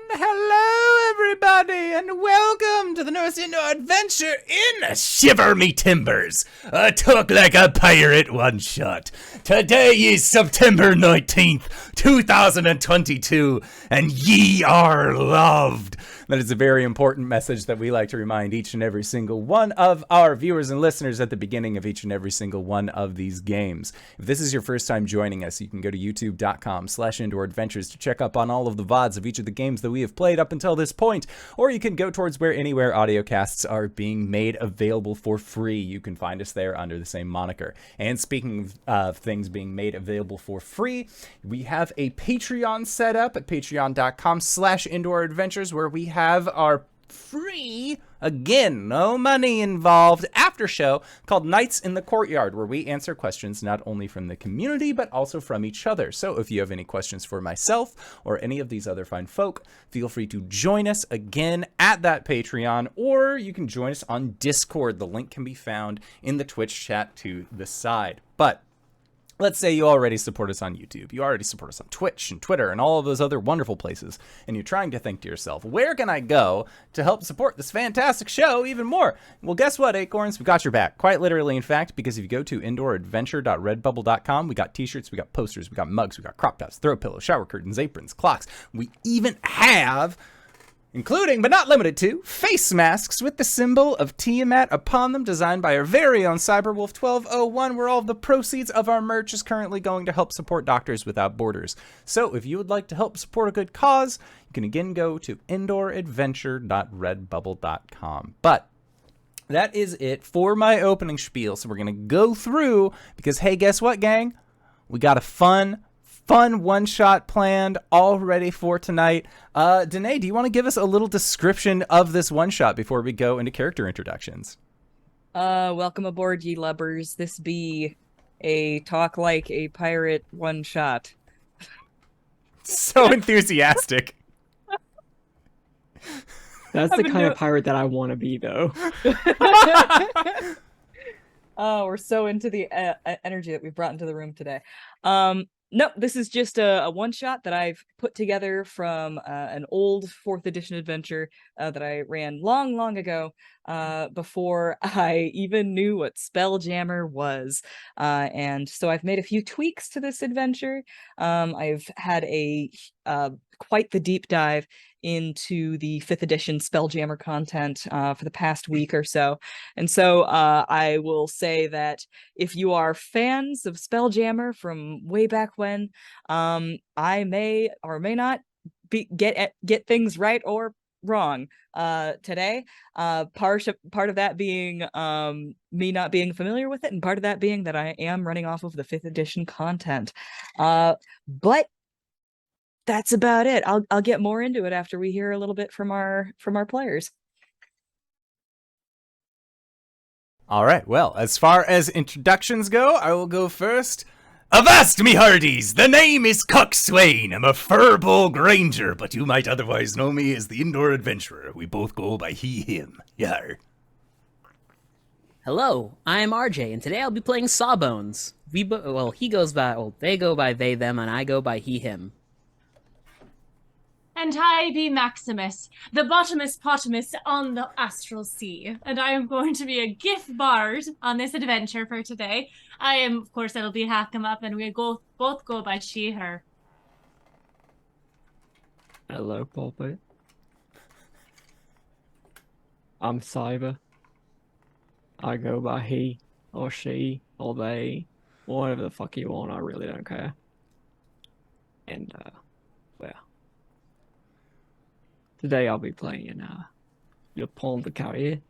Hello, everybody, and welcome to the newest indoor adventure in Shiver Me Timbers, a talk like a pirate one-shot. Today is September 19th, 2022, and ye are loved. That is a very important message that we like to remind each and every single one of our viewers and listeners at the beginning of each and every single one of these games. If this is your first time joining us, you can go to youtube.com/indooradventures to check up on all of the VODs of each of the games that we have played up until this point, or you can go towards where anywhere audiocasts are being made available for free. You can find us there under the same moniker. And speaking of things being made available for free, we have a Patreon set up at patreon.com/indooradventures where we have our free, again, no money involved, after show called Nights in the Courtyard, where we answer questions not only from the community, but also from each other. So if you have any questions for myself or any of these other fine folk, feel free to join us again at that Patreon, or you can join us on Discord. The link can be found in the Twitch chat to the side. But let's say you already support us on YouTube, you already support us on Twitch and Twitter and all of those other wonderful places, and you're trying to think to yourself, where can I go to help support this fantastic show even more? Well, guess what, Acorns? We've got your back. Quite literally, in fact, because if you go to indooradventure.redbubble.com, we got t-shirts, we got posters, we got mugs, we got crop tops, throw pillows, shower curtains, aprons, clocks. We even have, including but not limited to, face masks with the symbol of Tiamat upon them, designed by our very own Cyberwolf1201, where all of the proceeds of our merch is currently going to help support Doctors Without Borders. So if you would like to help support a good cause, you can again go to indooradventure.redbubble.com. But that is it for my opening spiel. So we're going to go through, because hey, guess what, gang? We got a fun one-shot planned all ready for tonight. Danae, do you want to give us a little description of this one-shot before we go into character introductions? Welcome aboard, ye lubbers. This be a talk like a pirate one-shot. So enthusiastic. That's the kind of pirate that I want to be, though. Oh, we're so into the energy that we've brought into the room today. Nope, this is just a one-shot that I've put together from an old 4th edition adventure that I ran long ago, before I even knew what Spelljammer was. And so I've made a few tweaks to this adventure. I've had quite the deep dive into the 5th edition Spelljammer content for the past week or so. And so I will say that if you are fans of Spelljammer from way back when, I may or may not get things right or wrong today. Part of that being me not being familiar with it, and part of that being that I am running off of the 5th edition content. But that's about it. I'll get more into it after we hear a little bit from our players. All right, well, as far as introductions go, I will go first. Avast me hearties! The name is Coxswain. I'm a furball granger, but you might otherwise know me as the Indoor Adventurer. We both go by he, him. Yar. Hello, I'm RJ, and today I'll be playing Sawbones. They go by they, them, and I go by he, him. And I be Maximus, the bottomest potamus on the astral sea. And I am going to be a gift bard on this adventure for today. I am, of course, LBHackEmUp, and we both go by she, her. Hello, Pulpit. I'm Cyber. I go by he, or she, or they, whatever the fuck you want, I really don't care. And, well, today I'll be playing, Le Pont de Carrière.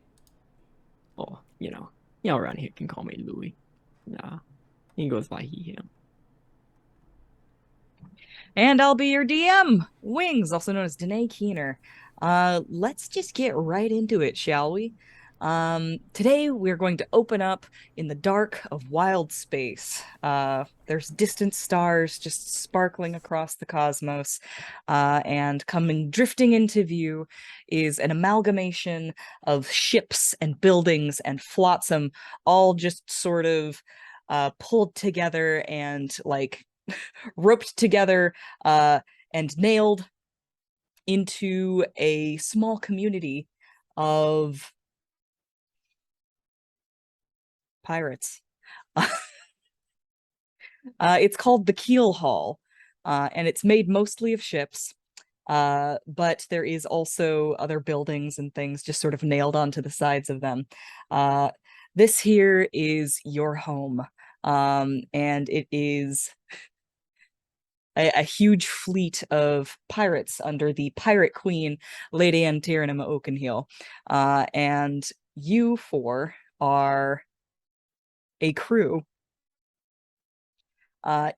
Or, y'all around here can call me Louis. Nah, he goes by he, him. And I'll be your DM, Wings, also known as Danae Keener. Let's just get right into it, shall we? Today we're going to open up in the dark of wild space. There's distant stars just sparkling across the cosmos, and drifting into view is an amalgamation of ships and buildings and flotsam, all just sort of pulled together and like roped together and nailed into a small community of pirates. It's called the Keel Hall, and it's made mostly of ships. But there is also other buildings and things just sort of nailed onto the sides of them. This here is your home, and it is a huge fleet of pirates under the pirate queen, Lady Antieranum Oakenheel. And you four are a crew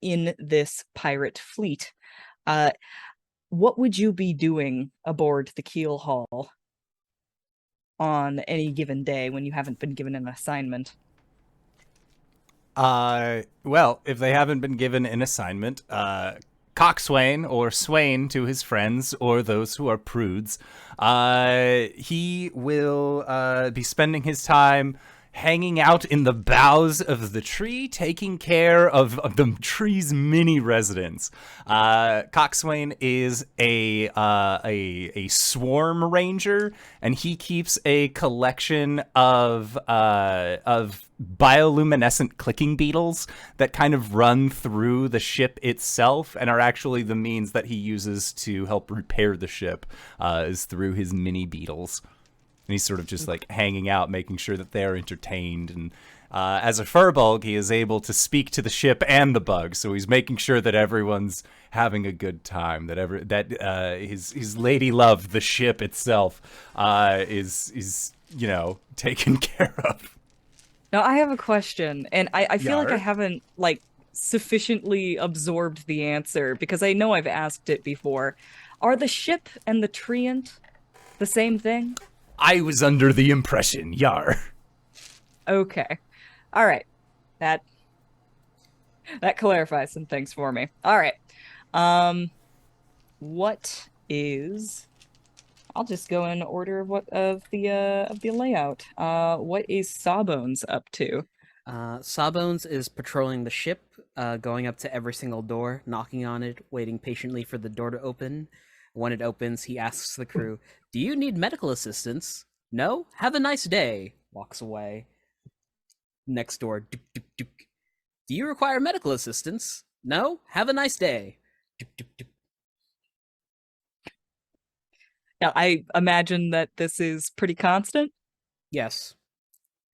in this pirate fleet. What would you be doing aboard the Keel Hall on any given day when you haven't been given an assignment? Well, if they haven't been given an assignment, coxswain or swain to his friends or those who are prudes, he will be spending his time hanging out in the boughs of the tree, taking care of the tree's mini residents. Coxswain is a swarm ranger, and he keeps a collection of bioluminescent clicking beetles that kind of run through the ship itself and are actually the means that he uses to help repair the ship, is through his mini beetles. And he's sort of just like hanging out, making sure that they're entertained. And as a furbulg, he is able to speak to the ship and the bugs. So he's making sure that everyone's having a good time. That his lady love, the ship itself, is taken care of. Now, I have a question, and I feel like I Yar. haven't sufficiently absorbed the answer because I know I've asked it before. Are the ship and the treant the same thing? I was under the impression, Yar. Okay. All right. That clarifies some things for me. All right. What is... I'll just go in order of the layout. What is Sawbones up to? Sawbones is patrolling the ship, going up to every single door, knocking on it, waiting patiently for the door to open. When it opens, he asks the crew, "Do you need medical assistance? No? Have a nice day." Walks away. Next door, "Dook, dook, dook. Do you require medical assistance? No? Have a nice day." Dook, dook, dook. Now, I imagine that this is pretty constant. Yes.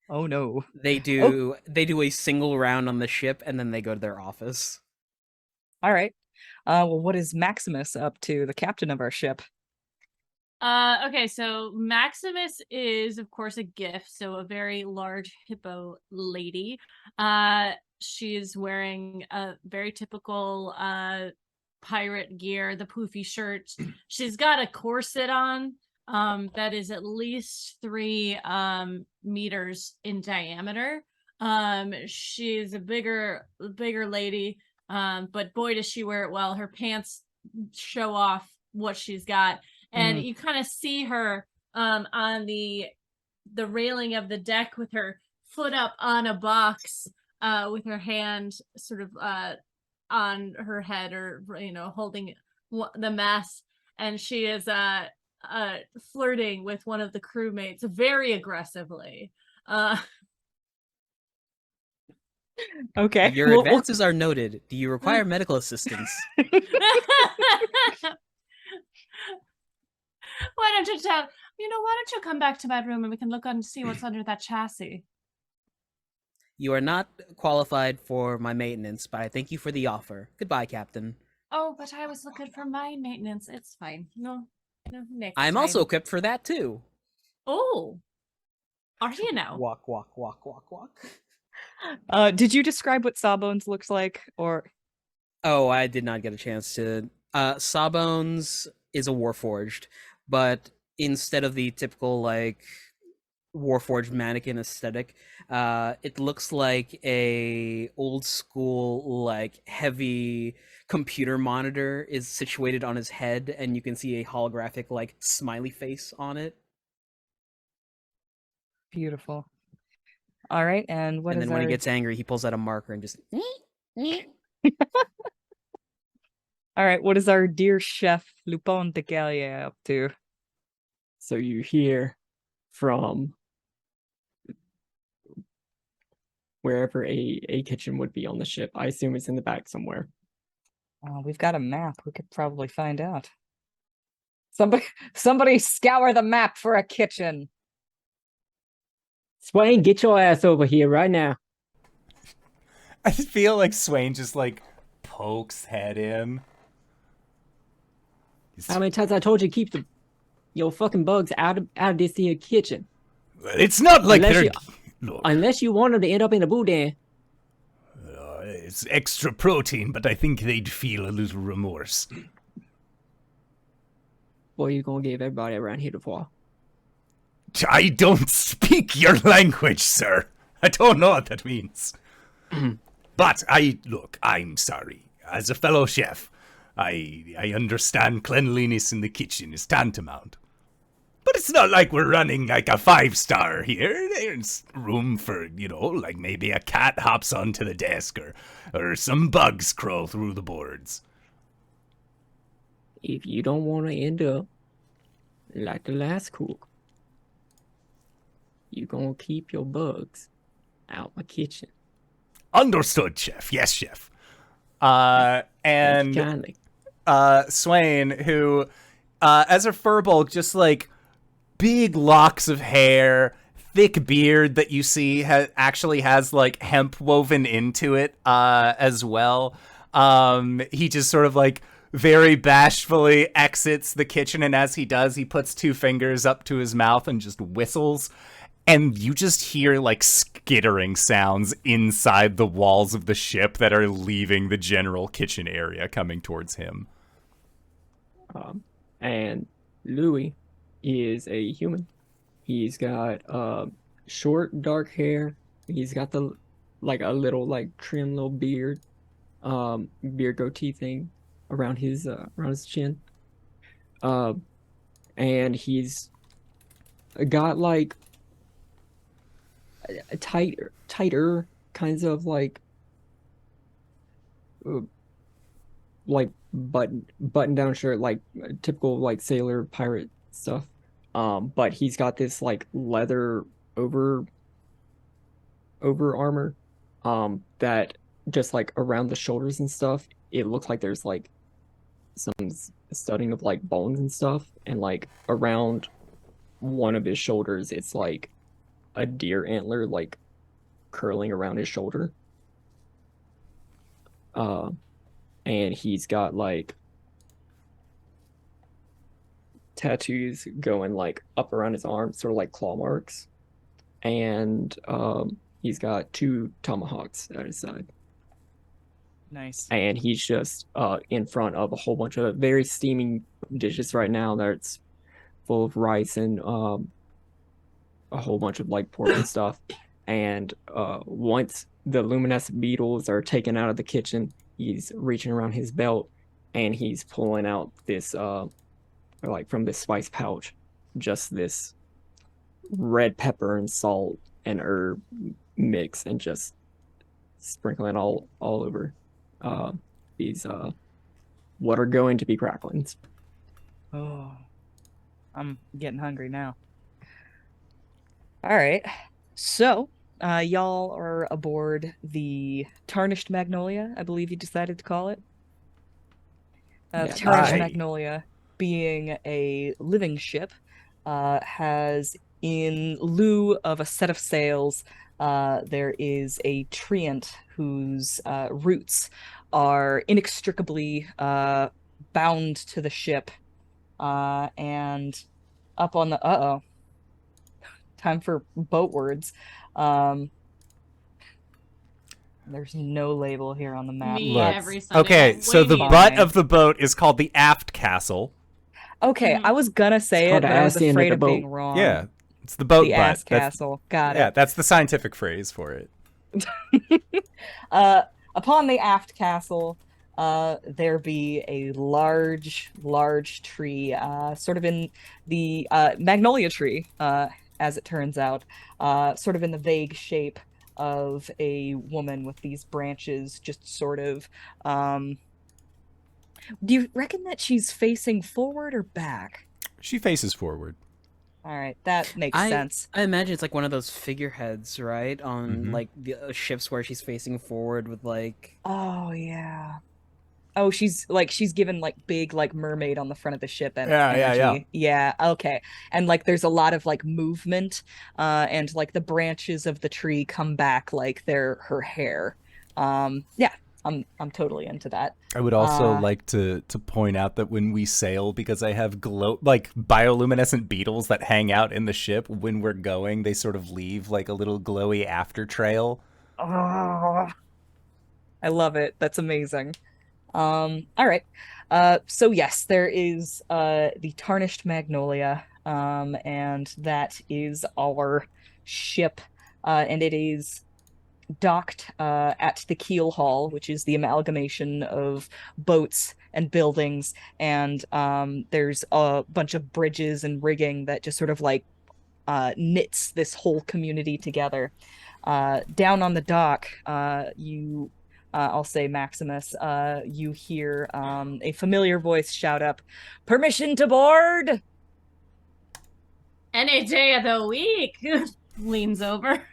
Oh no. They do a single round on the ship, and then they go to their office. All right. Well, what is Maximus up to, the captain of our ship? Okay, so Maximus is, of course, a gift, so a very large hippo lady. She's wearing a very typical pirate gear, the poofy shirt. She's got a corset on that is at least 3 meters in diameter. She's a bigger lady, but boy does she wear it well. Her pants show off what she's got. And you kind of see her on the railing of the deck with her foot up on a box, with her hand sort of on her head, or holding the mast, and she is flirting with one of the crewmates very aggressively. Okay. Your Well, advances are noted. Do you require medical assistance? Why don't you come back to my room and we can look and see what's under that chassis? You are not qualified for my maintenance, but I thank you for the offer. Goodbye, Captain. Oh, but I was looking for my maintenance. It's fine. No, next I'm time. also equipped for that too. Oh, are you now? Walk, walk, walk, walk, walk. did you describe what Sawbones looks like, or? Oh, I did not get a chance to. Sawbones is a Warforged, but instead of the typical Warforged mannequin aesthetic, it looks like a old school heavy computer monitor is situated on his head, and you can see a holographic smiley face on it. Beautiful. All right, and And then when he gets angry, he pulls out a marker and just. All right, what is our dear chef Lupin de Gallier up to? So you hear from wherever a kitchen would be on the ship. I assume it's in the back somewhere. We've got a map. We could probably find out. Somebody scour the map for a kitchen. Swain, get your ass over here right now. I feel like Swain just like pokes head in. How many times I told you to keep your fucking bugs out of this here kitchen? It's not like Unless they're you- look. Unless you want them to end up in a boudin. It's extra protein, but I think they'd feel a little remorse. Boy, you gonna give everybody around here the fall. I don't speak your language, sir. I don't know what that means. But I'm sorry. As a fellow chef, I understand cleanliness in the kitchen is tantamount. But it's not like we're running like a 5-star here. There's room for, like maybe a cat hops onto the desk or some bugs crawl through the boards. If you don't want to end up like the last cook, you gonna keep your bugs out my kitchen. Understood, chef. Yes, chef. Thank you And kindly. Swain, who, as a furbolg, just like big locks of hair, thick beard that you see actually has like hemp woven into it as well. He just sort of like very bashfully exits the kitchen, and as he does, he puts 2 fingers up to his mouth and just whistles. And you just hear like skittering sounds inside the walls of the ship that are leaving the general kitchen area coming towards him. And Louis is a human. He's got short dark hair. He's got a little like trim little beard goatee thing around his chin. And he's got like a tighter kinds of like button down shirt, like typical like sailor pirate stuff. But he's got this like leather over armor that just like around the shoulders and stuff, it looks like there's like some studding of like bones and stuff, and like around one of his shoulders it's like a deer antler like curling around his shoulder. And he's got like tattoos going like up around his arms, sort of like claw marks. And he's got 2 tomahawks at his side. Nice. And he's just in front of a whole bunch of very steaming dishes right now that's full of rice and a whole bunch of like pork and stuff. And once the luminescent beetles are taken out of the kitchen, he's reaching around his belt and he's pulling out this like from this spice pouch, just this red pepper and salt and herb mix, and just sprinkling all over these what are going to be cracklings. Oh, I'm getting hungry now. All right, so y'all are aboard the Tarnished Magnolia, I believe you decided to call it. Yeah, the Tarnished aye. Magnolia, being a living ship, has, in lieu of a set of sails, there is a treant whose roots are inextricably bound to the ship, and up on the time for boat words. There's no label here on the map. Me Look, every Sunday. Okay, so the Fine. butt of the boat is called the aft castle. Okay, I was gonna say It's it, called but the I was ass end of afraid the of being boat. wrong. Yeah, it's the boat The butt. ass That's- castle. Got yeah, it. that's the scientific phrase for it. Upon the aft castle, there be a large tree, sort of in the magnolia tree, as it turns out, sort of in the vague shape of a woman with these branches just sort of Do you reckon that she's facing forward or back? She faces forward. All right, that makes sense. I imagine it's like one of those figureheads, right? On Mhm. like the ships where she's facing forward with like. Oh yeah. Oh, she's given like big like mermaid on the front of the ship and Yeah, energy. yeah. Yeah, okay. And like there's a lot of like movement, and like the branches of the tree come back like they're her hair. Yeah, I'm totally into that. I would also like to point out that when we sail, because I have bioluminescent beetles that hang out in the ship when we're going, they sort of leave like a little glowy after trail. Oh, I love it. That's amazing. All right. So yes, there is the Tarnished Magnolia, and that is our ship, and it is docked at the keel hall, which is the amalgamation of boats and buildings, and there's a bunch of bridges and rigging that just sort of like knits this whole community together. Down on the dock, I'll say Maximus, you hear a familiar voice shout up, "Permission to board!" Any day of the week. Leans over.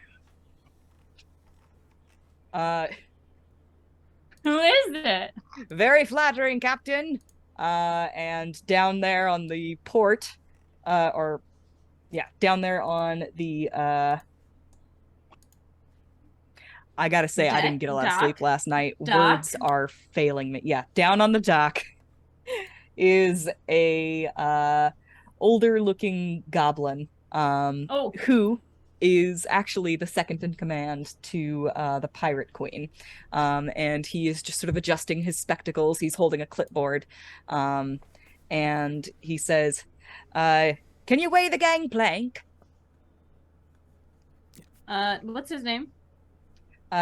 Who is it? Very flattering, Captain. And down there on the port, down there on the I gotta say, I didn't get a lot of sleep last night. Dock? Words are failing me. Yeah, down on the dock is a older looking goblin, who is actually the second in command to the Pirate Queen. And he is just sort of adjusting his spectacles. He's holding a clipboard. And he says, "Can you weigh the gangplank?" What's his name?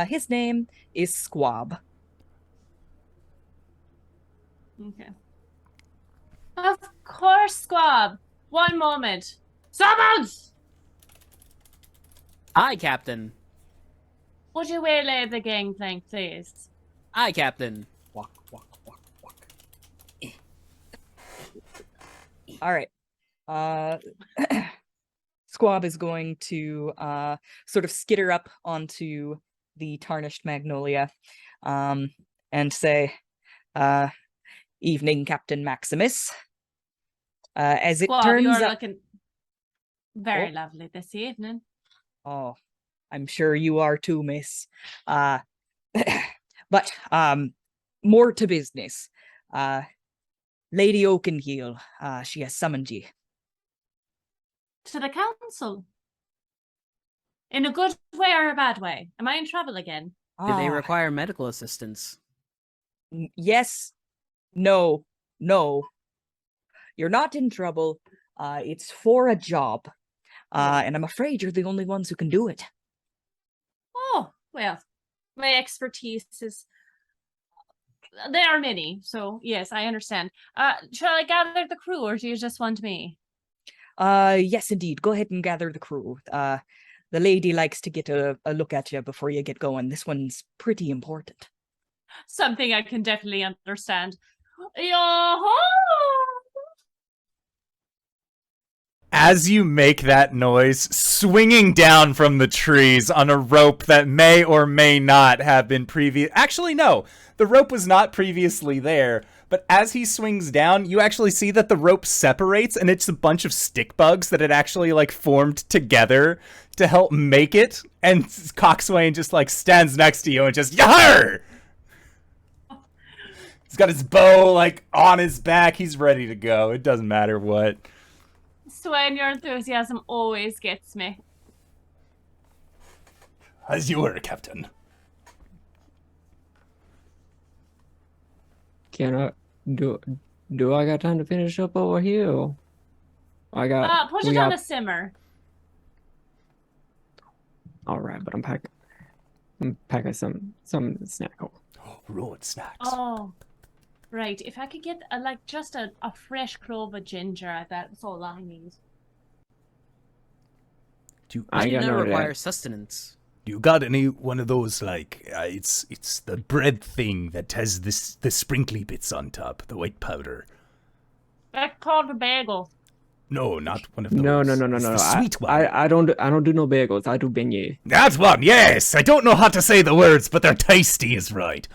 His name is Squab. Okay. Of course, Squab. One moment. Sawbones! Aye, Captain. Would you waylay the gangplank, please? Aye, Captain. Walk, walk, walk, walk. All right. Squab is going to sort of skitter up onto the Tarnished Magnolia, and say, "Evening, Captain Maximus. As it Squab, turns you're out, looking very lovely this evening. oh, I'm sure you are too, miss. But more to business. Lady Oakenheel, she has summoned you." To the council. In a good way or a bad way? Am I in trouble again? Do they require medical assistance? Yes. No. You're not in trouble. It's for a job. And I'm afraid you're the only ones who can do it. Oh, well, my expertise is... There are many, so yes, I understand. Shall I gather the crew, or do you just want me? Yes, indeed. Go ahead and gather the crew. The lady likes to get a look at you before you get going. This one's pretty important. Something I can definitely understand. Yo-ho! As you make that noise, swinging down from the trees on a rope that may or may not have been Actually, no. The rope was not previously there. But as he swings down, you actually see that the rope separates, and it's a bunch of stick bugs that had actually, like, formed together to help make it. And Coxswain just, like, stands next to you and just, Yar! He's got his bow, like, on his back. He's ready to go. It doesn't matter what. Swain, your enthusiasm always gets me. As you were, Captain. Can I do I got time to finish up over here? I got Put it on the simmer. All right, but I'm packing some snack hole. Road snacks. Oh, right. If I could get just a fresh clove of ginger, that's all I need. I do not require sustenance. You got any one of those, like, it's the bread thing that has the sprinkly bits on top, the white powder? That's called a bagel. No, not one of those. No. It's the sweet one. I don't do no bagels. I do beignets. That one, yes! I don't know how to say the words, but they're tasty is right.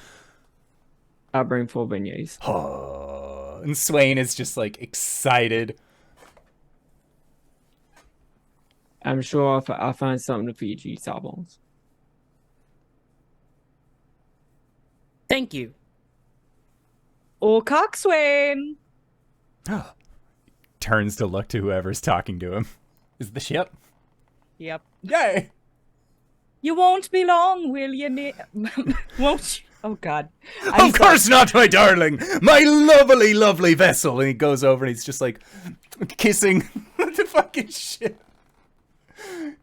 I bring 4 beignets. Oh, and Swain is just, like, excited. I'm sure I'll find something to feed you, Sawbones. Thank you. Oh, Coxswain! Turns to look to whoever's talking to him. Is the ship? Yep. Yay! You won't be long, will you? Won't you? Oh, God. Of course not, my darling! My lovely, lovely vessel! And he goes over and he's just, like, kissing the fucking ship.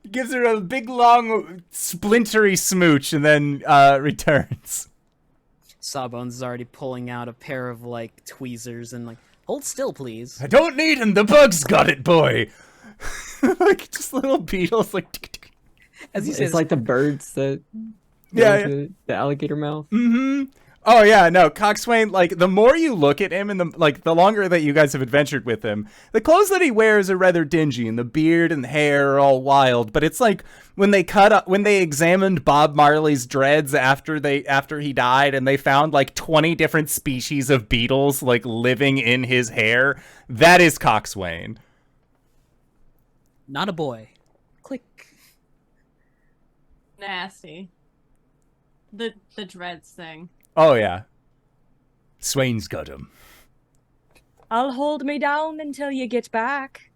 He gives her a big, long, splintery smooch and then returns. Sawbones is already pulling out a pair of, like, tweezers and, like, hold still, please. I don't need him, the bug's got it, boy! Like, just little beetles, like... tick, tick. As he It's says, like the birds that Yeah, go into the alligator mouth. Mm-hmm. Oh yeah, no, Coxswain, like, the more you look at him and the longer that you guys have adventured with him, the clothes that he wears are rather dingy and the beard and the hair are all wild, but it's like when they examined Bob Marley's dreads after he died and they found like 20 different species of beetles like living in his hair, that is Coxswain. not a boy. Click. Nasty. The dreads thing. Oh yeah. Swain's got him. I'll hold me down until you get back.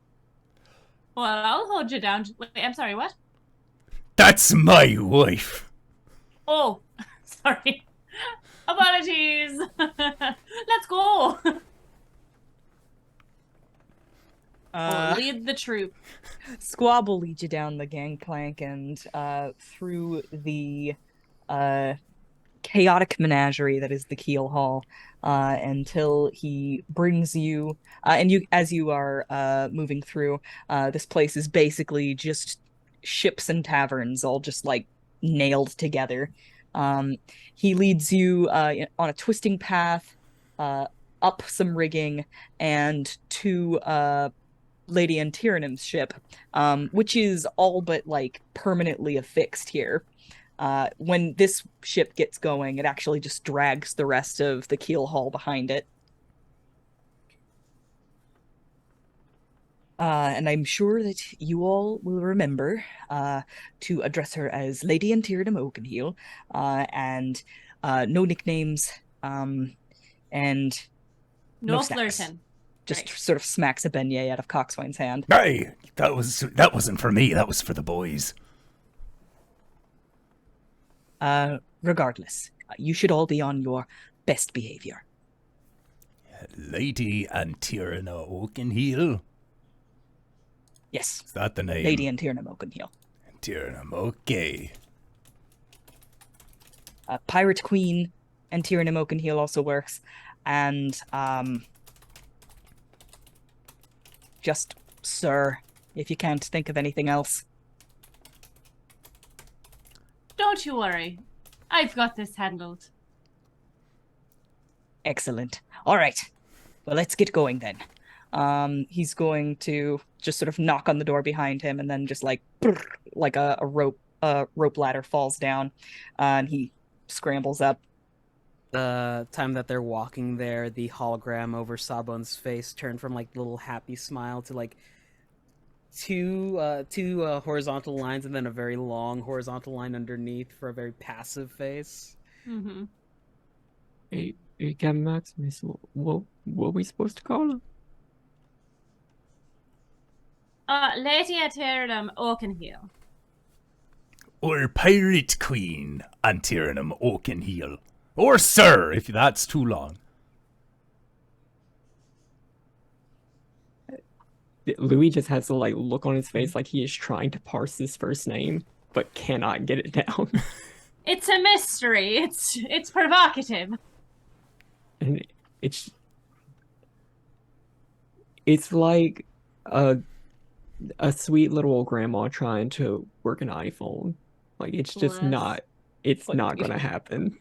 Well, I'll hold you down. Wait, I'm sorry, what? That's my wife. Oh, sorry. Apologies. Let's go. Lead the troop. Squab will lead you down the gangplank and through the chaotic menagerie that is the keel hall until he brings you and you as you are moving through this place is basically just ships and taverns all just like nailed together. He leads you on a twisting path up some rigging and to Lady Antierenum's ship, which is all but like permanently affixed here. When this ship gets going, it actually just drags the rest of the keel haul behind it. And I'm sure that you all will remember to address her as Lady Antierenum Oakenheel, and no nicknames, and No snacks. flirting. Just Right. sort of smacks a beignet out of Coxswain's hand. Hey, that wasn't for me, that was for the boys. Regardless, you should all be on your best behavior. Lady Antierenum Oakenheel? Yes, Is that the name? Lady Antierenum Oakenheel. Antierenum, okay. Pirate Queen Antierenum Oakenheel also works, and just Sir, if you can't think of anything else. Don't you worry. I've got this handled. Excellent. All right. Well, let's get going then. He's going to just sort of knock on the door behind him, and then just like a rope ladder falls down, and he scrambles up. The time that they're walking there, the hologram over Sawbones' face turned from like little happy smile to like two horizontal lines and then a very long horizontal line underneath for a very passive face. Mm-hmm. Hey, Captain Maximus, what are we supposed to call her? Lady Antierenum Oakenheel. Or Pirate Queen Antierenum Oakenheel. Or Sir, if that's too long. Louis just has to like look on his face like he is trying to parse his first name, but cannot get it down. It's a mystery. It's provocative. And it's like a sweet little old grandma trying to work an iPhone. Like, it's just Bless. not. It's Fuck not you. gonna happen.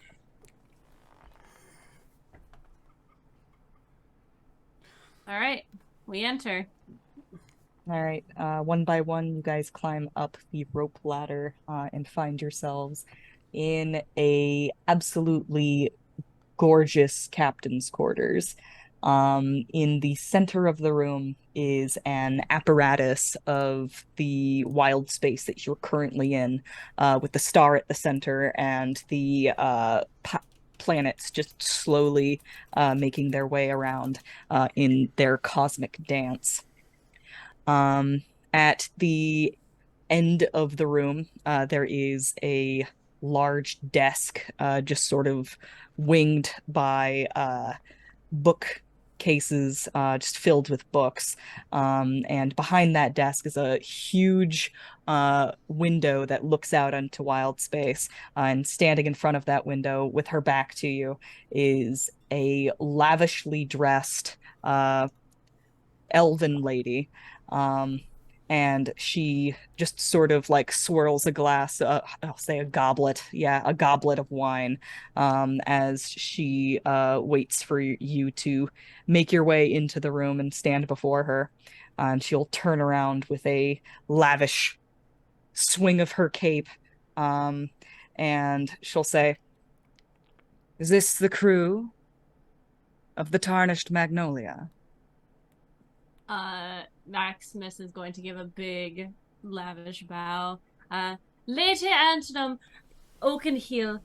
All right, we enter. All right, one by one, you guys climb up the rope ladder and find yourselves in a absolutely gorgeous captain's quarters. In the center of the room is an apparatus of the wild space that you're currently in, with the star at the center and the planets just slowly making their way around in their cosmic dance. At the end of the room, there is a large desk, just sort of winged by bookcases, just filled with books. And behind that desk is a huge window that looks out onto wild space. And standing in front of that window with her back to you is a lavishly dressed elven lady. And she just sort of like swirls a glass, I'll say a goblet, a goblet of wine, as she waits for you to make your way into the room and stand before her. And she'll turn around with a lavish swing of her cape, and she'll say, "Is this the crew of the Tarnished Magnolia?" Maximus is going to give a big, lavish bow. Lady Antonum Oakenheel,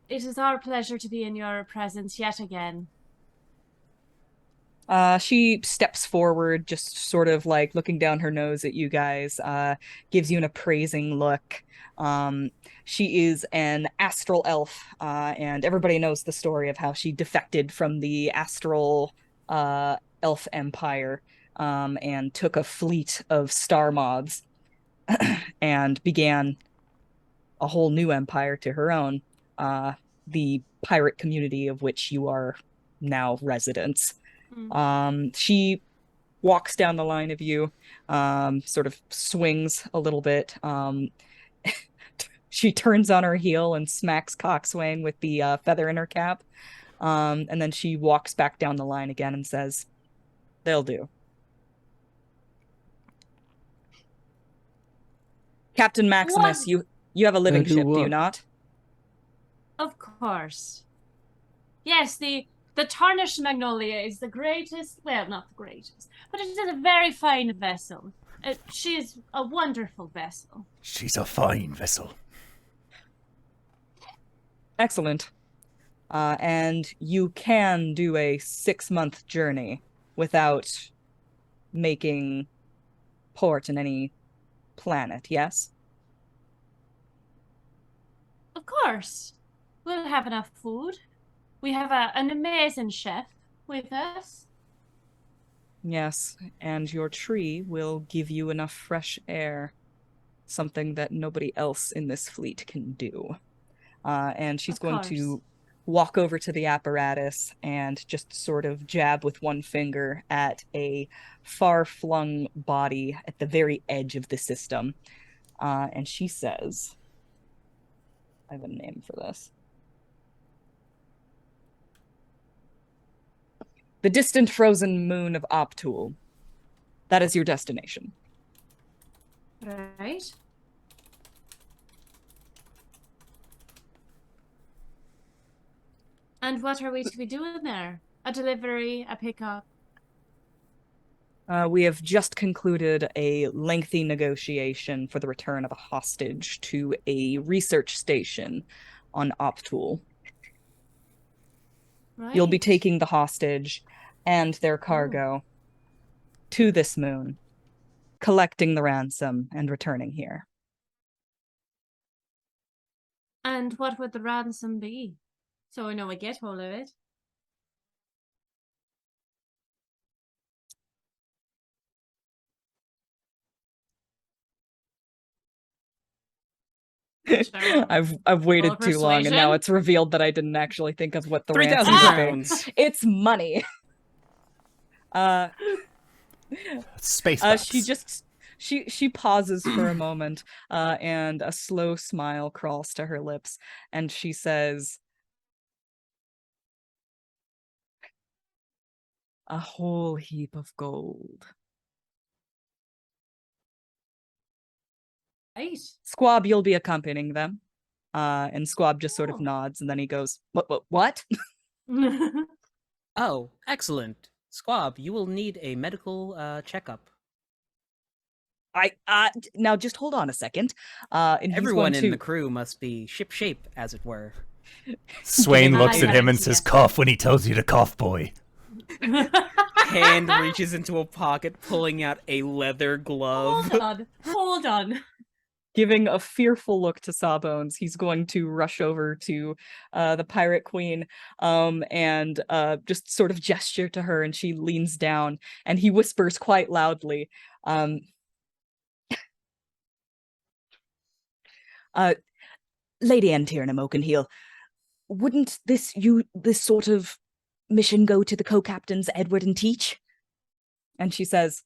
it is our pleasure to be in your presence yet again. She steps forward, just sort of like looking down her nose at you guys, gives you an appraising look. She is an astral elf, and everybody knows the story of how she defected from the astral elf empire, and took a fleet of star moths and began a whole new empire to her own, the pirate community of which you are now residents. She walks down the line of you, sort of swings a little bit. She turns on her heel and smacks Coxswain with the feather in her cap. And then she walks back down the line again and says, "They'll do." Captain Maximus, What? you have a living Do ship, do you what? not? Of course. Yes, the Tarnished Magnolia is the greatest, well, not the greatest, but it is a very fine vessel. She is a wonderful vessel. She's a fine vessel. Excellent. And you can do a 6-month journey without making port in any planet, yes? Of course. We'll have enough food. We have an amazing chef with us. Yes, and your tree will give you enough fresh air, something that nobody else in this fleet can do. And she's Of going course. to walk over to the apparatus and just sort of jab with one finger at a far-flung body at the very edge of the system. And she says, I have a name for this. The distant frozen moon of Optul. That is your destination. Right? And what are we to be doing there? A delivery, a pickup? We have just concluded a lengthy negotiation for the return of a hostage to a research station on Optul. Right. You'll be taking the hostage and their cargo to this moon, collecting the ransom and returning here. And what would the ransom be? So I know we get hold of it. I've waited Roll too long, and now persuasion. it's revealed that I didn't actually think of what the 3,000 ransom would be. crowns. It's money. Space bucks. She just She pauses for a moment, and a slow smile crawls to her lips, and she says, "A whole heap of gold." Right. Squab, you'll be accompanying them. And Squab just sort of Oh. nods, and then he goes, "What?" Oh, excellent. Squab, you will need a medical checkup. Now just hold on a second. And he's Everyone going in to the crew must be shipshape, as it were. Swain Giving looks my at him and idea. says, "Cough when he tells you to cough, boy." Hand reaches into a pocket, pulling out a leather glove. Hold on. giving a fearful look to Sawbones. He's going to rush over to the Pirate Queen, and just sort of gesture to her, and she leans down, and he whispers quite loudly, "Lady Antierna Oakenheel, wouldn't this sort of mission go to the co-captains Edward and Teach?" And she says,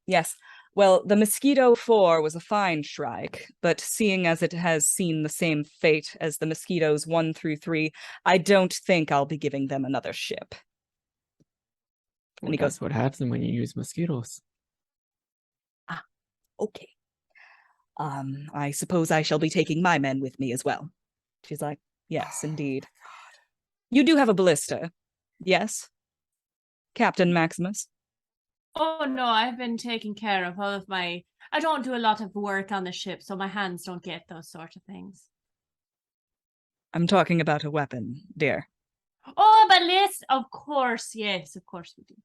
"Yes. Well, the Mosquito 4 was a fine Shrike, but seeing as it has seen the same fate as the Mosquitoes 1 through 3, I don't think I'll be giving them another ship." Well, And he goes, that's what happens when you use mosquitoes. "Okay. I suppose I shall be taking my men with me as well." She's like, "Yes, indeed. You do have a ballista, yes, Captain Maximus?" Oh no, I've been taking care of all of my. I don't do a lot of work on the ship, so my hands don't get those sort of things. "I'm talking about a weapon, dear." Oh, but Liz, of course, yes, of course we do.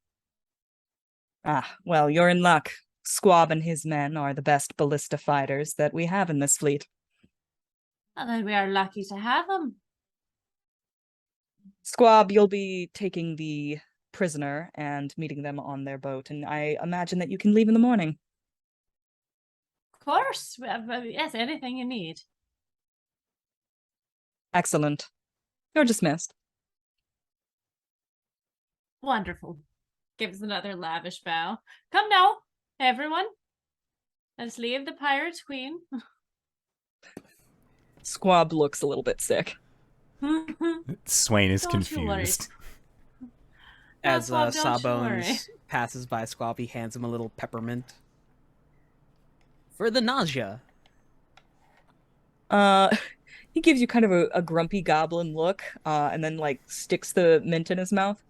Well, you're in luck. Squab and his men are the best ballista fighters that we have in this fleet. And then we are lucky to have them. Squab, you'll be taking the prisoner and meeting them on their boat, and I imagine that you can leave in the morning. Of course, yes, anything you need. Excellent. You're dismissed. Wonderful. Gives another lavish bow. Come now, everyone. Let's leave the Pirate Queen. Squab looks a little bit sick. Swain is Don't you worry. confused. As Squab, don't you worry. Sawbones passes by Squab, he hands him a little peppermint. For the nausea. He gives you kind of a grumpy goblin look, and then like sticks the mint in his mouth.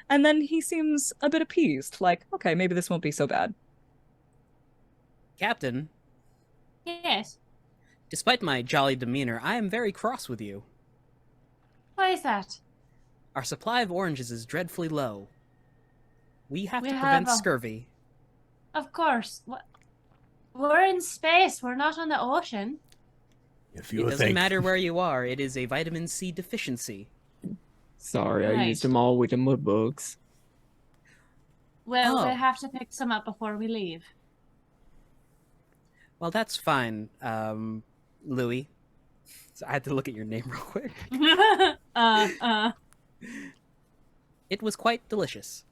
And then he seems a bit appeased, like, okay, maybe this won't be so bad. Captain, Yes. despite my jolly demeanor, I am very cross with you. Why is that? Our supply of oranges is dreadfully low. We have We to have prevent a- scurvy. Of course. We're in space. We're not on the ocean. If It you doesn't think matter where you are, it is a vitamin C deficiency. Sorry, I used Right. them all with the mud bugs. Well, Oh. we'll have to pick some up before we leave. Well, that's fine, Louis. So I had to look at your name real quick. It It was quite delicious.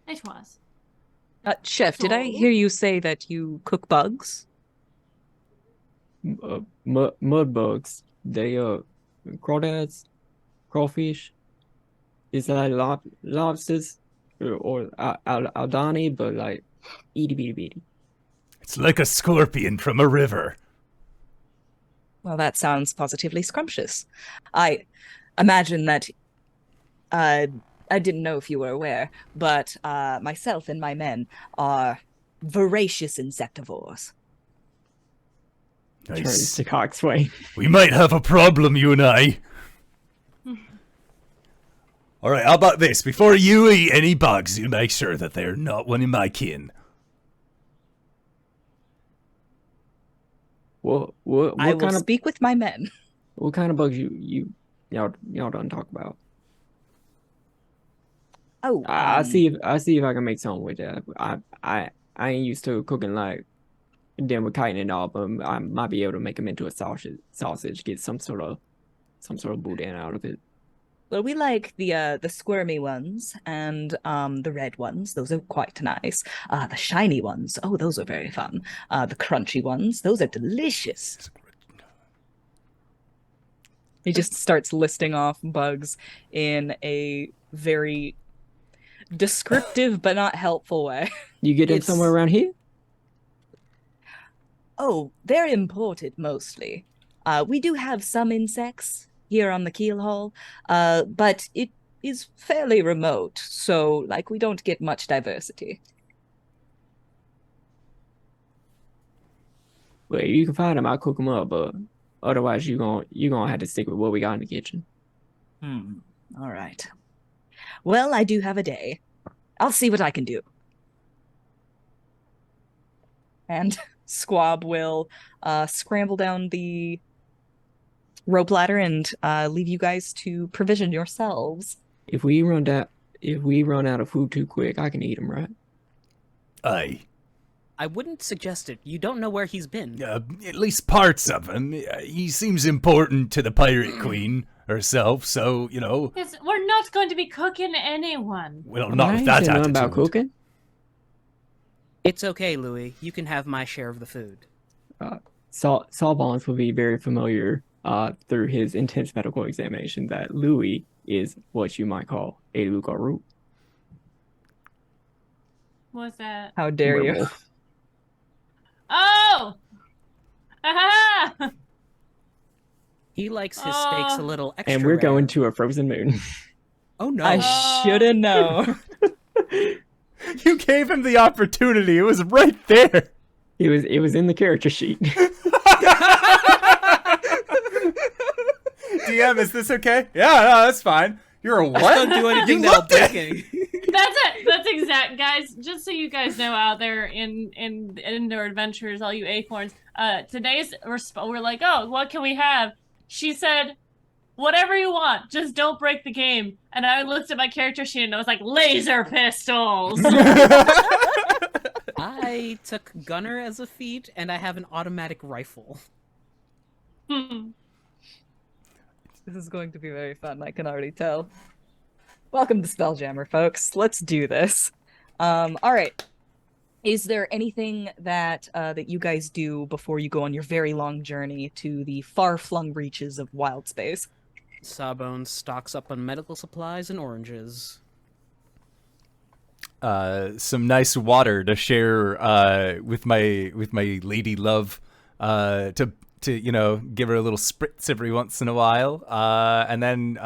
It was. Chef, did I Oh. hear you say that you cook bugs? Mud bugs. They crawdads, crawfish. It's like lobsters or aldani, but like itty bitty bitty. it's like a scorpion from a river. Well, that sounds positively scrumptious. I imagine that, I didn't know if you were aware, but myself and my men are voracious insectivores. Turns Nice. to Coxswain. We might have a problem, you and I. All right, how about this? Before you eat any bugs, you make sure that they're not one of my kin. What I will kind of speak with my men. what kind of bugs y'all don't talk about? Oh, I see if I can make something with that. I ain't used to cooking like them with chitin and all, but I might be able to make them into a sausage. Get some sort of boudin out of it. Well, we like the squirmy ones and the red ones. Those are quite nice. The shiny ones. Oh, those are very fun. The crunchy ones. Those are delicious. He just starts listing off bugs in a very descriptive but not helpful way. You get them It's- somewhere around here? Oh, they're imported mostly. We do have some insects here on the Keelhaul, but it is fairly remote, so like we don't get much diversity. Well, you can find them. I'll cook them up, but otherwise you gonna have to stick with what we got in the kitchen. All right. Well, I do have a day. I'll see what I can do. And Squab will scramble down the rope ladder and leave you guys to provision yourselves. If we run out of food too quick, I can eat them, right? Aye. I wouldn't suggest it. You don't know where he's been. At least parts of him. He seems important to the Pirate Queen herself, so, you know. Yes, we're not going to be cooking anyone. Well, I not with ain't that saying nothing attitude. about cooking. It's okay, Louis. You can have my share of the food. Sawbones will be very familiar through his intense medical examination that Louis is what you might call a loup-garou. What's that? How dare you? Werewolf. Oh! Aha! He likes his steaks a little extra And we're rare. going to a frozen moon. Oh no! I shoulda known. You gave him the opportunity. It was right there. It was in the character sheet. DM, is this okay? Yeah, no, that's fine. You're a Don't what? do anything You that'll looked at- break it. That's it. That's exact, guys. Just so you guys know out there in their adventures, all you acorns. Today's we're like, oh, what can we have? She said, whatever you want, just don't break the game. And I looked at my character sheet and I was like, laser pistols. I took gunner as a feat, and I have an automatic rifle. Hmm. This is going to be very fun, I can already tell. Welcome to Spelljammer, folks. Let's do this. All right. Is there anything that that you guys do before you go on your very long journey to the far-flung reaches of wild space? Sawbones stocks up on medical supplies and oranges. Some nice water to share with my lady love, to you know, give her a little spritz every once in a while, and then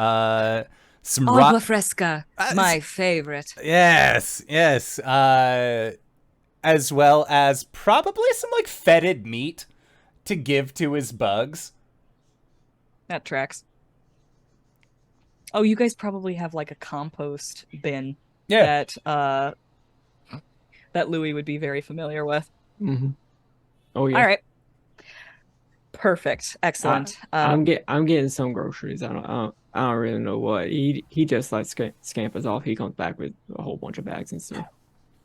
some Agua fresca, Uh, my favorite. yes, as well as probably some like fetid meat to give to his bugs. That tracks. Oh, you guys probably have like a compost bin Yeah, that that Louis would be very familiar with. Mm-hmm. Oh yeah. All right. Perfect. Excellent. I'm getting some groceries. I don't really know what. He just like scampers off. He comes back with a whole bunch of bags and stuff.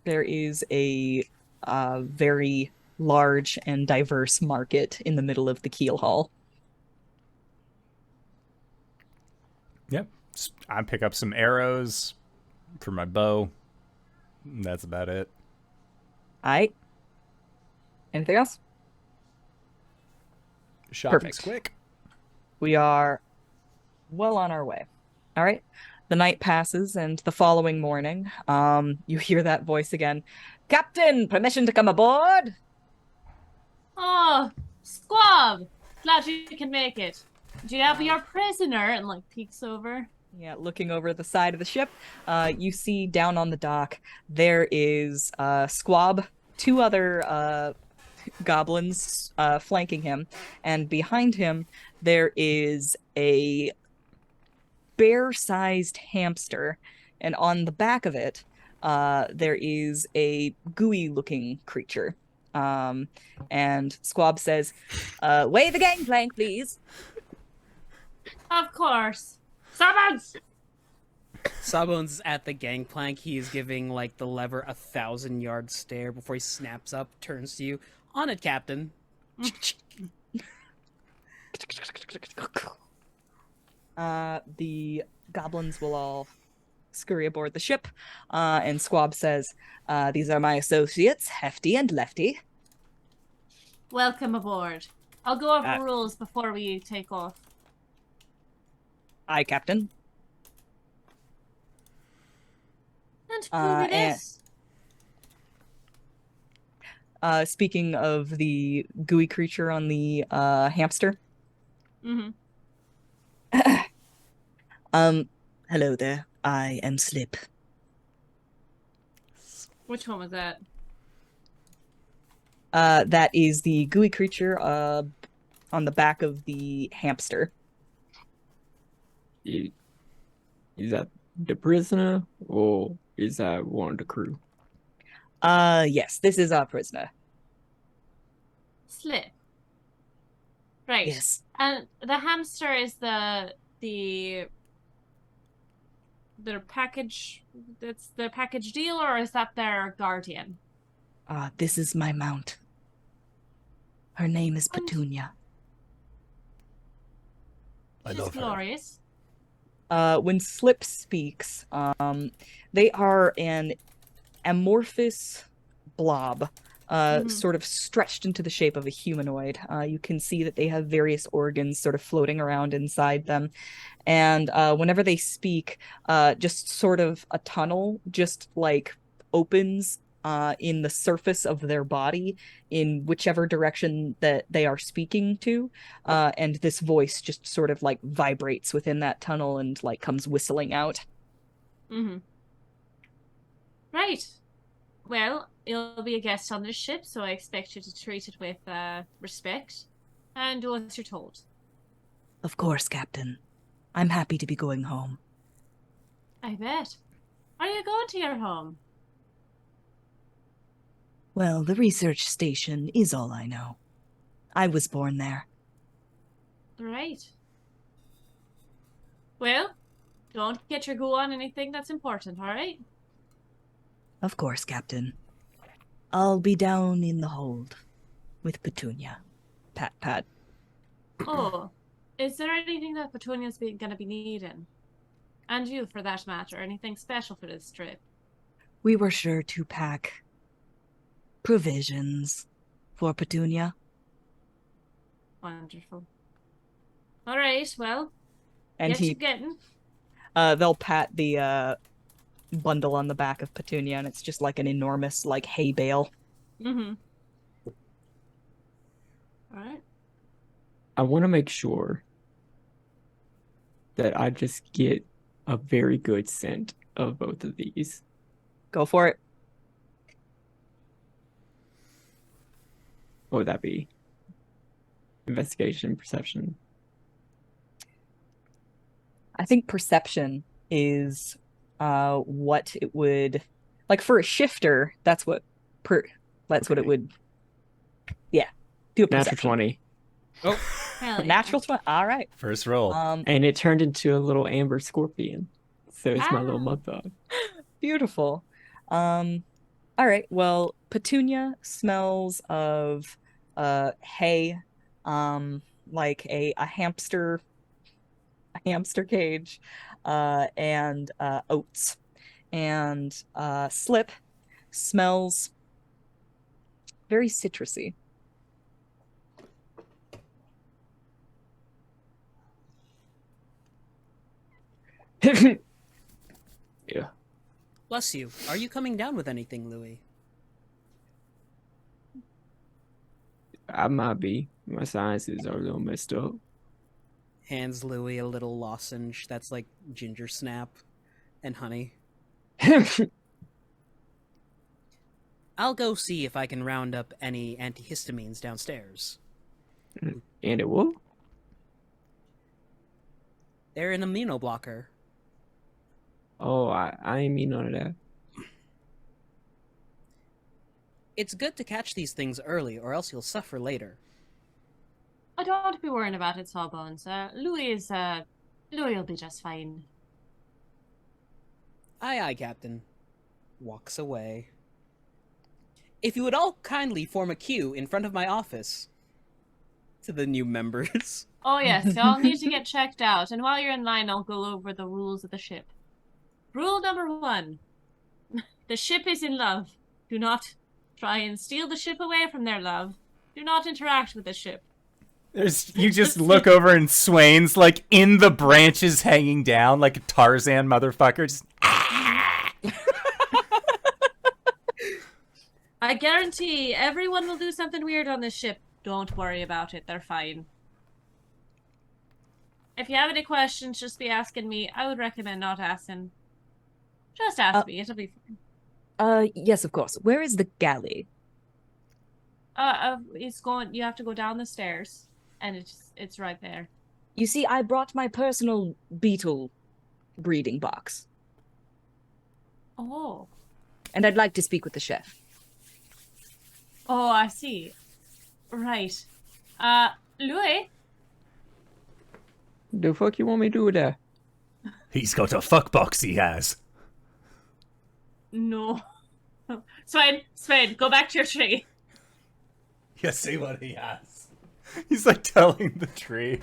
There is a very large and diverse market in the middle of the Keel Hall. yep. I pick up some arrows for my bow. That's about it. All right. Anything else? Shopping's Perfect. quick. We are well on our way. All right. The night passes, and the following morning, you hear that voice again. Captain, permission to come aboard? Oh, Squab! Glad you can make it. Do you have your prisoner? And like peeks over. Yeah, looking over the side of the ship, you see down on the dock there is Squab, two other goblins flanking him, and behind him there is a bear-sized hamster, and on the back of it there is a gooey-looking creature. And Squab says, "Weigh the gangplank, please." Of course. Servants! Sawbones is at the gangplank. He is giving like the lever 1,000-yard stare before he snaps up, turns to you. On it, Captain. The goblins will all scurry aboard the ship. And Squab says, these are my associates, Hefty and Lefty. Welcome aboard. I'll go over Uh, rules before we take off. Aye, Captain. And who and- this? Speaking of the gooey creature on the hamster. Mm-hmm. Hello there. I am Slip. Which one was that? That is the gooey creature on the back of the hamster. Is that the prisoner or is that one of the crew? Yes, this is our prisoner. Slip. Right. Yes. And the hamster is the package. That's the package deal, or is that their guardian? This is my mount. Her name is And- Petunia. I She's love her. glorious. When Slip speaks, they are an amorphous blob, sort of stretched into the shape of a humanoid. You can see that they have various organs sort of floating around inside them. And whenever they speak, just sort of a tunnel just like opens in the surface of their body in whichever direction that they are speaking to. And this voice just sort of like vibrates within that tunnel and like comes whistling out. Mm-hmm. Right. Well, you'll be a guest on this ship, so I expect you to treat it with respect and do as you're told. Of course, Captain. I'm happy to be going home. I bet. Are you going to your home? Well, the research station is all I know. I was born there. Right. Well, don't get your go on anything that's important, alright? Of course, Captain. I'll be down in the hold with Petunia. Pat, pat. Oh, is there anything that Petunia's gonna be needing? And you, for that matter, anything special for this trip? We were sure to pack provisions for Petunia. Wonderful. Alright, well, And get you getting. they'll pat the bundle on the back of Petunia, and it's just like an enormous like hay bale. Mm-hmm. Alright. I want to make sure that I just get a very good scent of both of these. Go for it. What would that be? Investigation, perception. I think perception is what it would like for a shifter. That's what it would. Yeah, do a Natural perception. 20. Hell yeah. Natural 20. All right. First roll. And it turned into a little amber scorpion. So it's my little Ah. mud dog. Beautiful. All right. Well, Petunia smells of hay, like a hamster cage, and oats. And Slip smells very citrusy. Yeah. Bless you. Are you coming down with anything, Louis? I might be. My sciences are a little messed up. Hands Louis a little lozenge that's like ginger snap and honey. I'll go see if I can round up any antihistamines downstairs. And it will? They're an immunoblocker. Oh, I ain't mean none of that. It's good to catch these things early, or else you'll suffer later. I don't be worrying about it, Sawbones. Louis will be just fine. Aye, aye, Captain. Walks away. If you would all kindly form a queue in front of my office. To the new members. Oh yes, y'all need to get checked out. And while you're in line, I'll go over the rules of the ship. Rule number 1. The ship is in love. Do not try and steal the ship away from their love. Do not interact with the ship. You just look over and Swain's like in the branches hanging down like a Tarzan motherfucker. Just, I guarantee everyone will do something weird on this ship. Don't worry about it. They're fine. If you have any questions, just be asking me. I would recommend not asking. Just ask me. It'll be fine. Yes, of course. Where is the galley? It's going. You have to go down the stairs, and it's right there. You see, I brought my personal beetle breeding box, Oh. and I'd like to speak with the chef. Oh, I see. Right. Louis? The fuck you want me to do with that? he's got a fuck box he has. No. Swain, go back to your tree. Yeah, see what he has. He's like telling the tree.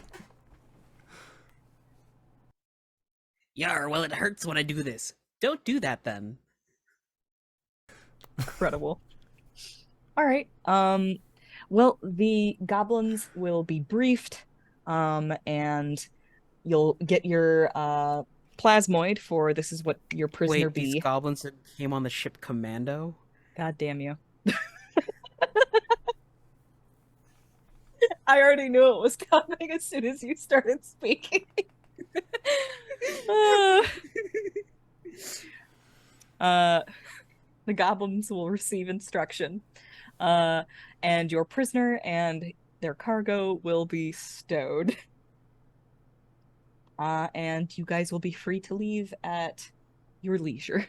Yar, well, it hurts when I do this. Don't do that then. Incredible. All right. Well, the goblins will be briefed, and you'll get your plasmoid for this is what your prisoner Wait, be. these goblins that came on the ship commando? God damn you. I already knew it was coming as soon as you started speaking. The goblins will receive instruction. And your prisoner and their cargo will be stowed. And you guys will be free to leave at your leisure.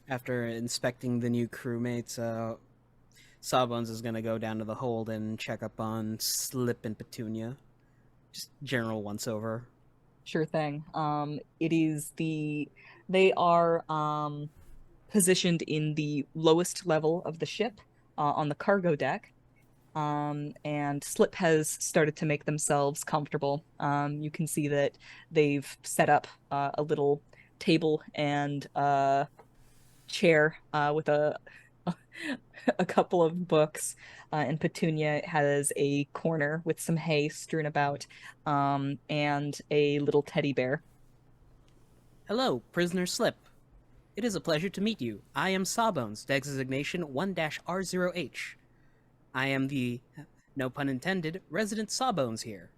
After inspecting the new crewmates, Sawbones is gonna go down to the hold and check up on Slip and Petunia. Just general once-over. Sure thing. They are positioned in the lowest level of the ship, on the cargo deck. And Slip has started to make themselves comfortable. You can see that they've set up a little table and chair with a couple of books, and Petunia has a corner with some hay strewn about, and a little teddy bear. Hello, prisoner Slip. It is a pleasure to meet you. I am Sawbones, designation 1-R0H. I am the, no pun intended, resident Sawbones here.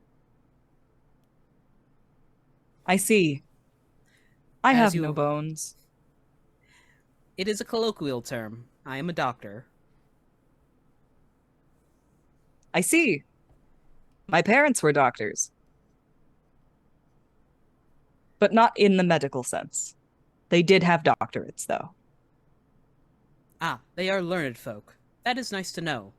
I see. I As have you- no bones. It is a colloquial term. I am a doctor. I see. My parents were doctors. But not in the medical sense. They did have doctorates, though. Ah, they are learned folk. That is nice to know.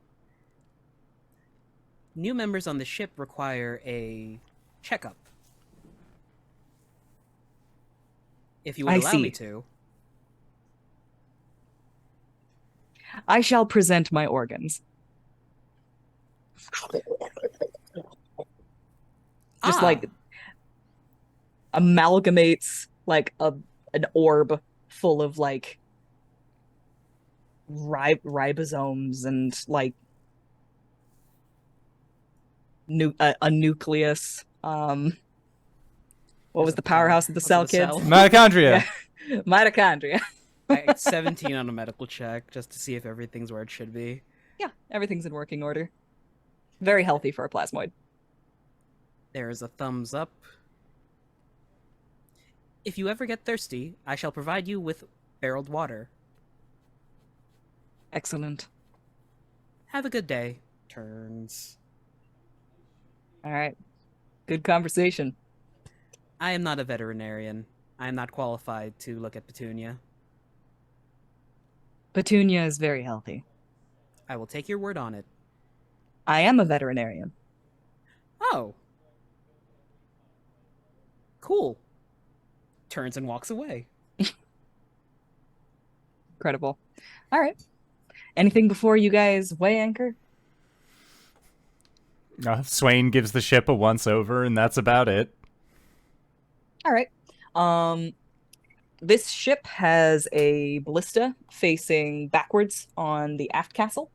New members on the ship require a checkup. If you would I allow me see. to. I shall present my organs. Just like amalgamates like an orb full of like ribosomes and like a nucleus. What was the powerhouse of the What's cell, the kids? cell? Mitochondria. Yeah. Mitochondria. I got 17 on a medical check just to see if everything's where it should be. Yeah, everything's in working order. Very healthy for a plasmoid. There is a thumbs up. If you ever get thirsty, I shall provide you with barreled water. Excellent. Have a good day. Turns. All right. Good conversation. I am not a veterinarian. I am not qualified to look at Petunia. Petunia is very healthy. I will take your word on it. I am a veterinarian. Oh. Cool. Turns and walks away. Incredible. All right. Anything before you guys weigh anchor? Swain gives the ship a once-over, and that's about it. All right. This ship has a ballista facing backwards on the aft castle.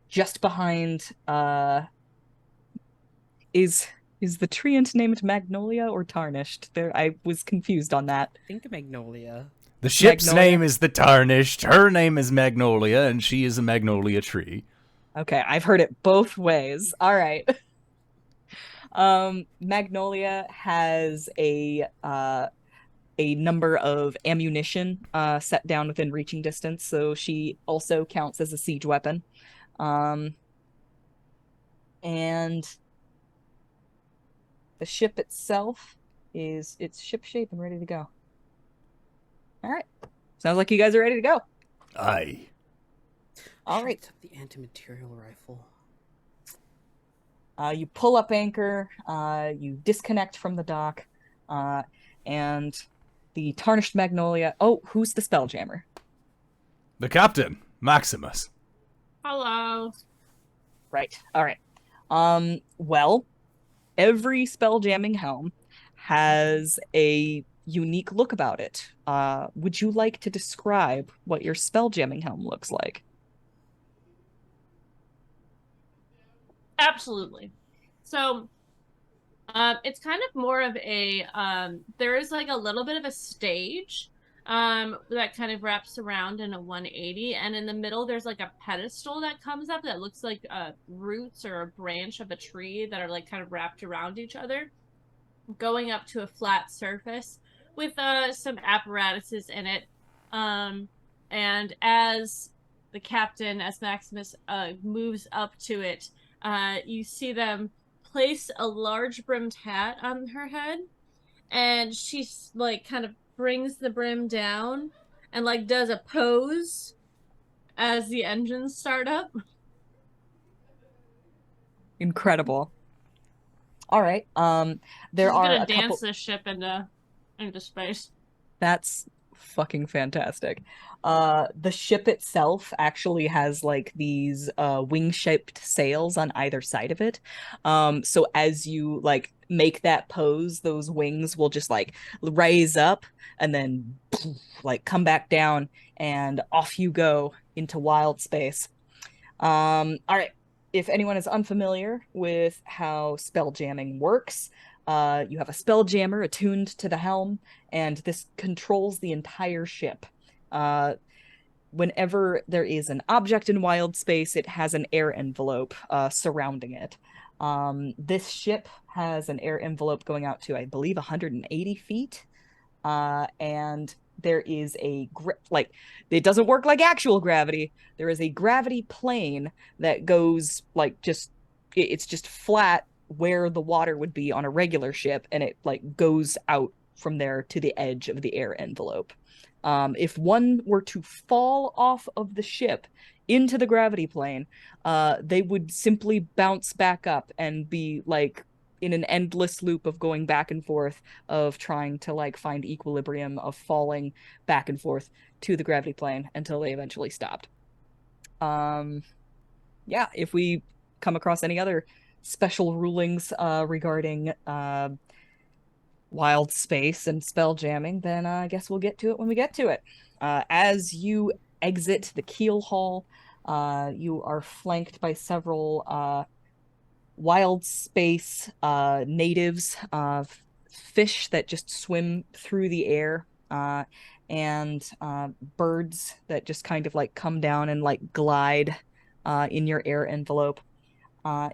Just behind is the treant named Magnolia or Tarnished? There, I was confused on that. I think Magnolia. The ship's Magnolia? name is the Tarnished, her name is Magnolia, and she is a magnolia tree. Okay, I've heard it both ways. All right. Magnolia has a number of ammunition set down within reaching distance, so she also counts as a siege weapon. And the ship itself it's ship shape and ready to go. All right. Sounds like you guys are ready to go. Aye. All right. Took the anti-material rifle. You pull up anchor, you disconnect from the dock, and the Tarnished Magnolia. Oh, who's the Spelljammer? The captain, Maximus. Hello. Right. All right. Well, every spelljamming helm has a unique look about it. Would you like to describe what your spelljamming helm looks like? Absolutely. So, it's kind of more of a there is like a little bit of a stage that kind of wraps around in a 180, and in the middle there's like a pedestal that comes up that looks like roots or a branch of a tree that are like kind of wrapped around each other, going up to a flat surface with some apparatuses in it. And as the captain, as Maximus moves up to it, you see them place a large brimmed hat on her head, and she's like kind of brings the brim down and like does a pose as the engines start up. Incredible. All right. There She's are gonna a dance couple. this ship into space. That's fucking fantastic. The ship itself actually has like these wing-shaped sails on either side of it. So as you like make that pose, those wings will just like raise up and then like come back down, and off you go into wild space. All right. If anyone is unfamiliar with how spell jamming works, you have a spell jammer attuned to the helm, and this controls the entire ship. Whenever there is an object in wild space, it has an air envelope surrounding it. This ship has an air envelope going out to, I believe, 180 feet. And there is like, it doesn't work like actual gravity. There is a gravity plane that goes like it's just flat where the water would be on a regular ship, and it like goes out from there to the edge of the air envelope. If one were to fall off of the ship into the gravity plane, they would simply bounce back up and be like in an endless loop of going back and forth, of trying to like find equilibrium, of falling back and forth to the gravity plane until they eventually stopped. Yeah, if we come across any other special rulings regarding wild space and spell jamming, then I guess we'll get to it when we get to it. As you exit the keel hall, you are flanked by several wild space natives, fish that just swim through the air, and birds that just kind of like come down and like glide in your air envelope.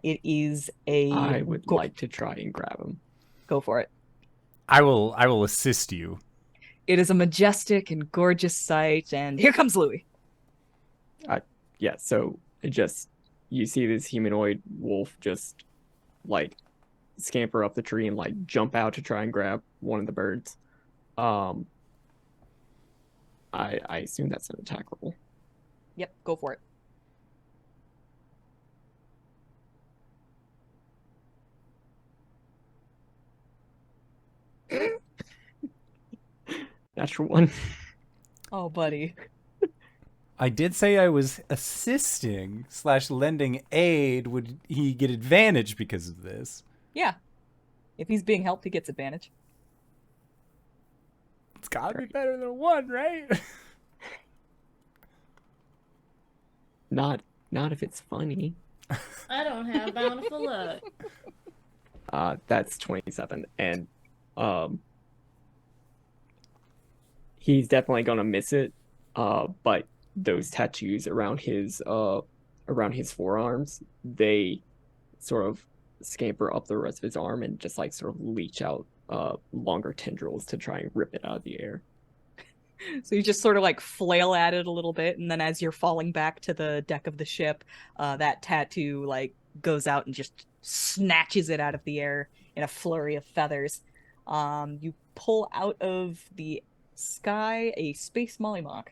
It is I would like to try and grab him. Go for it. I will assist you. It is a majestic and gorgeous sight, and here comes Louis. Yeah, so you see this humanoid wolf just like scamper up the tree and like jump out to try and grab one of the birds. I assume that's an attack roll. Yep, go for it. Natural one. Oh, buddy. I did say I was assisting / lending aid. Would he get advantage because of this? Yeah. If he's being helped, he gets advantage. It's gotta be better than 1, right? Not if it's funny. I don't have bountiful luck. That's 27, and he's definitely gonna miss it. But those tattoos around his forearms, they sort of scamper up the rest of his arm and just like sort of leech out longer tendrils to try and rip it out of the air. So you just sort of like flail at it a little bit, and then as you're falling back to the deck of the ship, that tattoo like goes out and just snatches it out of the air in a flurry of feathers. You pull out of the sky a space mollymawk.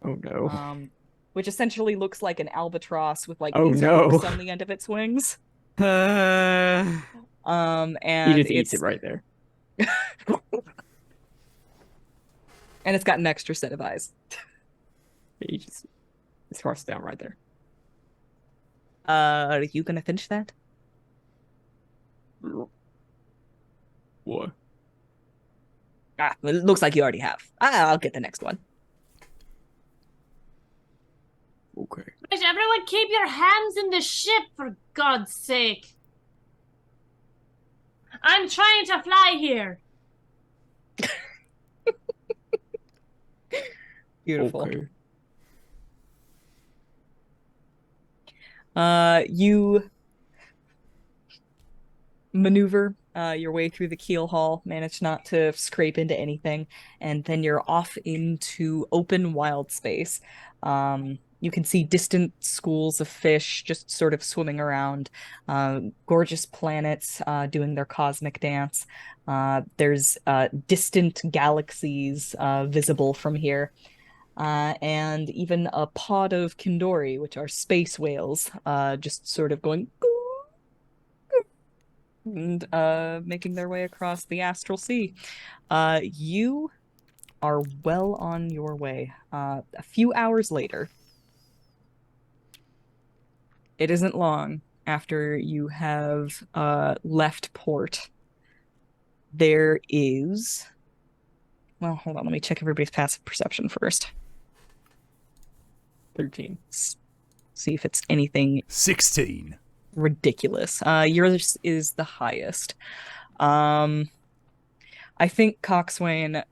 Oh no. Which essentially looks like an albatross with like Oh, these no. hooks on the end of its wings. Uh, And He just eats it right there. And it's got an extra set of eyes. He just scarfs down right there. Are you gonna finish that? What? It looks like you already have. I'll get the next one. Okay. Right, everyone keep your hands in the ship, for God's sake. I'm trying to fly here. Beautiful. Okay. You maneuver your way through the keel haul, manage not to scrape into anything, and then you're off into open wild space. You can see distant schools of fish just sort of swimming around, gorgeous planets doing their cosmic dance. There's distant galaxies visible from here. And even a pod of Kindori, which are space whales, just sort of going and making their way across the astral sea. You are well on your way. A few hours later, it isn't long after you have left port. There is... Well, hold on, let me check everybody's passive perception first. 13. See if it's anything 16. ridiculous. Yours is the highest. I think, Coxswain,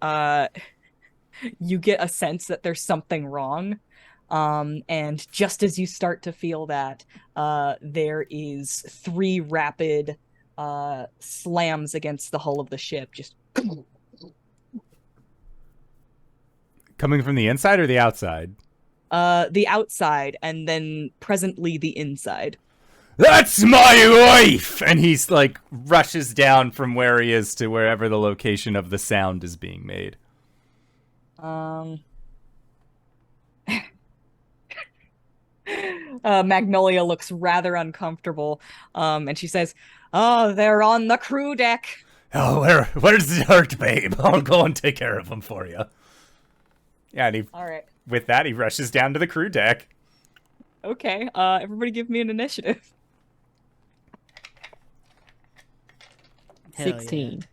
you get a sense that there's something wrong. And just as you start to feel that, there is 3 rapid slams against the hull of the ship. Just Coming from the inside or the outside? the outside, and then presently the inside. That's my wife! And he's like rushes down from where he is to wherever the location of the sound is being made. Magnolia looks rather uncomfortable, and she says, "Oh, they're on the crew deck." Oh, where's the hurt, babe? I'll go and take care of him for you. Yeah, and All right. with that, he rushes down to the crew deck. Okay. Everybody give me an initiative. Hell yeah. 16.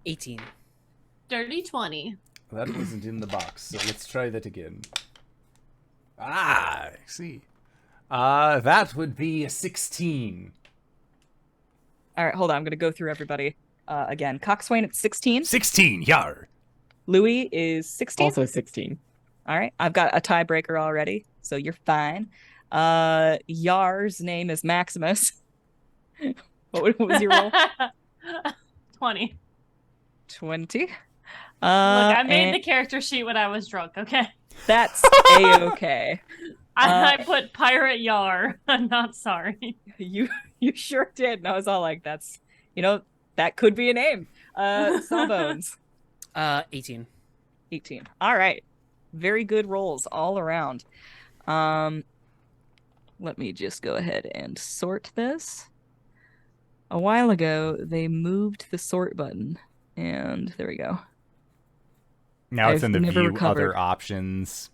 18. Dirty 20. That wasn't in the box, so let's try that again. I see. That would be a 16. All right, hold on. I'm gonna go through everybody again. Coxswain at 16. 16, yar. Louis is 16. Also 16. All right, I've got a tiebreaker already, so you're fine. Yar's name is Maximus. What was your roll? 20. 20. Look, I made and the character sheet when I was drunk, okay? That's a-okay. I put Pirate Yar. I'm not sorry. You sure did. And I was all like, that's, that could be a name. Sawbones. 18. 18. All right. Very good rolls all around. Let me just go ahead and sort this. A while ago, they moved the sort button. And there we go. Now it's I've in the never view recovered. other options.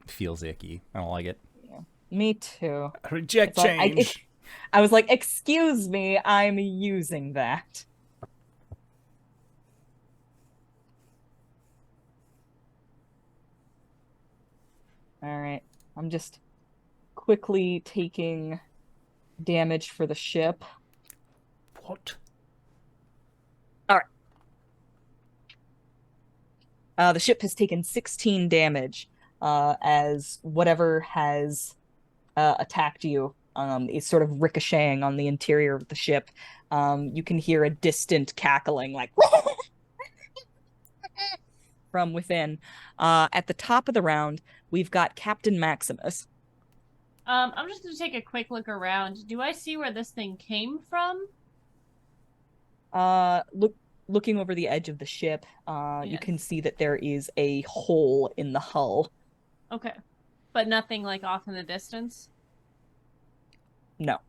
Feels icky. I don't like it. Me too. Reject It's like, change. I was like, excuse me, I'm using that. All right. I'm just quickly taking damage for the ship. What? The ship has taken 16 damage as whatever has attacked you is sort of ricocheting on the interior of the ship. You can hear a distant cackling, like from within. At the top of the round, we've got Captain Maximus. I'm just gonna take a quick look around. Do I see where this thing came from? Looking over the edge of the ship, you Yes. can see that there is a hole in the hull. Okay. But nothing like off in the distance? No.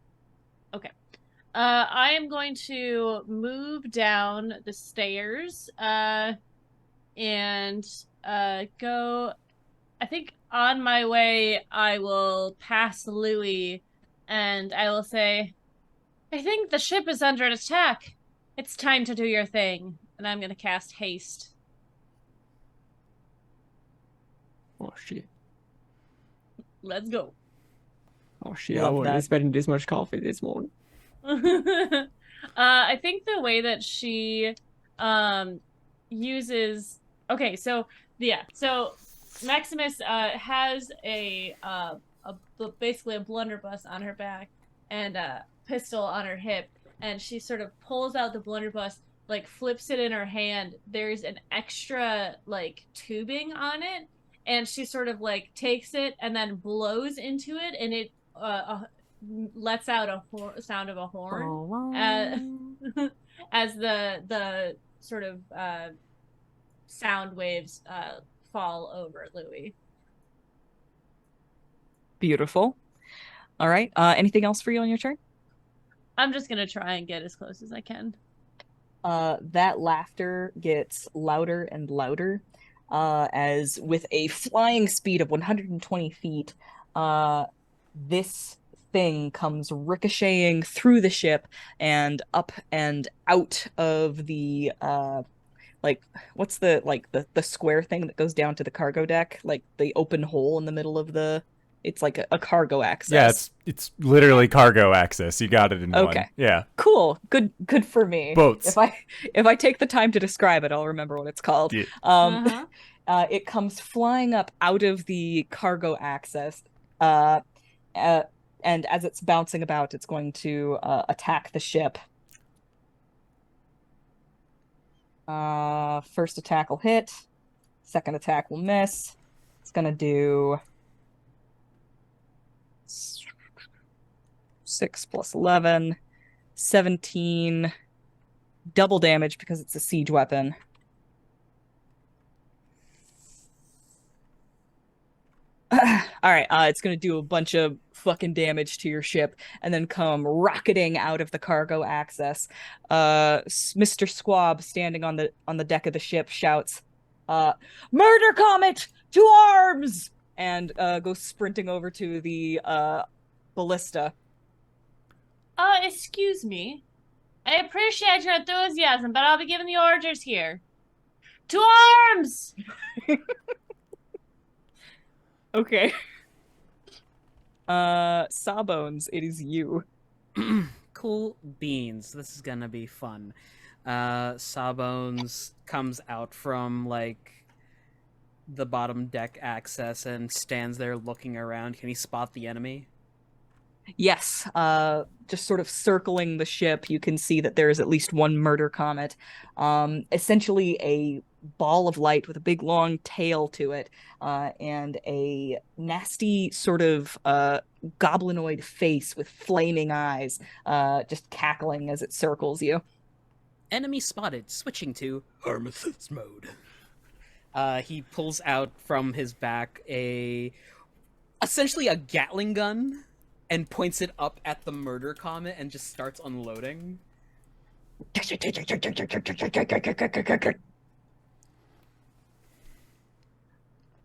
I am going to move down the stairs and go. I think on my way, I will pass Louis and I will say, I think the ship is under attack. It's time to do your thing. And I'm going to cast haste. Oh shit. Let's go. Oh shit, I Love wasn't that. expecting this much coffee this morning. I think the way that she uses so Maximus has basically a blunderbuss on her back and a pistol on her hip, and she sort of pulls out the blunderbuss, like flips it in her hand. There's an extra like tubing on it, and she sort of like takes it and then blows into it, and it lets out a sound of a horn as the sort of sound waves fall over Louis. Beautiful. All right. Anything else for you on your turn? I'm just gonna try and get as close as I can. That laughter gets louder and louder as with a flying speed of 120 feet, this thing comes ricocheting through the ship and up and out of the like what's the square thing that goes down to the cargo deck, like the open hole in the middle of it's like a cargo access. Yeah, it's literally cargo access. You got it in one. Okay. Yeah. Cool. Good for me. Boats. If I take the time to describe it, I'll remember what it's called. Yeah. It comes flying up out of the cargo access, and as it's bouncing about, it's going to attack the ship. First attack will hit. Second attack will miss. It's gonna do 6 plus 11, 17, double damage because it's a siege weapon. All right, it's gonna do a bunch of fucking damage to your ship and then come rocketing out of the cargo access. Mr. Squab, standing on the deck of the ship, shouts, "Murder Comet, to arms!" and goes sprinting over to the ballista. Excuse me. I appreciate your enthusiasm, but I'll be giving the orders here. To arms! Okay. Sawbones, it is you. Cool beans. This is gonna be fun. Sawbones comes out from like the bottom deck access and stands there looking around. Can he spot the enemy? Yes, just sort of circling the ship, you can see that there is at least one murder comet. Essentially a ball of light with a big long tail to it, and a nasty sort of goblinoid face with flaming eyes, just cackling as it circles you. Enemy spotted. Switching to Armistice mode. He pulls out from his back essentially a Gatling gun and points it up at the murder comet and just starts unloading.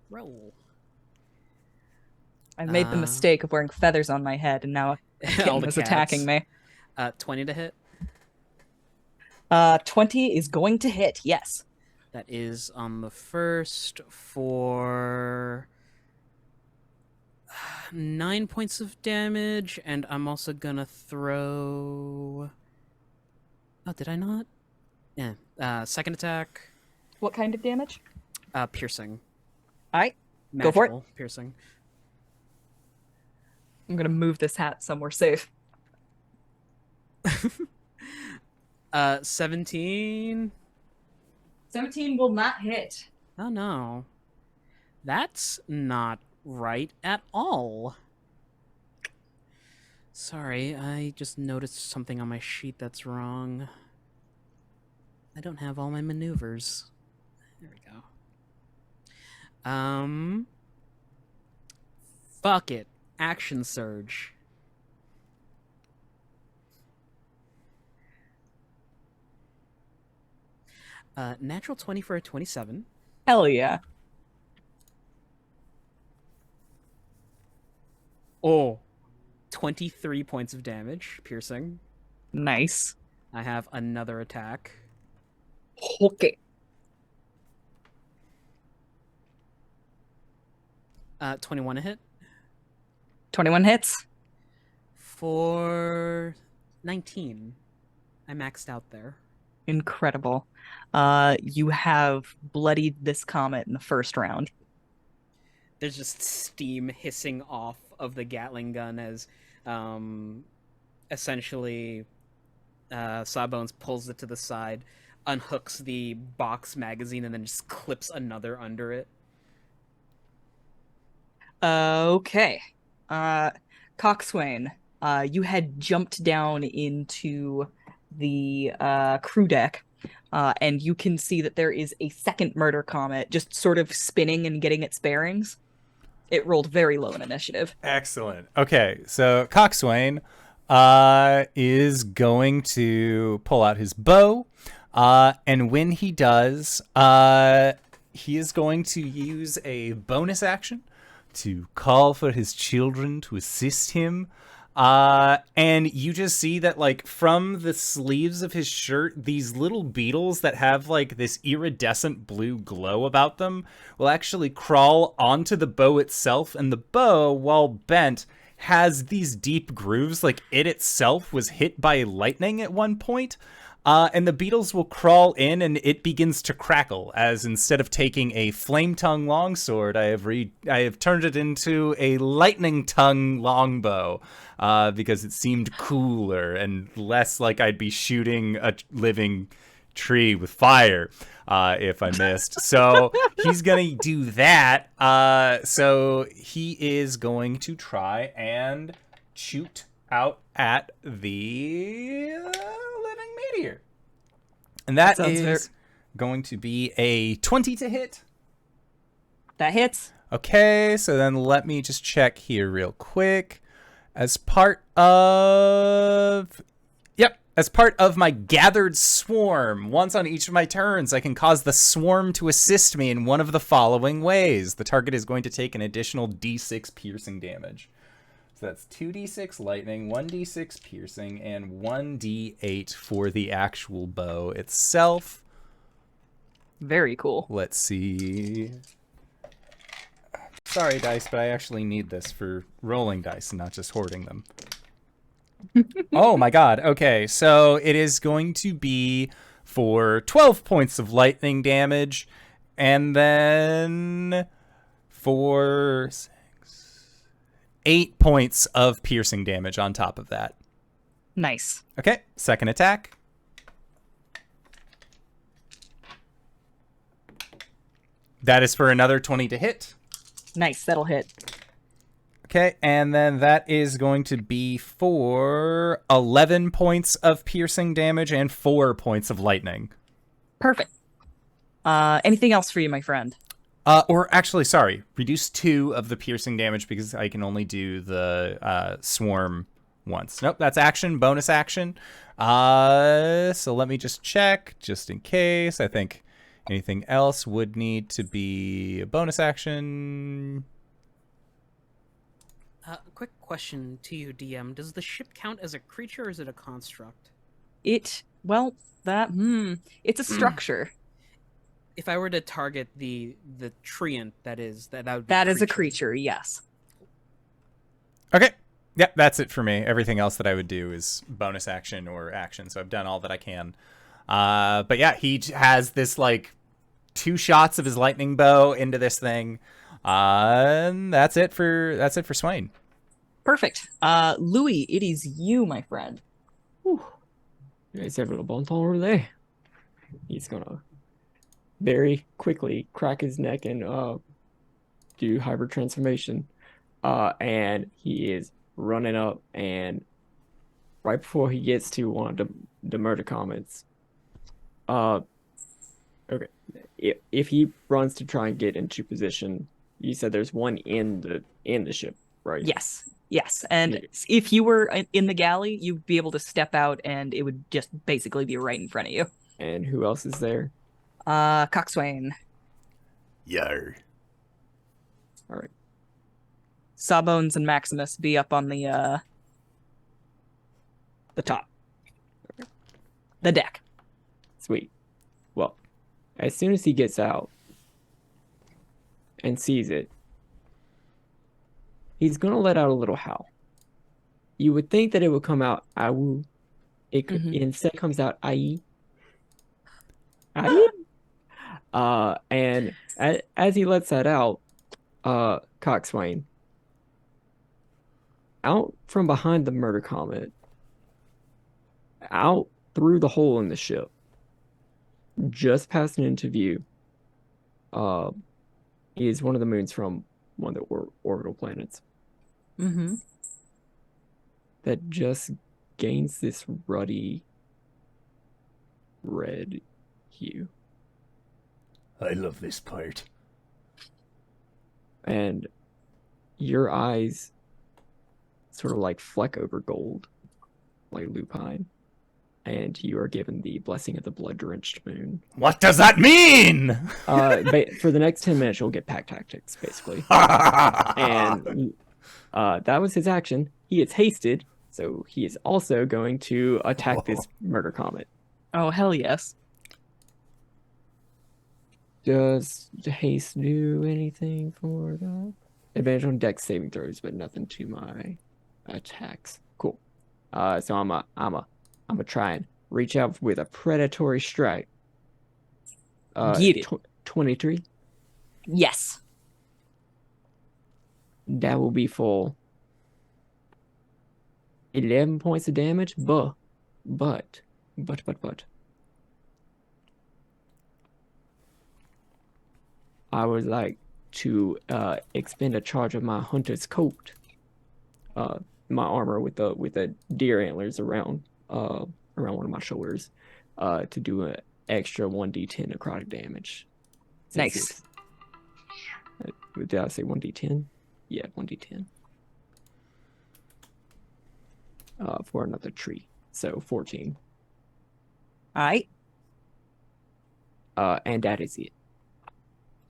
Roll. I made the mistake of wearing feathers on my head, and now a All kitten the is attacking cats. me. 20 to hit. 20 is going to hit, yes. That is on the first for 9 points of damage, and I'm also gonna throw. Oh, did I not? Yeah. Second attack. What kind of damage? Piercing. All right, Magical go for it. Piercing. I'm going to move this hat somewhere safe. 17. 17 will not hit. Oh no. That's not right at all. Sorry, I just noticed something on my sheet that's wrong. I don't have all my maneuvers. There we go. Fuck it. Action surge. Natural 20 for a 27. Hell yeah. Oh. 23 points of damage, piercing. Nice. I have another attack. Okay. 21 a hit. 21 hits. For 19. I maxed out there. Incredible. You have bloodied this comet in the first round. There's just steam hissing off of the Gatling gun as essentially Sawbones pulls it to the side, unhooks the box magazine, and then just clips another under it. Okay. Coxswain, you had jumped down into the crew deck, and you can see that there is a second murder comet just sort of spinning and getting its bearings. It rolled very low in initiative. Excellent. Okay, so Coxswain is going to pull out his bow, and when he does, he is going to use a bonus action to call for his children to assist him. And you just see that, like, from the sleeves of his shirt, these little beetles that have, like, this iridescent blue glow about them will actually crawl onto the bow itself, and the bow, while bent, has these deep grooves, like it itself was hit by lightning at one point. And the beetles will crawl in, and it begins to crackle, as instead of taking a flame tongue longsword, I have turned it into a lightning tongue longbow, because it seemed cooler and less like I'd be shooting a living tree with fire if I missed. So he's gonna do that. So he is going to try and shoot out at the living meteor. And that is going to be a 20 to hit. That hits. Okay, so then let me just check here real quick. As part of my gathered swarm, once on each of my turns, I can cause the swarm to assist me in one of the following ways. The target is going to take an additional d6 piercing damage. So that's 2d6 lightning, 1d6 piercing, and 1d8 for the actual bow itself. Very cool. Let's see. Sorry, dice, but I actually need this for rolling dice and not just hoarding them. Oh my god. Okay, so it is going to be for 12 points of lightning damage, and then for 8 points of piercing damage on top of that. Nice. Okay, second attack. That is for another 20 to hit. Nice, that'll hit. Okay, and then that is going to be for 11 points of piercing damage and 4 points of lightning. Perfect. Anything else for you, my friend? Or actually, sorry, reduce 2 of the piercing damage because I can only do the swarm once. Nope, that's action, bonus action. So let me just check, just in case. I think Anything else would need to be a bonus action. Quick question to you, DM. Does the ship count as a creature or is it a construct? It's a structure. If I were to target the treant, that would be That is a creature, yes. Okay. Yep, that's it for me. Everything else that I would do is bonus action or action, so I've done all that I can. But yeah, he has this like 2 shots of his lightning bow into this thing. And that's it for Swain. Perfect. Louis, it is you, my friend. Whew. You guys have a bon ton over there. He's gonna very quickly crack his neck and do hybrid transformation. And he is running up, and right before he gets to one of the murder comments, okay, if he runs to try and get into position, you said there's one in the ship, right? Yes. And if you were in the galley, you'd be able to step out, and it would just basically be right in front of you. And who else is there? Coxswain. Yar. All right. Sawbones and Maximus be up on the top. The deck. Sweet. Well, as soon as he gets out and sees it, he's gonna let out a little howl. You would think that it would come out "awu." It instead comes out "ai." And as he lets that out, Coxswain, out from behind the murder comet, out through the hole in the ship, just passing into view, is one of the moons from one of the orbital planets. Mm-hmm. That just gains this ruddy red hue. I love this part. And your eyes sort of like fleck over gold, like lupine. And you are given the blessing of the blood-drenched moon. What does that mean? For the next 10 minutes, you'll get pack tactics, basically. And that was his action. He is hasted, so he is also going to attack this murder comet. Oh, hell yes. Does haste do anything for that? Advantage on dex saving throws, but nothing to my attacks. Cool. So I'm gonna try and reach out with a predatory strike. Get it. 23. Yes. That will be for 11 points of damage, but I would like to expend a charge of my hunter's coat, my armor with the deer antlers around one of my shoulders, to do an extra 1d10 necrotic damage. Nice. Did I say 1d10? Yeah, 1d10. For another tree. So 14. Alright. And that is it.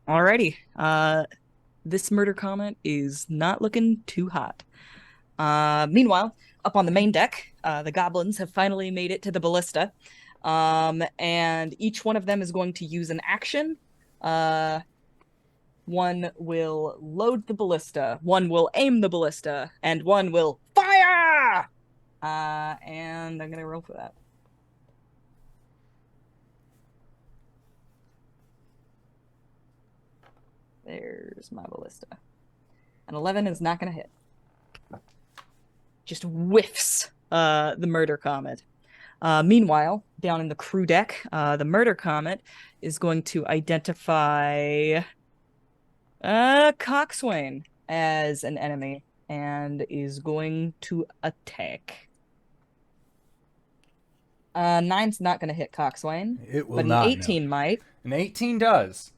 Alrighty. This murder comet is not looking too hot. Meanwhile, up on the main deck, the goblins have finally made it to the ballista. And each one of them is going to use an action. One will load the ballista, one will aim the ballista, and one will fire! And I'm gonna roll for that. There's my ballista. An 11 is not gonna hit. Just whiffs the murder comet. Meanwhile, down in the crew deck, the murder comet is going to identify Coxswain as an enemy and is going to attack. 9's not going to hit Coxswain. It will but not. An 18 might. An 18 does.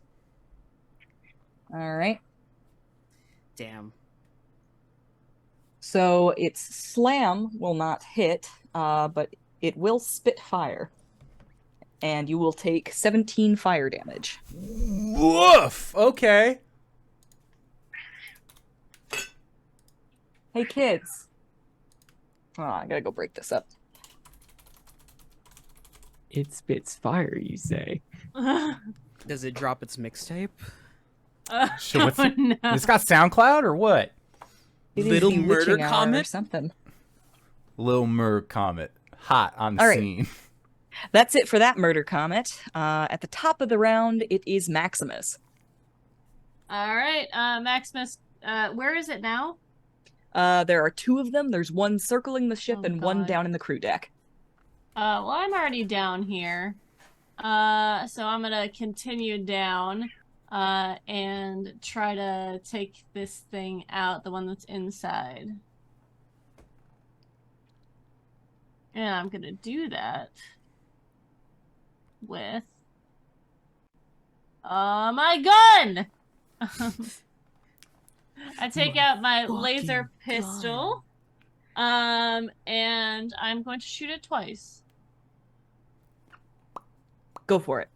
All right. Damn. So its slam will not hit, but it will spit fire. and you will take 17 fire damage. Woof. Okay. Hey, kids. Oh, I gotta go break this up. It spits fire, you say? Does it drop its mixtape? Shit, what's oh, no. It's got SoundCloud or what? It is Little the murder witching hour or comet? something. Lil Mer Comet. Hot on the All right. scene. That's it for that murder comet. At the top of the round, it is Maximus. All right, Maximus, where is it now? There are 2 of them. There's one circling the ship Oh, and one God. down in the crew deck. Well, I'm already down here. So I'm gonna continue down, and try to take this thing out, the one that's inside. And I'm gonna do that with my gun! I take out my laser pistol, and I'm going to shoot it twice. Go for it.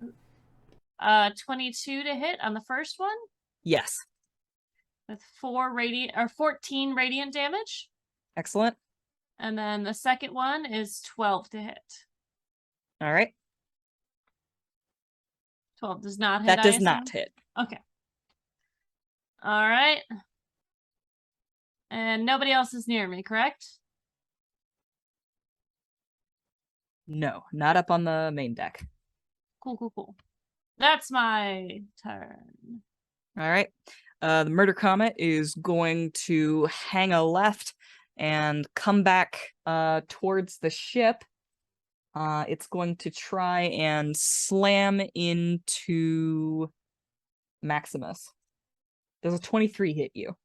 22 to hit on the first one Yes. with 14 radiant damage, Excellent. and then the second one is 12 to hit. All right. 12 does not hit. That I does assume? not hit. Okay. All right. And nobody else is near me, correct? No, not up on the main deck. Cool. That's my turn. All right. The murder comet is going to hang a left and come back towards the ship. It's going to try and slam into Maximus. Does a 23 hit you?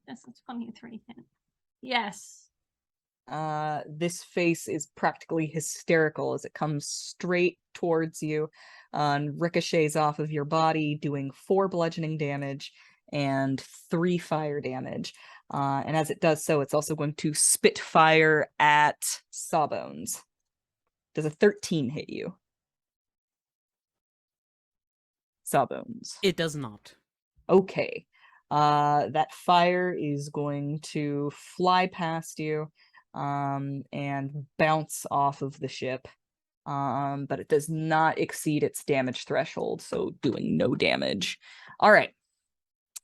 That's a 23 hit. Yes. This face is practically hysterical as it comes straight towards you and ricochets off of your body, doing 4 bludgeoning damage and 3 fire damage. And as it does so, it's also going to spit fire at Sawbones. Does a 13 hit you? Sawbones. It does not. Okay. That fire is going to fly past you and bounce off of the ship. But it does not exceed its damage threshold, so doing no damage. All right.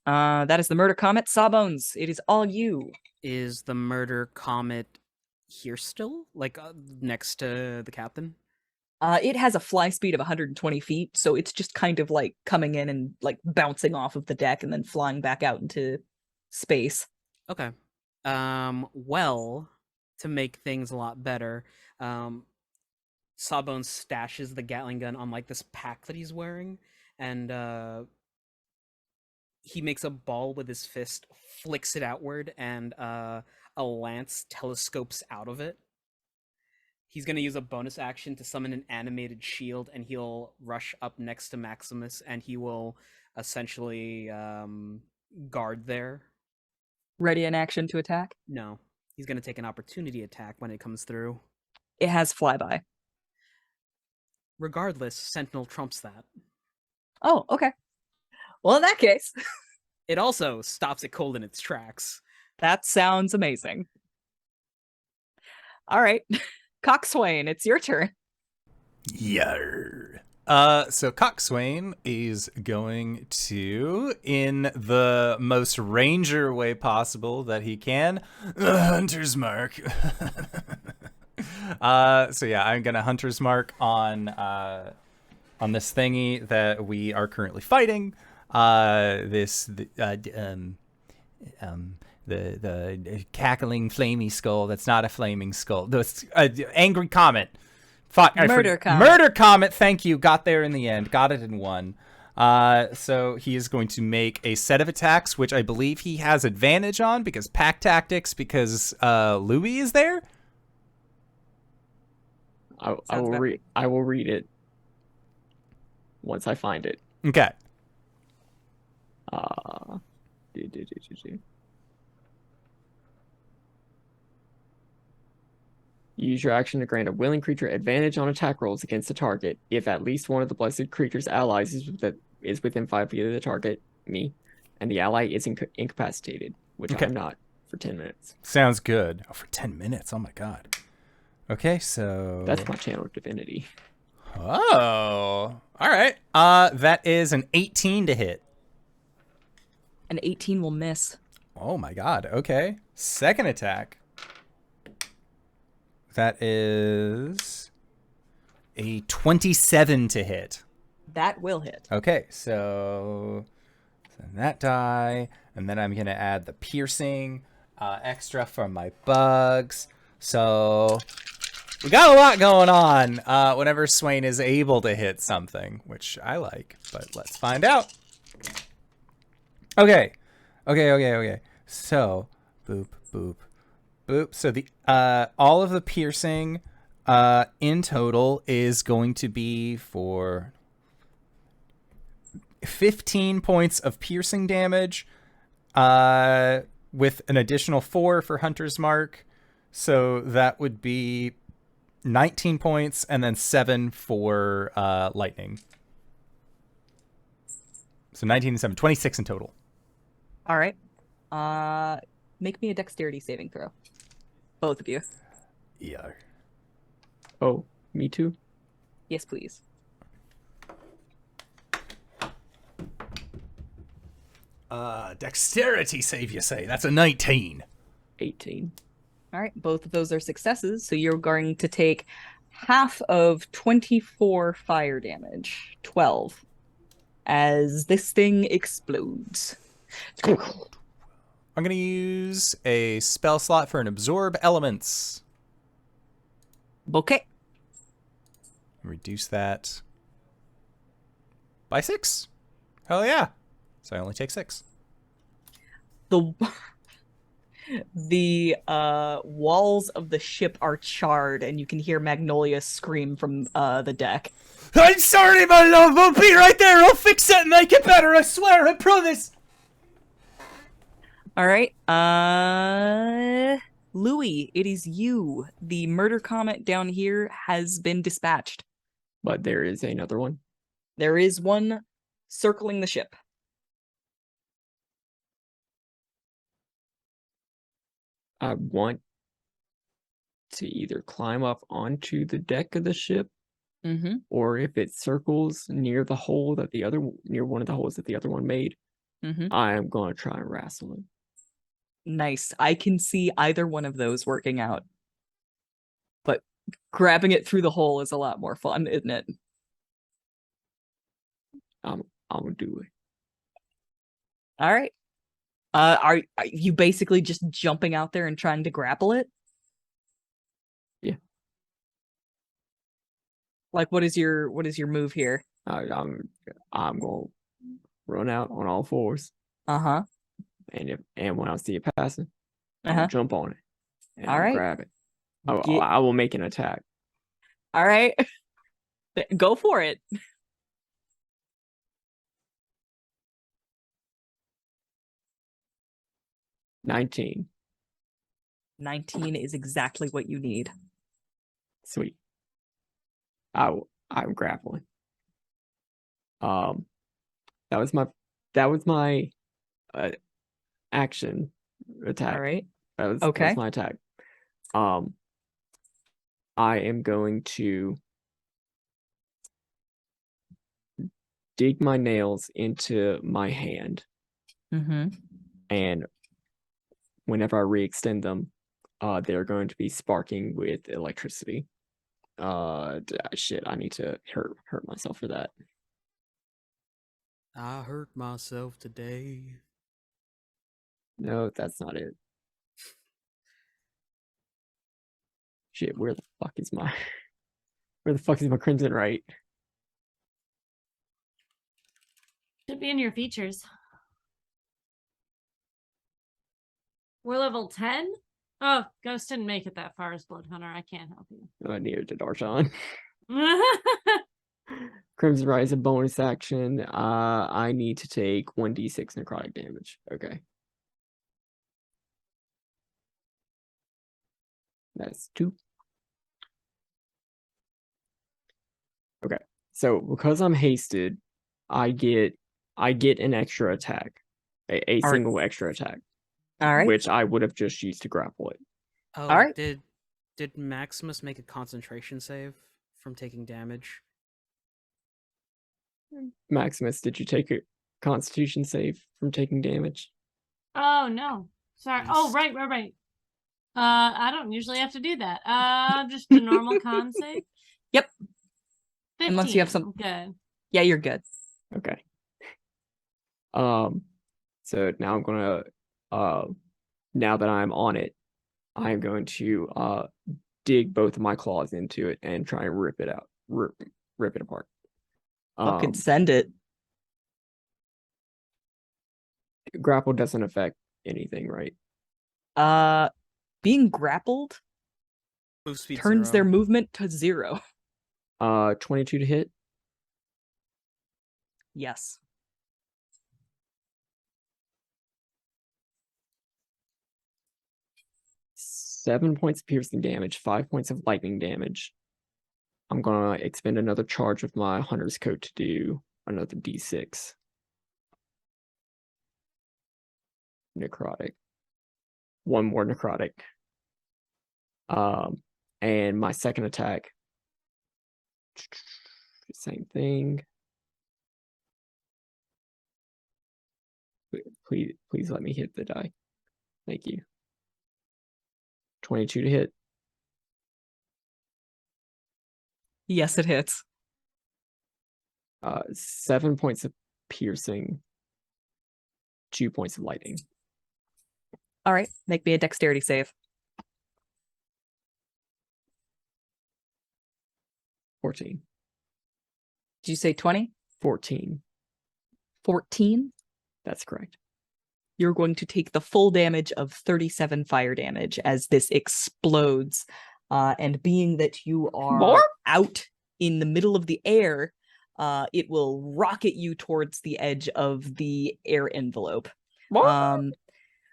That is the murder comet. Sawbones, it is all you. Is the murder comet here still? Like next to the captain? It has a fly speed of 120 feet, so it's just kind of like coming in and like bouncing off of the deck and then flying back out into space. Okay. Well, to make things a lot better, Sawbones stashes the Gatling gun on like this pack that he's wearing, and he makes a ball with his fist, flicks it outward, and a lance telescopes out of it. He's going to use a bonus action to summon an animated shield, and he'll rush up next to Maximus, and he will essentially guard there. Ready in action to attack? No, he's going to take an opportunity attack when it comes through. It has flyby. Regardless, Sentinel trumps that. Oh, okay. Well, in that case, It also stops it cold in its tracks. that sounds amazing. All right. Coxswain, it's your turn. Yarr. So Coxswain is going to, in the most ranger way possible that he can, Hunter's Mark. So yeah, I'm gonna Hunter's Mark on this thingy that we are currently fighting. The cackling flamey skull that's not a flaming skull. The angry comet. Fuck. Murder comet. Murder comet. Thank you. Got there in the end. Got it in one. So he is going to make a set of attacks, which I believe he has advantage on because pack tactics, because Louis is there. I will read it once I find it. Okay. Use your action to grant a willing creature advantage on attack rolls against the target if at least one of the blessed creature's allies is within 5 feet of the target, me, and the ally is incapacitated, which Okay. I'm not, for 10 minutes. Sounds good. Oh, for 10 minutes. Oh my god. Okay, so That's my channel divinity. Oh. All right. That is an 18 to hit. An 18 will miss. Oh my god. Okay. Second attack. That is a 27 to hit. That will hit. Okay, so that die, and then I'm going to add the piercing extra from my bugs. So we got a lot going on whenever Swain is able to hit something, which I like, but let's find out. Okay. So, boop, boop, boop. So the all of the piercing in total is going to be for 15 points of piercing damage with an additional 4 for Hunter's Mark. So that would be 19 points and then 7 for lightning. So 19 and 7, 26 in total. All right. Make me a dexterity saving throw. Both of you. Yeah. Oh, me too? Yes, please. Dexterity save, you say? That's a 19. 18. All right. Both of those are successes. So you're going to take half of 24 fire damage. 12. As this thing explodes. I'm going to use a spell slot for an absorb elements. Okay. Reduce that by 6. Hell yeah. So I only take 6. The walls of the ship are charred, and you can hear Magnolia scream from the deck. I'm sorry, my love. I'll be right there. I'll fix it and make it better. I swear. I promise. All right. Louis, it is you. The murder comet down here has been dispatched. But there is another one. There is one circling the ship. I want to either climb up onto the deck of the ship, Mm-hmm. or if it circles near the hole that near one of the holes that the other one made, Mm-hmm. I am going to try and wrestle him. Nice. I can see either one of those working out. But grabbing it through the hole is a lot more fun, isn't it? I'm gonna do it. All right. Are you basically just jumping out there and trying to grapple it? Yeah. Like, what is your move here? I'm gonna run out on all fours, Uh-huh. and when I see it passing, Uh-huh. I'll jump on it and All I'll right. grab it. Get- I will make an attack. All right. Go for it. $19. 19 is exactly what you need. Sweet. I'm grappling. That was my action attack. All right. That Okay. was my attack. I am going to dig my nails into my hand, Mm-hmm. and whenever I re-extend them, they're going to be sparking with electricity. Shit, I need to hurt myself for that. I hurt myself today. No, that's not it. Shit, where the fuck is my crimson right? Should be in your features. We're level 10? Oh, Ghost didn't make it that far as Blood Hunter. I can't help you. Near to Darshan. Crimson Right is a bonus action. I need to take 1d6 necrotic damage. Okay. That's 2. So because I'm hasted, I get an extra attack, a All right. single extra attack, All right. which I would have just used to grapple it. Oh, All right. did Maximus make a concentration save from taking damage? Maximus, did you take a Constitution save from taking damage? Oh no. Sorry. Oh, right. I don't usually have to do that. Just a normal con save. Yep. 15. Unless you have some. Good. Yeah, you're good. Okay. So now I'm gonna now that I'm on it, I'm going to dig both of my claws into it and try and rip it out. Rip it apart. Fucking send it. Grapple doesn't affect anything, right? Being grappled Move speed turns 0. their movement to 0. 22 to hit. Yes. Seven points of piercing damage, 5 points of lightning damage. I'm gonna expend another charge with my hunter's coat to do another d6. Necrotic. One more necrotic. And my second attack. Same thing. Please let me hit the die. Thank you. 22 to hit. Yes, it hits. 7 points of piercing. 2 points of lightning. All right. Make me a dexterity save. 14. Did you say 20? 14. 14? That's correct. You're going to take the full damage of 37 fire damage as this explodes. And being that you are out in the middle of the air, it will rocket you towards the edge of the air envelope.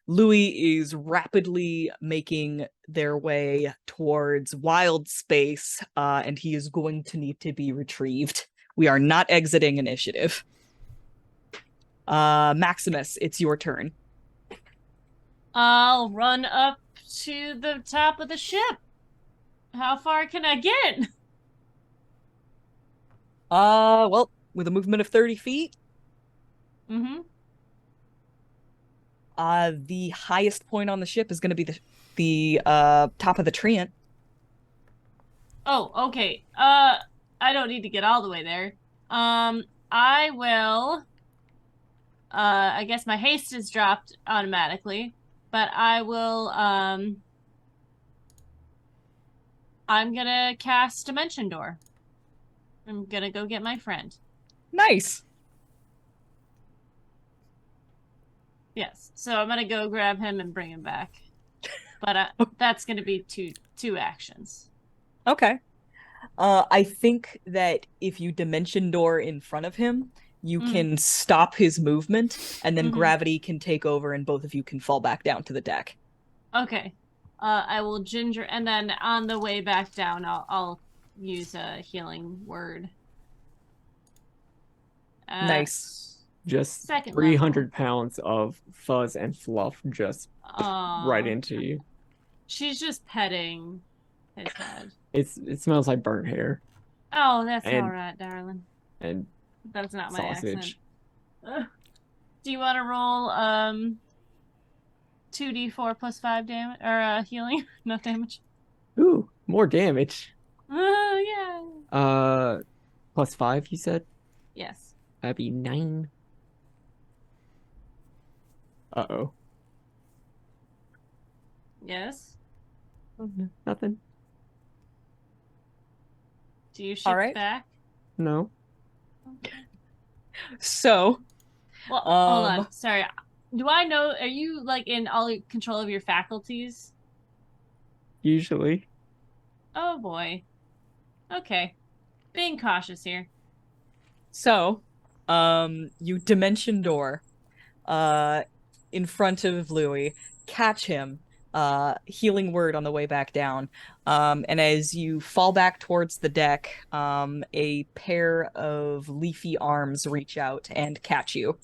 Louis is rapidly making their way towards wild space, and he is going to need to be retrieved. We are not exiting initiative. Maximus, it's your turn. I'll run up to the top of the ship. How far can I get? Well, with a movement of 30 feet, Mm-hmm. the highest point on the ship is going to be the top of the treant. Oh, okay. I don't need to get all the way there. I will. I guess my haste is dropped automatically, but I will. I'm gonna cast Dimension Door. I'm gonna go get my friend. Nice. Yes, so I'm gonna go grab him and bring him back. But that's gonna be two actions. Okay. I think that if you dimension door in front of him, you can stop his movement, and then gravity can take over, and both of you can fall back down to the deck. Okay. I will ginger, and then on the way back down, I'll use a healing word. Nice. Just Second 300 pounds of fuzz and fluff just right into you. She's just petting his head. It smells like burnt hair Oh, that's And- all right, darling. and That's not my sausage. accent. Do you want to roll 2d4 plus 5 damage or healing? Not damage. Ooh, more damage. Yeah. Plus 5, you said? Yes. That'd be 9. Uh-oh. Yes. Nothing. Do you shift right. back? No. So, Well, hold on. Sorry. Do I know? Are you like in all control of your faculties? Usually. Oh boy. Okay. Being cautious here. So, you dimension door, in front of Louis, catch him, healing word on the way back down. And as you fall back towards the deck, a pair of leafy arms reach out and catch you.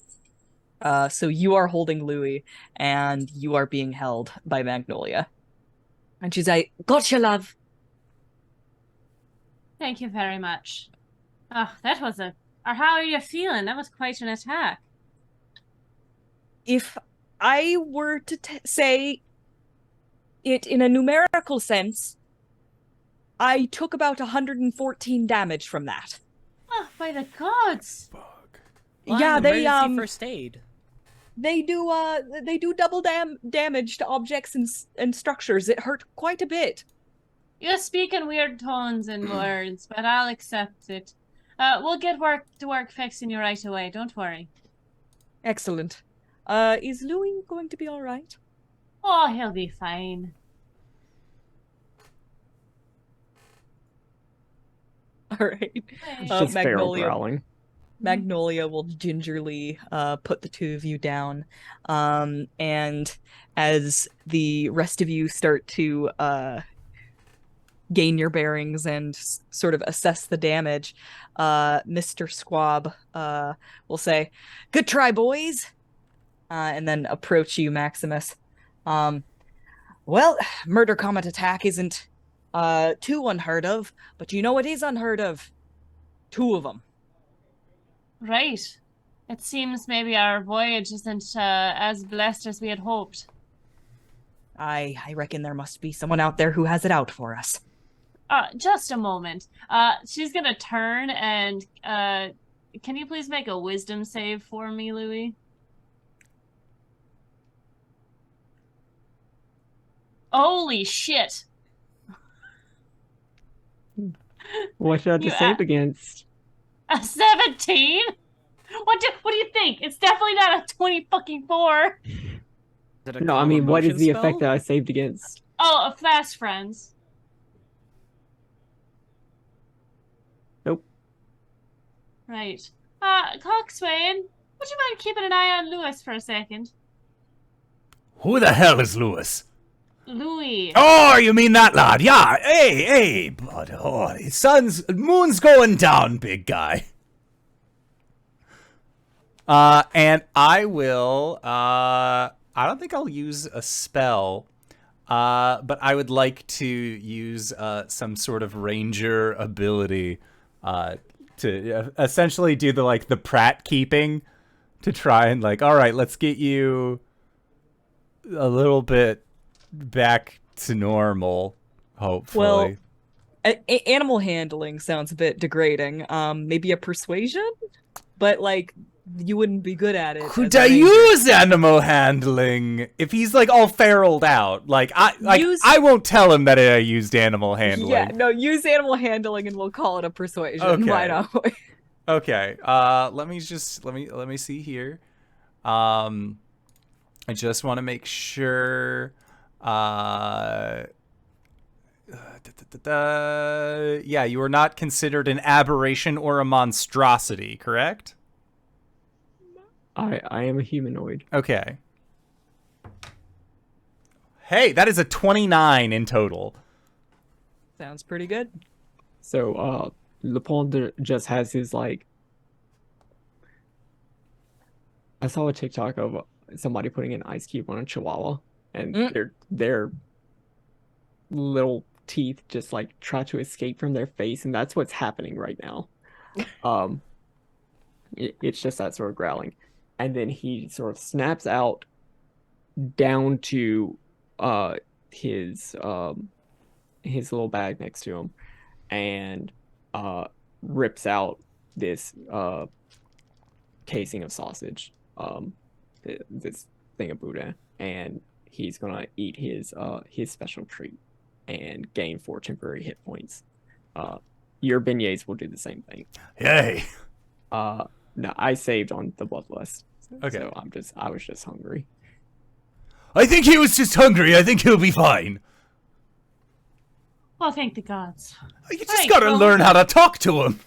So you are holding Louis, and you are being held by Magnolia. And she's like, "Gotcha, love." Thank you very much. Oh, that was a... Or how are you feeling? That was quite an attack. If I were to say it in a numerical sense, I took about 114 damage from that. Oh, by the gods! Well, Yeah, they emergency first aid. they do double damage to objects and structures. It hurt quite a bit. You speak in weird tones and words, but I'll accept it. We'll get to work fixing you right away. Don't worry. Excellent. Is Louis going to be all right? Oh, he'll be fine. All right. It's just feral growling. Magnolia will gingerly put the two of you down. And as the rest of you start to gain your bearings and sort of assess the damage, Mr. Squab will say, "Good try, boys," and then approach you, Maximus. Well, murder comet attack isn't too unheard of, but you know what is unheard of? Two of them. Right. It seems maybe our voyage isn't as blessed as we had hoped. I reckon there must be someone out there who has it out for us. Just a moment. She's gonna turn and can you please make a wisdom save for me, Louis? Holy shit! What should I You just save against? A 17? What do you think? It's definitely not a 24. No, I mean, what is the effect that I saved against? Oh, a fast friends. Nope. Right. Coxswain, would you mind keeping an eye on Lewis for a second? Who the hell is Lewis? Louis. Oh, you mean that lad? Yeah. Hey, but moon's going down, big guy. And I will. I don't think I'll use a spell. But I would like to use some sort of ranger ability to essentially do the Pratt keeping to try and all right, let's get you a little bit back to normal, hopefully. Well, animal handling sounds a bit degrading. Maybe a persuasion? But you wouldn't be good at it. Could I use animal handling if he's all feraled out? I won't tell him that I used animal handling. Yeah, no, use animal handling and we'll call it a persuasion. Okay. Why not? Okay. Let me see here. I just want to make sure. Yeah, you are not considered an aberration or a monstrosity, correct? I am a humanoid. Okay. Hey, that is a 29 in total. Sounds pretty good. So, LePond just has his I saw a TikTok of somebody putting an ice cube on a chihuahua, and their little teeth just try to escape from their face, and that's what's happening right now. It's just that sort of growling. And then he sort of snaps out down to his little bag next to him, and rips out this casing of sausage, this thing of Buddha, and he's gonna eat his special treat and gain 4 temporary hit points. Your beignets will do the same thing. Yay! No, I saved on the bloodlust. Okay. So I was just hungry. I think he was just hungry. I think he'll be fine. Well, thank the gods. You just gotta learn how to talk to him.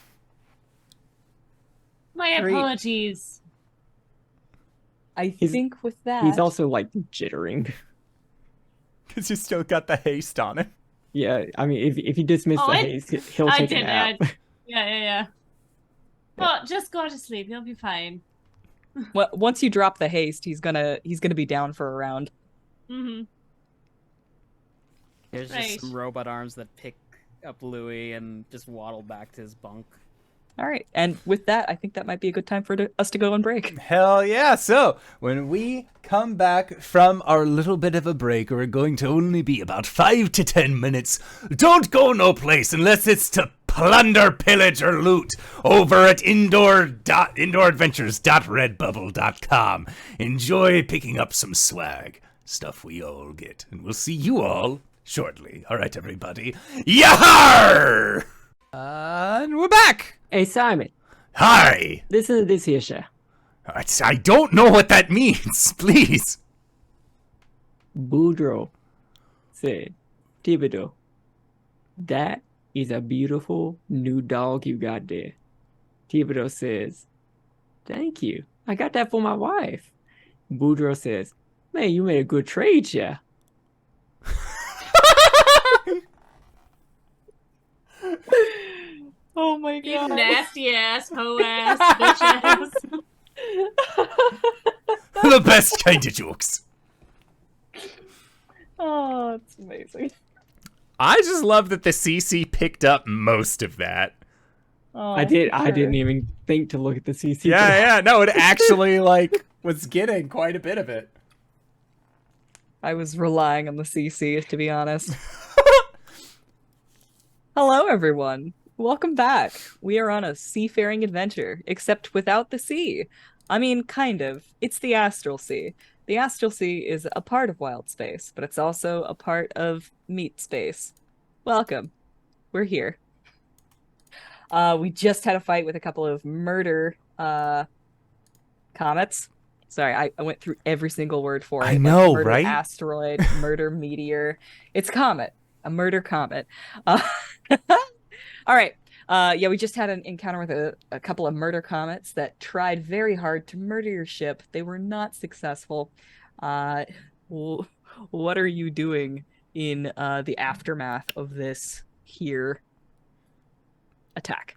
My apologies. I think with that... He's also, jittering. Because you still got the haste on him. Yeah, I mean, if you dismiss Oh, the I- haste, he'll I take a did nap. it. Yeah. Oh, just go to sleep. You'll be fine. Well, once you drop the haste, he's gonna be down for a round. Mm-hmm. There's Right. just some robot arms that pick up Louis and just waddle back to his bunk. All right, and with that, I think that might be a good time for us to go on break. Hell yeah. So, when we come back from our little bit of a break, we're going to only be about 5 to 10 minutes. Don't go no place unless it's to plunder, pillage, or loot over at indooradventures.redbubble.com. Enjoy picking up some swag. Stuff we all get. And we'll see you all shortly. All right, everybody. Yahar! And we're back. Hey, Simon, Hi. listen to this here, sir. I don't know what that means. Please. Boudreaux said, Thibodeau, that is a beautiful new dog you got there. Thibodeau says, thank you. I got that for my wife. Boudreaux says, man, you made a good trade, yeah. Oh my You god! nasty ass, hoe ass, bitch ass. The best kind of jokes. Oh, it's amazing. I just love that the CC picked up most of that. Oh, I didn't sure. even think to look at the CC. Yeah. No, it actually was getting quite a bit of it. I was relying on the CC, to be honest. Hello, everyone. Welcome back. We are on a seafaring adventure, except without the sea. I mean, kind of. It's the Astral Sea. The Astral Sea is a part of Wild Space, but it's also a part of Meat Space. Welcome. We're here. We just had a fight with a couple of murder comets. Sorry, I went through every single word for it. I know, murder right? Asteroid, murder meteor. It's comet. A murder comet. All right. Yeah, we just had an encounter with a couple of murder comets that tried very hard to murder your ship. They were not successful. What are you doing in the aftermath of this here attack?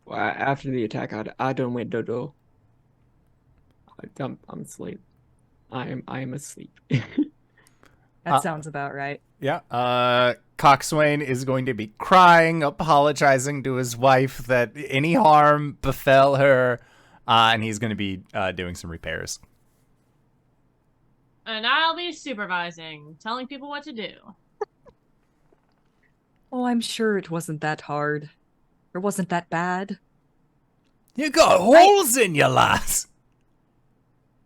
Well, after the attack, I done went dodo. I'm asleep. I am asleep. That sounds about right. Yeah. Coxswain is going to be crying, apologizing to his wife that any harm befell her, and he's going to be doing some repairs. And I'll be supervising, telling people what to do. Oh, I'm sure it wasn't that hard. Or wasn't that bad. You got holes in your lass.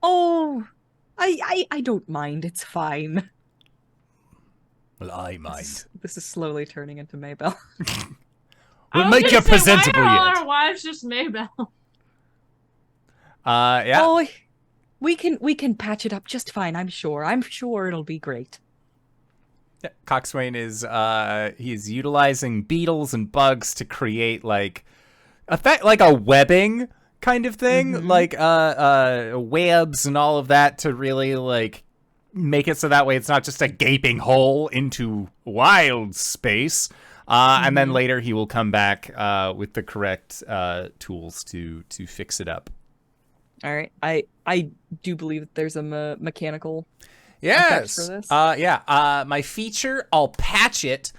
Oh, I don't mind. It's fine. Well, I mind. This is slowly turning into Maybell. We'll I was make gonna you say, presentable why are all yet. our wives just Maybell? Yeah. Oh, we can patch it up just fine. I'm sure. I'm sure it'll be great. Yeah, Coxswain is he's utilizing beetles and bugs to create like a webbing kind of thing, Mhm. like webs and all of that to really like make it so that way it's not just a gaping hole into wild space. And then later he will come back with the correct tools to fix it up. All right. I do believe that there's a mechanical Yes. for this? My feature, I'll patch it,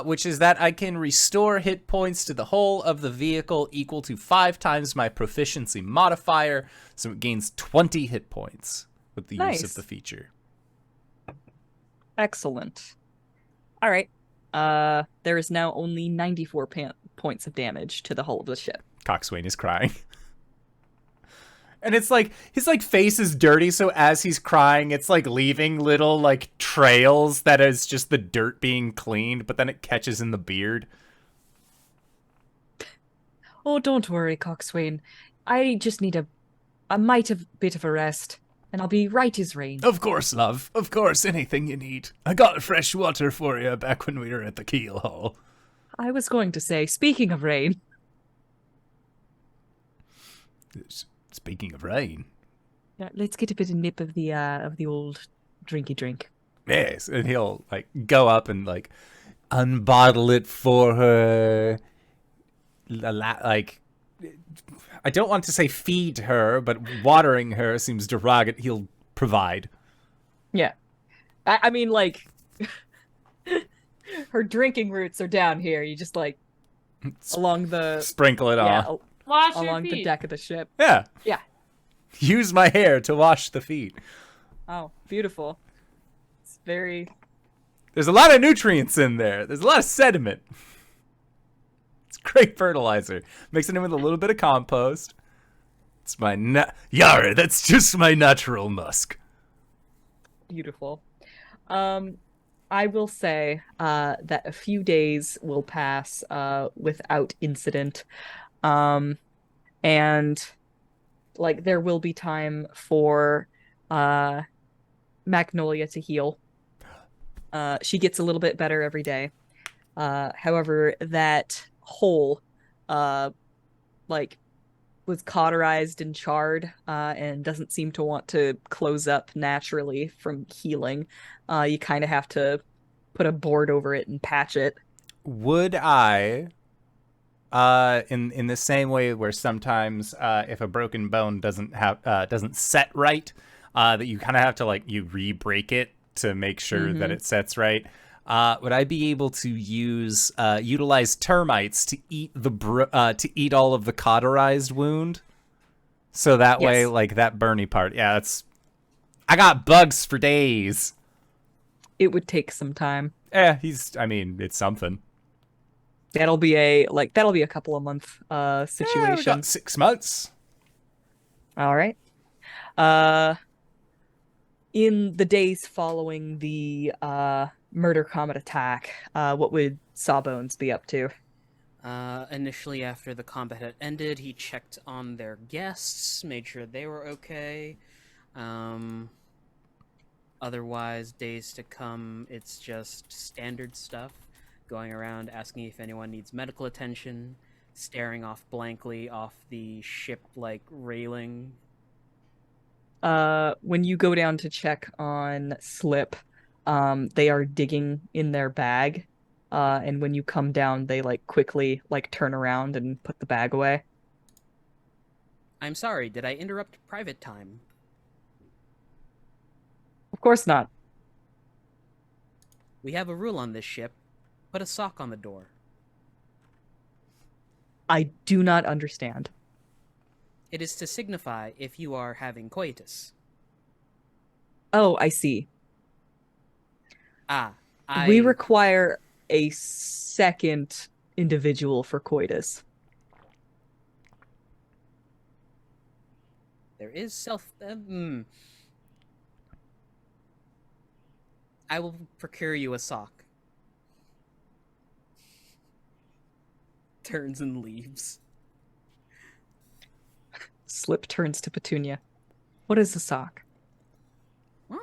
which is that I can restore hit points to the hull of the vehicle equal to 5 times my proficiency modifier, so it gains 20 hit points with the use Nice. of the feature. Excellent. All right. There is now only 94 points of damage to the hull of the ship. Coxswain is crying. And it's like his like face is dirty, so as he's crying, it's like leaving little like trails that is just the dirt being cleaned, but then it catches in the beard. Oh, don't worry, Coxswain. I just need a mite of bit of a rest, and I'll be right as rain. Of course, love. Of course, anything you need. I got fresh water for you back when we were at the keel hall. I was going to say, speaking of rain, Speaking of rain. let's get a bit of nip of the old drinky drink. Yes, and he'll like go up and like unbottle it for her. Like, I don't want to say feed her, but watering her seems derogatory. He'll provide. Yeah. I mean, like, her drinking roots are down here. You just, like, along the... Sprinkle it on. Wash your along the feet. deck of the ship. Yeah. Yeah. Use my hair to wash the feet. Oh, beautiful. It's very... There's a lot of nutrients in there. There's a lot of sediment. It's great fertilizer. Mixing it with a little bit of compost. It's my Yara, that's just my natural musk. beautiful. I will say that a few days will pass without incident. And like there will be time for Magnolia to heal. She gets a little bit better every day. However, that hole like was cauterized and charred and doesn't seem to want to close up naturally from healing. You kind of have to put a board over it and patch it. Would I, in the same way where sometimes if a broken bone doesn't set right, that you kind of have to like you re-break it to make sure that it sets right. Would I be able to utilize termites to eat eat all of the cauterized wound? So that way, like that burny part. Yeah, I got bugs for days. It would take some time. It's something. That'll be a couple of month situation. Yeah, we got 6 months. All right. In the days following the Murder Comet attack, what would Sawbones be up to? Initially, after the combat had ended, he checked on their guests, made sure they were okay. Otherwise, days to come, it's just standard stuff. Going around asking if anyone needs medical attention, staring off blankly off the ship like railing. When you go down to check on Slip, they are digging in their bag. And when you come down, they like quickly like turn around and put the bag away. I'm sorry, did I interrupt private time? Of course not. We have a rule on this ship. Put a sock on the door. I do not understand. It is to signify if you are having coitus. Oh, I see. We We require a second individual for coitus. There is I will procure you a sock. Turns and leaves. Slip turns to Petunia. What is a sock? What?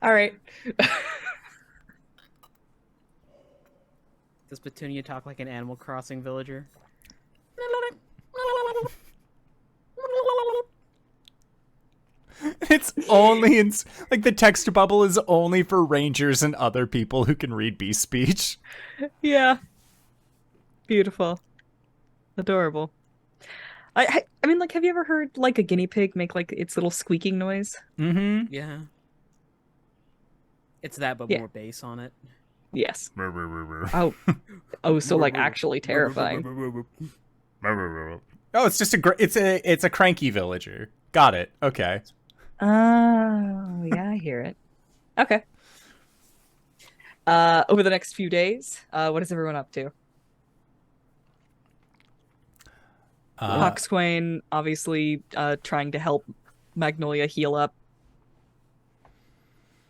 All right. Does Petunia talk like an Animal Crossing villager? It's only in like the text bubble is only for rangers and other people who can read beast speech. Yeah. Beautiful. Adorable. I mean, like, have you ever heard like a guinea pig make like its little squeaking noise? Mm-hmm. Yeah. It's that, but Yeah. more bass on it. Yes. Oh, so like actually terrifying. Oh, it's just it's a cranky villager. Got it. Okay. Oh, yeah, I hear it. Okay. Over the next few days, what is everyone up to? Coxswain obviously trying to help Magnolia heal up.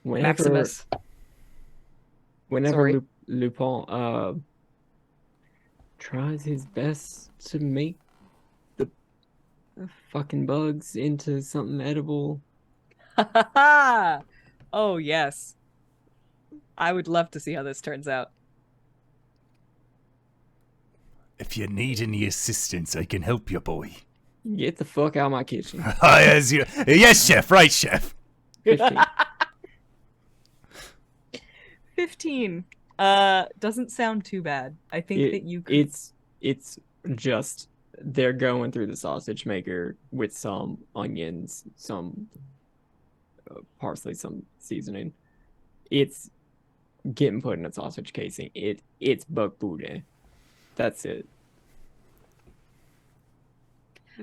Maximus. Whenever Sorry. Lupin tries his best to make the fucking bugs into something edible. Oh, yes. I would love to see how this turns out. If you need any assistance, I can help you, boy. Get the fuck out of my kitchen. Yes, chef. Right, chef. 15. 15. Doesn't sound too bad. I think that you could. It's just they're going through the sausage maker with some onions, some parsley, some seasoning. It's getting put in a sausage casing. It's bug booty. That's it.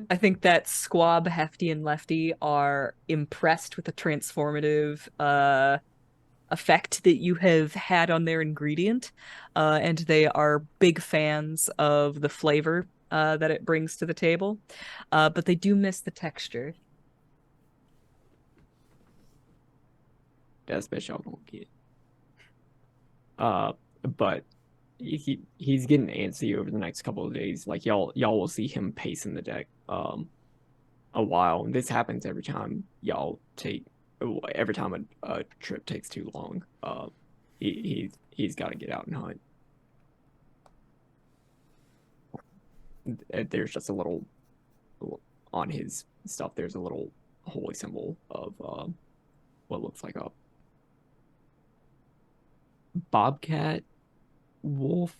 I think that Squab, Hefty, and Lefty are impressed with the transformative effect that you have had on their ingredient, and they are big fans of the flavor that it brings to the table, but they do miss the texture. That's best y'all gonna get. But he's getting antsy over the next couple of days. Like y'all will see him pacing the deck a while. And this happens every time every time a trip takes too long. He's got to get out and hunt. There's just a little on his stuff. There's a little holy symbol of what looks like a bobcat wolf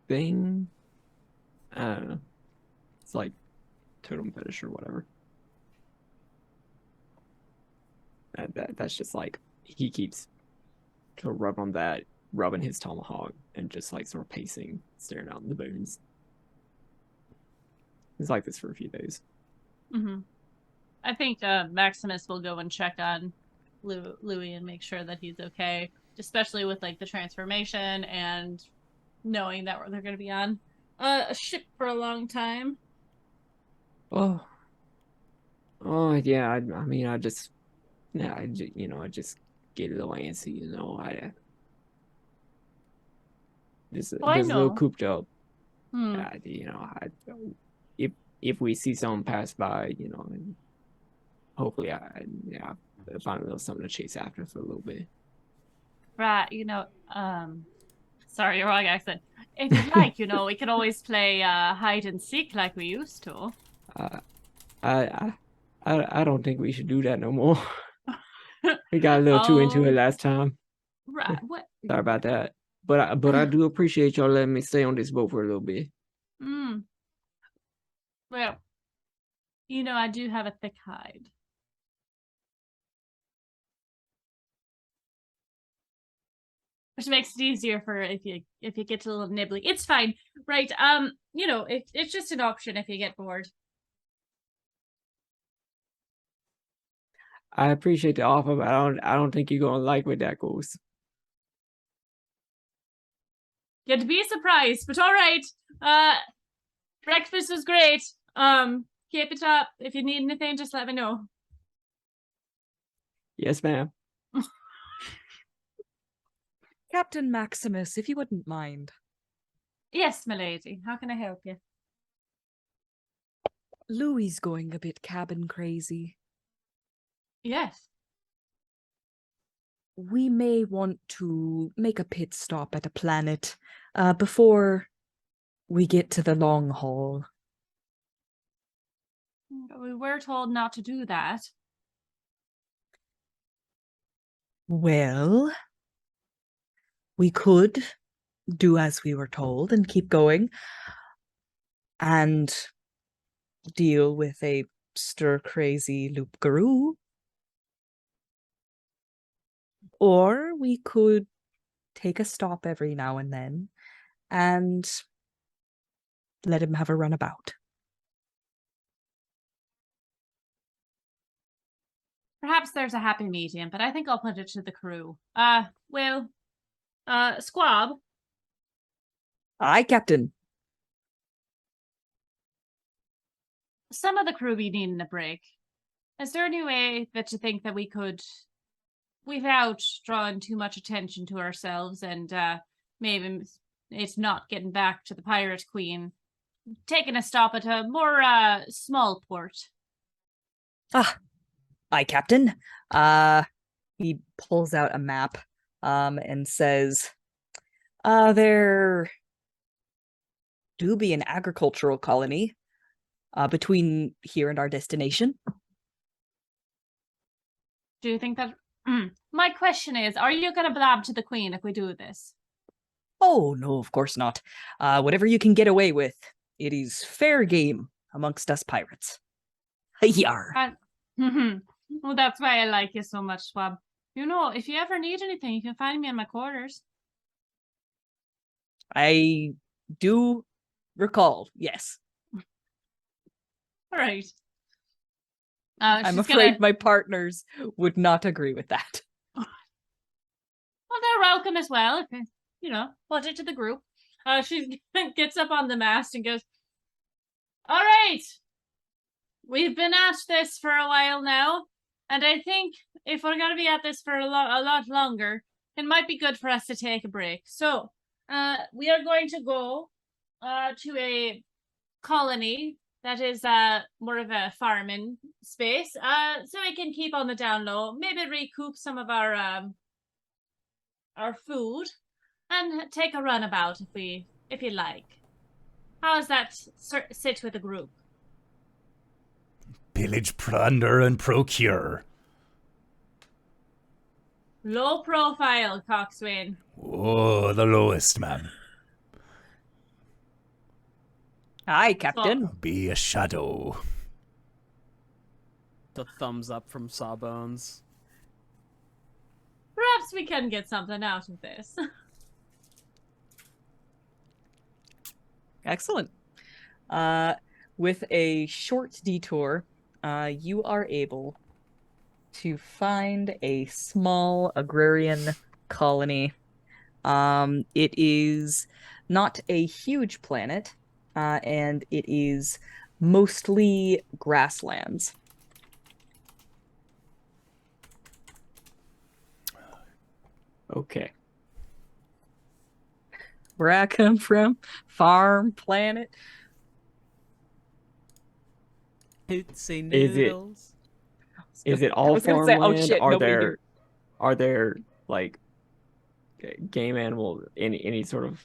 thing. I don't know. It's like totem fetish or whatever. That's just like he keeps to rub on that, rubbing his tomahawk, and just like sort of pacing, staring out in the boons. He's like this for a few days. Mm-hmm. I think Maximus will go and check on Louis and make sure that he's okay, especially with like the transformation and knowing that they're going to be on a ship for a long time. Oh yeah. I mean, I just get a little antsy. I just a little cooped up. If we see someone pass by, and hopefully I find a little something to chase after for a little bit. Right, sorry, wrong accent. If you'd like, we could always play hide and seek like we used to. I don't think we should do that no more. We got a little too into it last time. Right. What? Sorry about that. But I do appreciate y'all letting me stay on this boat for a little bit. Well, I do have a thick hide. Which makes it easier for if you get a little nibbly. It's fine. Right. It's just an option if you get bored. I appreciate the offer, but I don't think you're gonna like where that goes. You'd be surprised, but all right. Breakfast was great. Keep it up. If you need anything, just let me know. Yes, ma'am. Captain Maximus, if you wouldn't mind. Yes, milady. How can I help you? Louis going a bit cabin crazy. Yes. We may want to make a pit stop at a planet before we get to the long haul. We were told not to do that. Well, we could do as we were told and keep going and deal with a stir-crazy loup-garou. Or we could take a stop every now and then and let him have a runabout. Perhaps there's a happy medium, but I think I'll put it to the crew. Squab. Aye, Captain. Some of the crew be needing a break. Is there any way that you think that we could, without drawing too much attention to ourselves and maybe it's not getting back to the Pirate Queen, taking a stop at a more small port? Aye, Captain. He pulls out a map and says, there do be an agricultural colony between here and our destination. Do you think that... My question is, are you going to blab to the queen if we do this? Oh, no, of course not. Whatever you can get away with, it is fair game amongst us pirates. Yar. Well, that's why I like you so much, Swab. You know, if you ever need anything, you can find me in my quarters. I do recall, yes. All right. I'm afraid my partners would not agree with that. Well, they're welcome as well, if put it to the group. She gets up on the mast and goes, all right. We've been at this for a while now, and I think if we're going to be at this for a lot longer, it might be good for us to take a break. So, we are going to go to a colony that is more of a farming space, so we can keep on the down low, maybe recoup some of our food, and take a runabout if you like. How does that sit with the group? Pillage, plunder, and procure. Low profile, coxswain. Oh, the lowest, ma'am. Aye, Captain. Be a shadow. The thumbs up from Sawbones. Perhaps we can get something out of this. Excellent. With a short detour, you are able to find a small agrarian colony. It is not a huge planet, and it is mostly grasslands. Okay. Where I come from, farm, planet. Say Is it- noodles. Is it I all was gonna say, farmland? oh shit, Are there like game animals, any sort of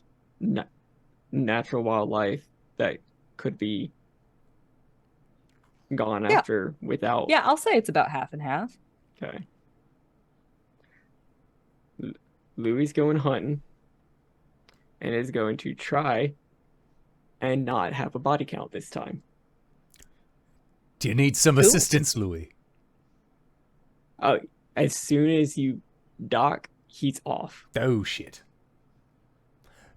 natural wildlife that could be gone Yeah. after without? Yeah, I'll say it's about half and half. Okay. Louis going hunting and is going to try and not have a body count this time. Do you need some assistance, Louis? As soon as you dock, he's off. Oh, shit.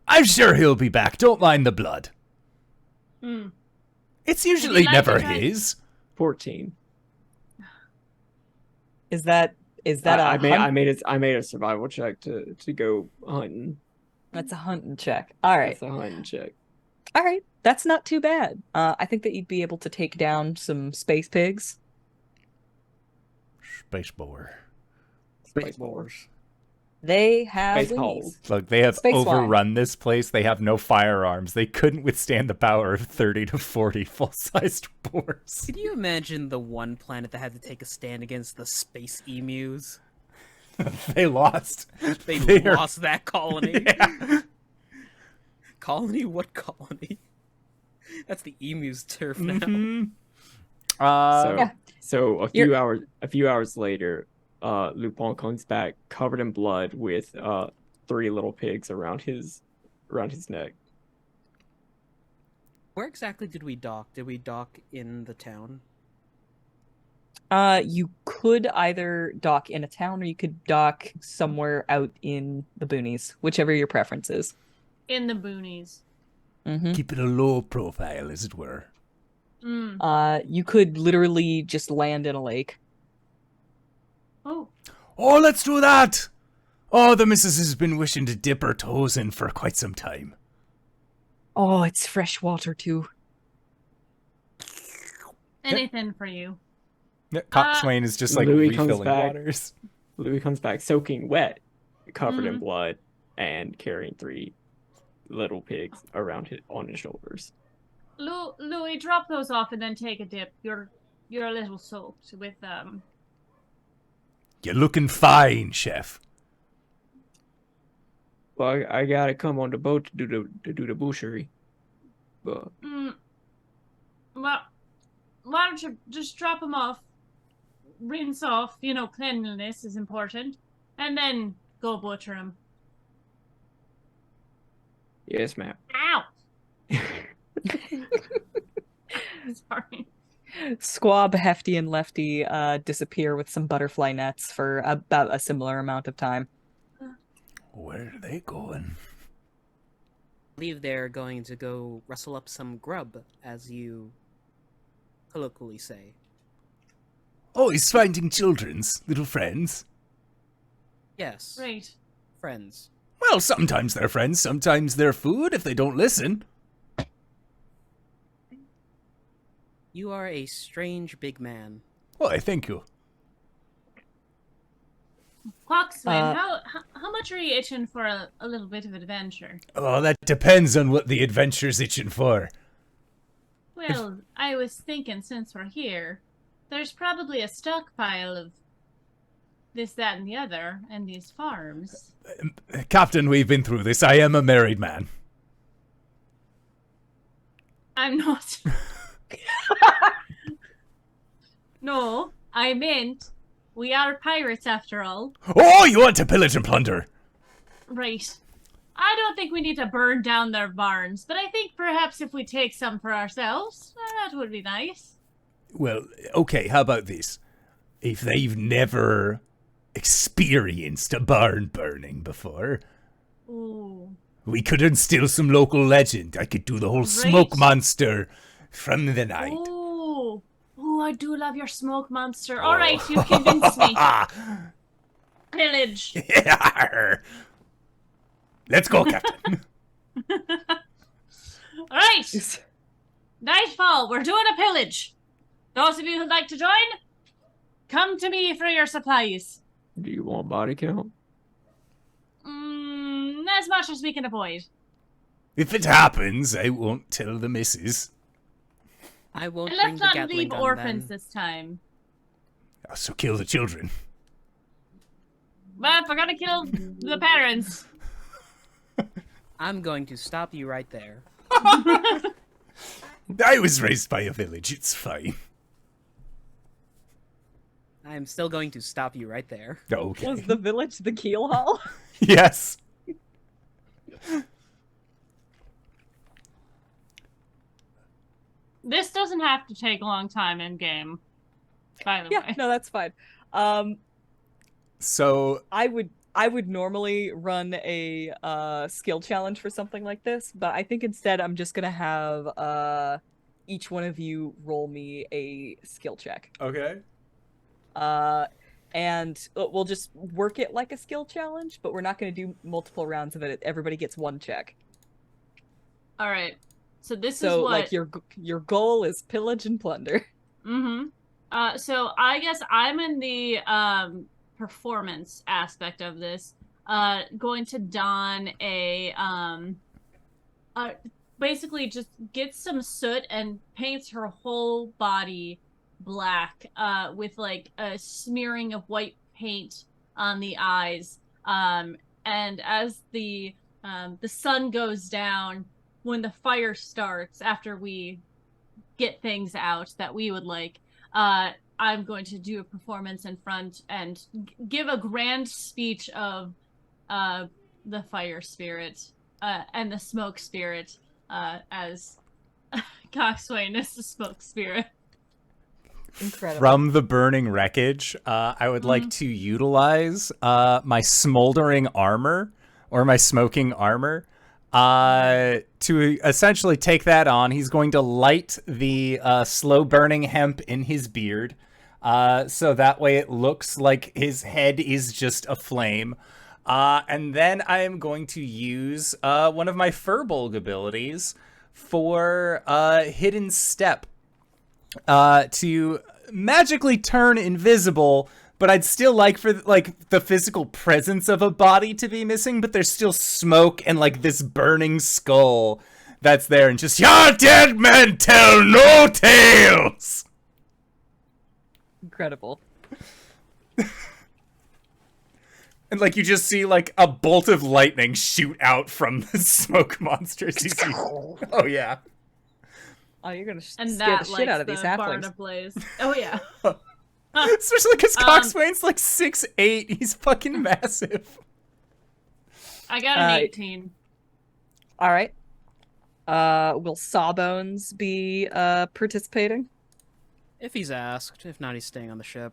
I'm sure he'll be back. Don't mind the blood. It's usually like never to try- his. 14. Is that I hunt? made a survival check to go hunting. That's a hunting check. All right. That's a hunting check. All right. That's not too bad. I think that you'd be able to take down some space pigs. Space boar. Space Wars. They have Space wings. holes. Look, they have Space overrun this place. They have no firearms. They couldn't withstand the power of 30 to 40 full-sized boars. Can you imagine the one planet that had to take a stand against the space emus? They lost. They They're- lost that colony. Yeah. Colony? What colony? That's the emu's turf now. Mhm. So a few hours later, Lupin comes back covered in blood with 3 little pigs around his neck. Where exactly did we dock? Did we dock in the town? You could either dock in a town or you could dock somewhere out in the boonies, whichever your preference is. In the boonies. Mm-hmm. Keep it a low profile, as it were. You could literally just land in a lake. Oh. Oh, let's do that! Oh, the missus has been wishing to dip her toes in for quite some time. Oh, it's fresh water too. Anything for you. Coxswain is just like Louis comes refilling back. waters. Louis comes back soaking wet, covered in blood, and carrying 3 little pigs on his shoulders. Louis, drop those off and then take a dip. You're a little soaked with You're looking fine, chef. Well, I gotta come on the boat to do the boucherie. But Well, why don't you just drop them off, rinse off, cleanliness is important, and then go butcher them. Yes, ma'am. Ow! Sorry. Squab, Hefty, and Lefty disappear with some butterfly nets for about a similar amount of time. Where are they going? I believe they're going to go rustle up some grub, as you colloquially say. Oh, he's finding children's little friends. Yes. Right. Friends. Well, sometimes they're friends, sometimes they're food if they don't listen. You are a strange big man. Why, thank you. Coxswain, how much are you itching for a little bit of adventure? Oh, that depends on what the adventure's itching for. Well, I was thinking since we're here, there's probably a stockpile of this, that, and the other, and these farms. Captain, we've been through this. I am a married man. I'm not. No, I meant we are pirates after all. Oh, you want to pillage and plunder? Right. I don't think we need to burn down their barns, but I think perhaps if we take some for ourselves, that would be nice. Well, okay, how about this? If they've never experienced a barn burning before, Ooh. we could instill some local legend. I could do the whole smoke monster from the night. Ooh, I do love your smoke monster. All right, you convinced me. Pillage. Let's go, Captain. All right. Nightfall, we're doing a pillage. Those of you who'd like to join, come to me for your supplies. Do you want body count? As much as we can avoid. If it happens, I won't tell the missus. I won't And bring let's the not Gatling leave gun, orphans then. this time. Oh, so kill the children. But if we're gonna kill the parents. I'm going to stop you right there. I was raised by a village. It's fine. I'm still going to stop you right there. Okay. Was the village the keel hall? Yes. This doesn't have to take a long time in game. By the Yeah, way. no, that's fine. So I would normally run a skill challenge for something like this, but I think instead I'm just gonna have each one of you roll me a skill check. okay. And we'll just work it like a skill challenge, but we're not gonna do multiple rounds of it. Everybody gets one check. All right. So this is So what. like your goal is pillage and plunder. Mm-hmm. So I guess I'm in the performance aspect of this. Going to don a basically just get some soot and paints her whole body black with like a smearing of white paint on the eyes. And as the sun goes down, when the fire starts, after we get things out that we would like, I'm going to do a performance in front and give a grand speech of the fire spirit and the smoke spirit as Coxswain is the smoke spirit. Incredible. From the burning wreckage, I would like to utilize my smoldering armor or my smoking armor to essentially take that on. He's going to light the slow burning hemp in his beard, so that way it looks like his head is just a flame. And then I am going to use one of my Furbolg abilities for Hidden Step to magically turn invisible, but I'd still like for like the physical presence of a body to be missing, but there's still smoke and like this burning skull that's there, and just, your dead men tell no tales! Incredible. And like you just see like a bolt of lightning shoot out from the smoke monsters. Oh yeah. Oh, you're gonna And scare the that shit out of lights these the barn halflings. ablaze. Oh yeah. Especially because Um, Coxswain's like 6'8". He's fucking massive. I got an 18. All right. Will Sawbones be participating? If he's asked. If not, he's staying on the ship.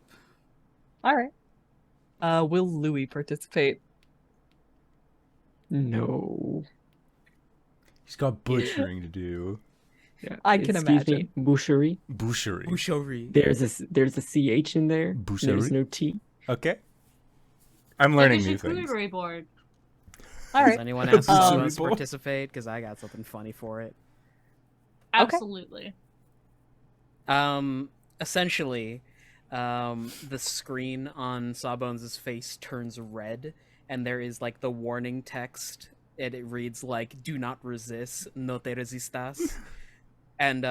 All right. Will Louis participate? No. He's got butchering to do. Yeah. I can Excuse me, imagine. boucherie. Boucherie. Boucherie. There's a ch in there. Boucherie? There's no t. Okay. I'm Like learning a new things. charcuterie board. All Does right. anyone ask Um, Sawbones to participate? Because I got something funny for it. Absolutely. Essentially, the screen on Sawbones' face turns red, and there is like the warning text, and it reads like "Do not resist, no te resistas." And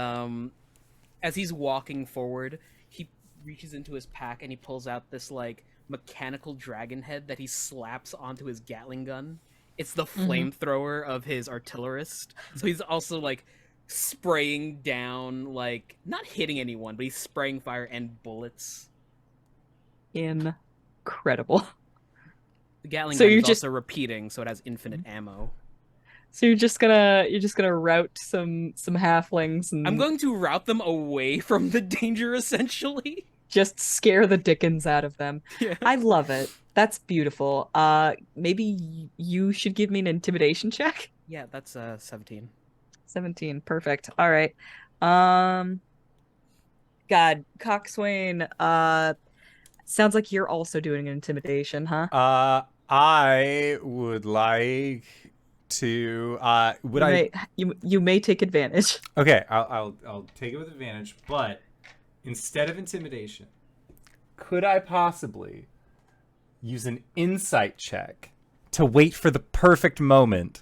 as he's walking forward, he reaches into his pack and he pulls out this like mechanical dragon head that he slaps onto his Gatling gun. It's the flamethrower of his artillerist. So he's also like spraying down, like not hitting anyone, but he's spraying fire and bullets. Incredible. The Gatling So gun you're is just- also repeating, so it has infinite ammo. So you're just gonna route some halflings and I'm going to route them away from the danger, essentially. just scare the dickens out of them. Yeah. I love it. That's beautiful. Maybe you should give me an intimidation check. Yeah, that's 17. 17. Perfect. All right. God, Coxswain, sounds like you're also doing an intimidation, huh? I would like to. You may take advantage. Okay, I'll take it with advantage, but instead of intimidation, could I possibly use an insight check to wait for the perfect moment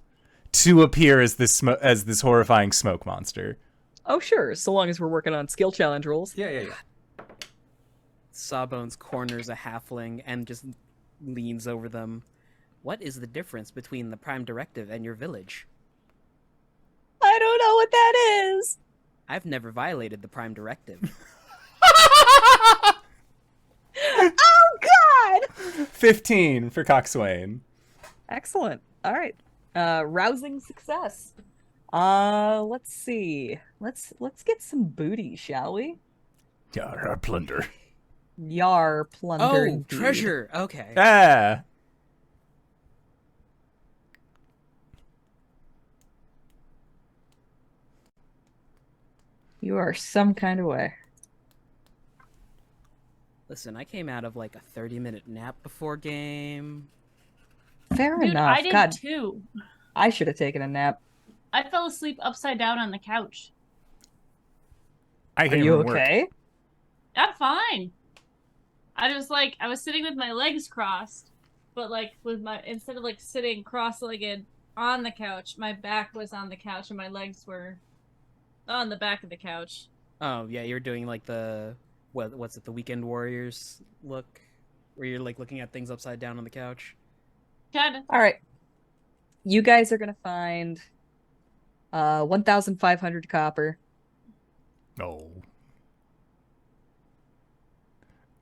to appear as this horrifying smoke monster? Oh, sure. So long as we're working on skill challenge rules. Yeah. Sawbones corners a halfling and just leans over them. What is the difference between the Prime Directive and your village? I don't know what that is. I've never violated the Prime Directive. Oh, God! 15 for Coxswain. Excellent. All right. Rousing success. Let's see. Let's get some booty, shall we? Yeah, plunder. Yar plunder. Oh, indeed. treasure! Okay. Ah. You are some kind of way. Listen, I came out of like a 30-minute nap before game. Fair Dude, enough. I did God, too. I should have taken a nap. I fell asleep upside down on the couch. I Are came you from work. okay? I'm fine. I was sitting with my legs crossed, but like instead of like sitting cross-legged on the couch, my back was on the couch and my legs were on the back of the couch. Oh yeah, you're doing like the what's it, the Weekend Warriors look, where you're like looking at things upside down on the couch. Kinda. All right. You guys are gonna find 1,500 copper. No.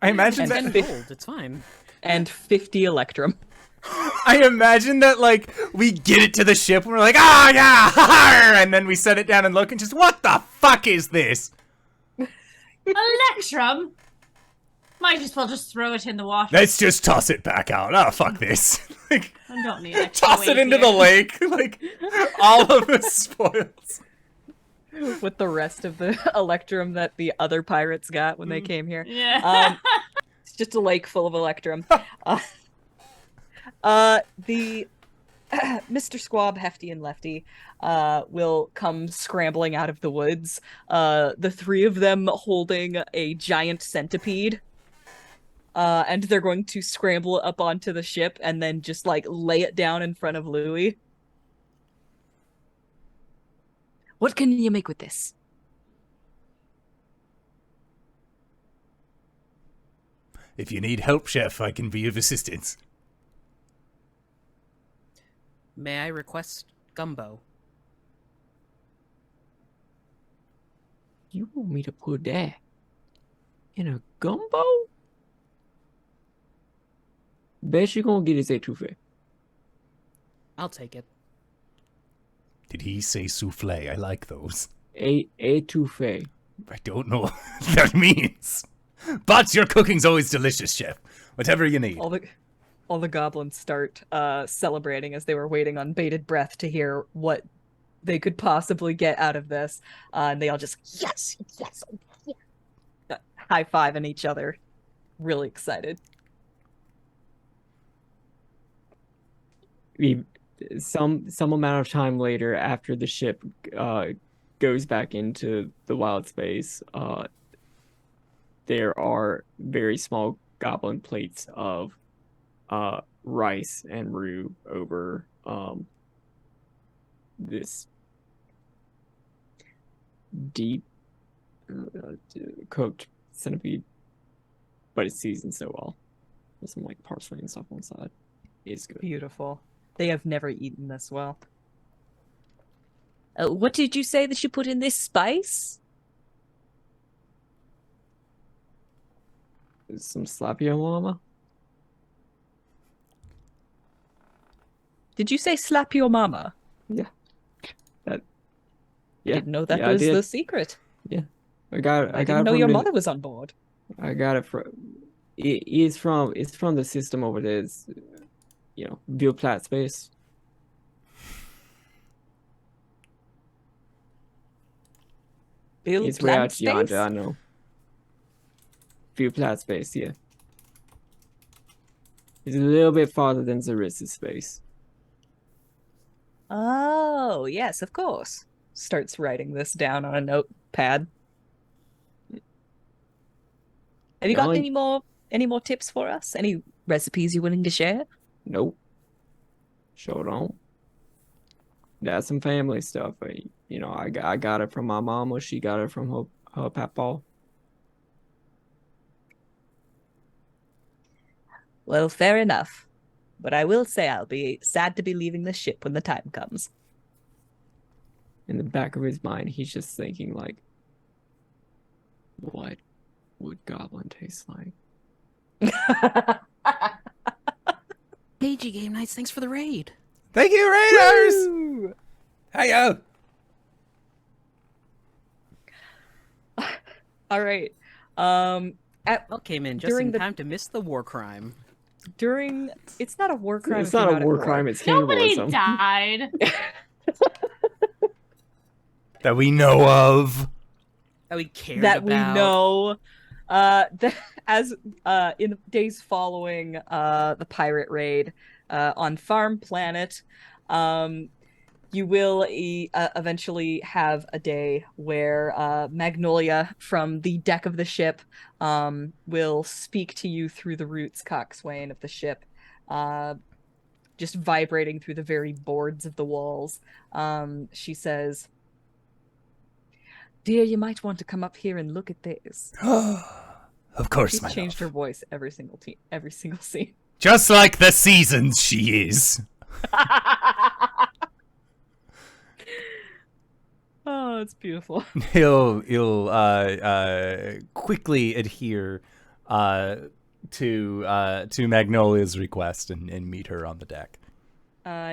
I imagine And that. then- Gold, it's fine. And 50 electrum. I imagine that like we get it to the ship and we're like, ah, yeah, and then we set it down and look and just, what the fuck is this? Electrum? Might as well just throw it in the water. Let's just toss it back out. Oh, fuck this. Like, I don't need extra toss it weight into here. the lake. Like, all of the spoils. With the rest of the electrum that the other pirates got when they came here. Yeah. It's just a lake full of electrum. The Mr. Squab, Hefty, and Lefty will come scrambling out of the woods. The three of them holding a giant centipede. And they're going to scramble up onto the ship and then just like lay it down in front of Louis. What can you make with this? If you need help, chef, I can be of assistance. May I request gumbo? You want me to put that in a gumbo? Bet you gonna get his etouffee. I'll take it. Did he say souffle? I like those. Etouffee. I don't know what that means. But your cooking's always delicious, chef. Whatever you need. All the goblins start celebrating as they were waiting on bated breath to hear what they could possibly get out of this. And they all just, yes, high-fiving each other. Really excited. Some amount of time later, after the ship goes back into the wild space, there are very small goblin plates of rice and roux over this deep cooked centipede, but it's seasoned so well with some like parsley and stuff on the side. It's good. Beautiful. They have never eaten this well. What did you say that you put in this spice? Some slapio mama. Did you say slap your mama? Yeah. I didn't know that I was did. the secret. I got I it didn't know from your the- mother was on board. I got it from. It's from the system over there. It's, View Plat space. Bill It's way out Plant yonder. Space? I know. View Plat space. Yeah. It's a little bit farther than Zaris's space. Oh, yes, of course. Starts writing this down on a notepad. Have you got Only- any more tips for us? Any recipes you're willing to share? Nope. Sure don't. That's some family stuff. I got it from my mama. She got it from her papa. Well, fair enough. But I will say I'll be sad to be leaving this ship when the time comes. In the back of his mind, he's just thinking like, what would goblin taste like? KG Game Nights, thanks for the raid. Thank you, Raiders! Hiyo! All right. Well, came in just During in the- time to miss the war crime. It's not a war crime. It's if you're not a at war crime. It's Nobody cannibalism. died. That we know of. That we cared that about. we know. As in the days following the pirate raid on Farm Planet, you will eventually have a day where Magnolia from the deck of the ship will speak to you through the roots coxswain of the ship, just vibrating through the very boards of the walls. She says, "Dear, you might want to come up here and look at this." Of course, She's my changed her love. voice every single scene. Just like the seasons she is. Oh, it's beautiful. He'll quickly adhere to Magnolia's request and meet her on the deck.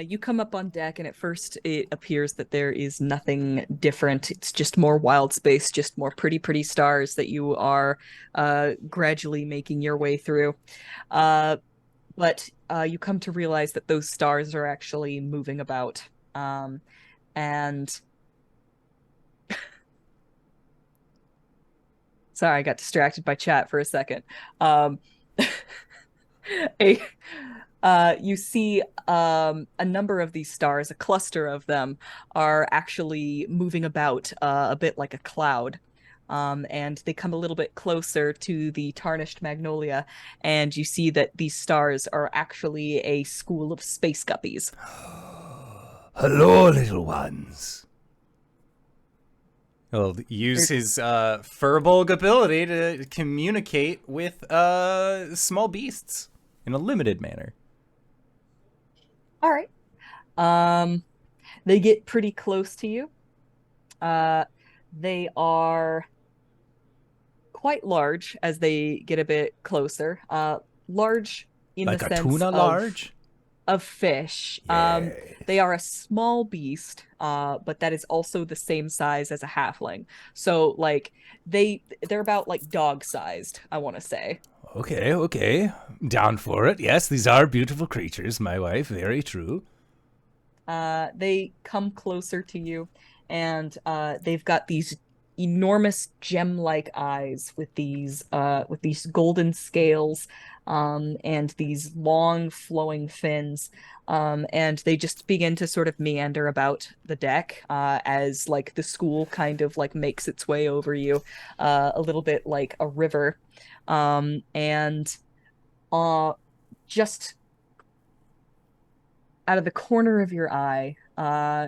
You come up on deck, and at first it appears that there is nothing different. It's just more wild space, just more pretty stars that you are gradually making your way through. But you come to realize that those stars are actually moving about. And sorry, I got distracted by chat for a second. You see a number of these stars, a cluster of them, are actually moving about a bit like a cloud. And they come a little bit closer to the Tarnished Magnolia, and you see that these stars are actually a school of space guppies. Hello, little ones. He'll use his Furbolg ability to communicate with small beasts in a limited manner. All right. They get pretty close to you. They are quite large as they get a bit closer. Large in Like the a sense tuna large? of fish. Yeah. They are a small beast, but that is also the same size as a halfling. So like they're about like dog sized, I want to say. Okay, okay. Down for it. Yes, these are beautiful creatures, my wife. Very true. They come closer to you, and they've got these enormous gem-like eyes with these golden scales, and these long flowing fins. And they just begin to sort of meander about the deck, as like the school kind of like makes its way over you, a little bit like a river. And just out of the corner of your eye,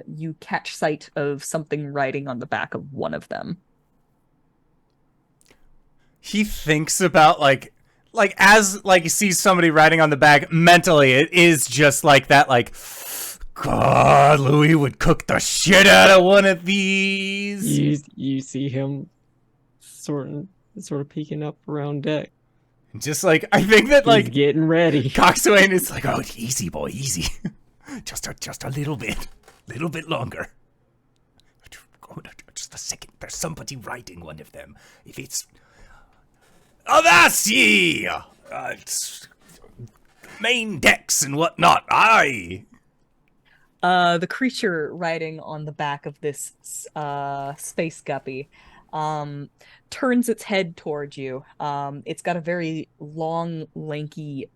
you catch sight of something writing on the back of one of them. He thinks about as he sees somebody riding on the back mentally. It is just like that. Like, God, Louis would cook the shit out of one of these. You see him sort of peeking up around deck. Just like I think that He's getting ready. Coxswain is like, oh, easy boy, easy. just a little bit longer. Just a second. There's somebody riding one of them. If it's avast ye! It's main decks and whatnot. Aye. The creature riding on the back of this space guppy turns its head towards you. It's got a very long, lanky,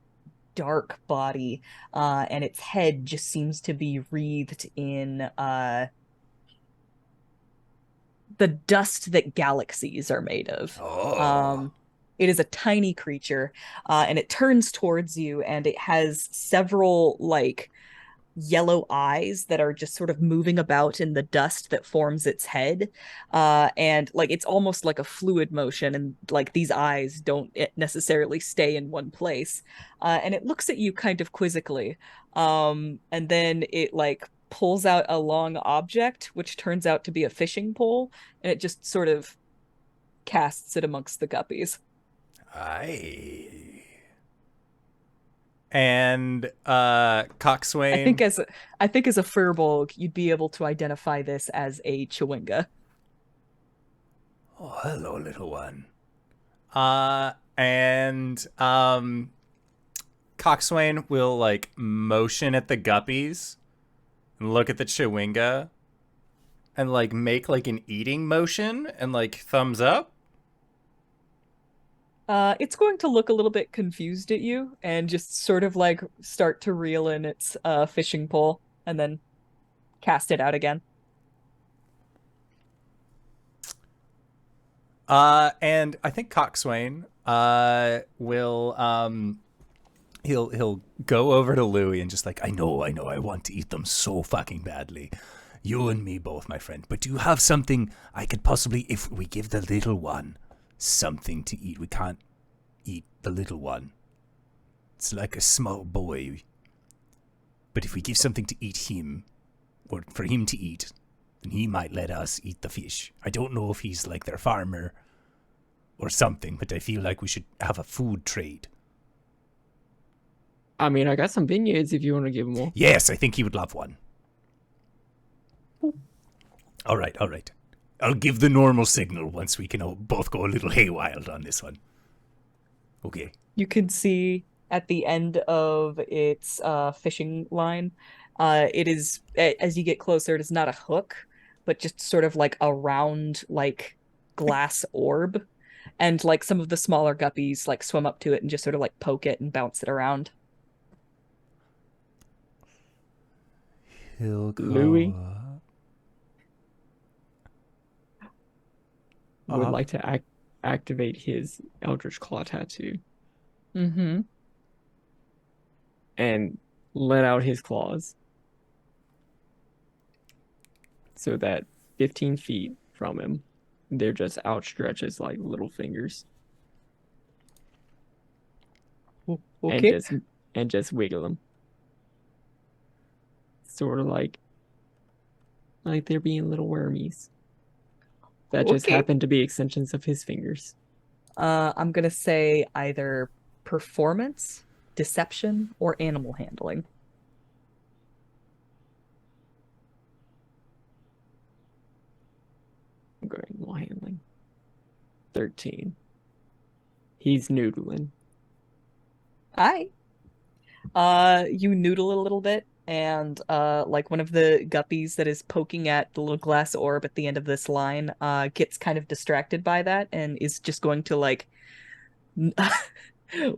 dark body, and its head just seems to be wreathed in the dust that galaxies are made of. Oh. It is a tiny creature, and it turns towards you, and it has several like yellow eyes that are just sort of moving about in the dust that forms its head, and like it's almost like a fluid motion, and like these eyes don't necessarily stay in one place, and it looks at you kind of quizzically, and then it like pulls out a long object which turns out to be a fishing pole, and it just sort of casts it amongst the guppies. Aye. And Coxswain. I think as a furbolg, you'd be able to identify this as a chewinga. Oh, hello, little one. And Coxswain will like motion at the guppies and look at the chewinga and like make like an eating motion and like thumbs up. It's going to look a little bit confused at you and just sort of like start to reel in its fishing pole and then cast it out again. And I think Coxswain will he'll go over to Louis and just like, I know, I want to eat them so fucking badly. You and me both, my friend. But do you have something I could possibly, if we give the little one something to eat? We can't eat the little one. It's like a small boy. But if we give something to eat him, or for him to eat, then he might let us eat the fish. I don't know if he's like their farmer or something, but I feel like we should have a food trade. I mean, I got some vineyards if you want to give him one. Yes, I think he would love one. All right. I'll give the normal signal once we can all both go a little haywire on this one. Okay. You can see at the end of its fishing line, it is, as you get closer, it is not a hook, but just sort of like a round, like glass orb. And like some of the smaller guppies like swim up to it and just sort of like poke it and bounce it around. Louis would like to activate his Eldritch Claw tattoo. Mm-hmm. And let out his claws. So that 15 feet from him, they're just outstretched as like little fingers. Okay. And just wiggle them. Sort of like they're being little wormies. That just Okay. happened to be extensions of his fingers. I'm gonna say either performance, deception, or animal handling. I'm going animal handling. 13. He's noodling. Hi. You noodle a little bit, and like one of the guppies that is poking at the little glass orb at the end of this line, gets kind of distracted by that and is just going to like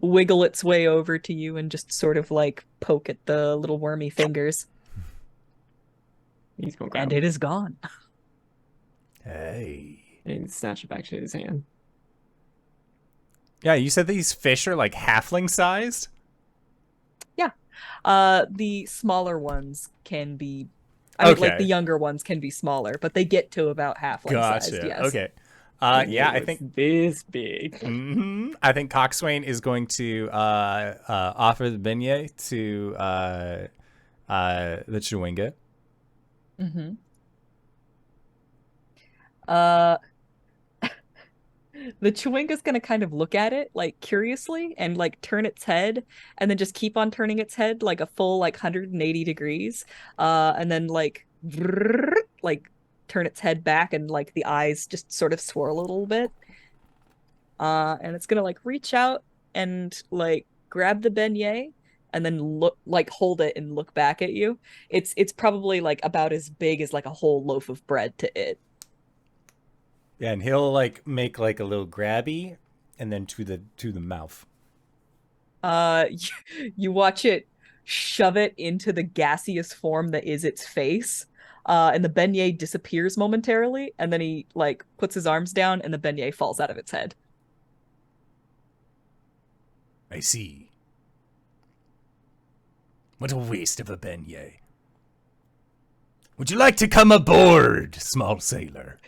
wiggle its way over to you and just sort of like poke at the little wormy fingers. He's gonna grab And it it is gone. Hey. and snatch it back to his hand. Yeah, you said these fish are like halfling sized? The smaller ones can be, I mean, like Okay. the younger ones can be smaller, but they get to about halfling sized, Gotcha. yes. Okay. And Yeah, it I was think this big. I think Coxswain is going to offer the beignet to the Chewinga. Mm-hmm. Uh, the Chewinga's gonna kind of look at it like curiously and like turn its head and then just keep on turning its head like a full like 180 degrees. And then like turn its head back and like the eyes just sort of swirl a little bit. And it's gonna like reach out and like grab the beignet and then look like hold it and look back at you. It's probably like about as big as like a whole loaf of bread to it. Yeah, and he'll like make like a little grabby and then to the mouth. You watch it shove it into the gaseous form that is its face. And the beignet disappears momentarily, and then he like puts his arms down and the beignet falls out of its head. I see. What a waste of a beignet. Would you like to come aboard, small sailor?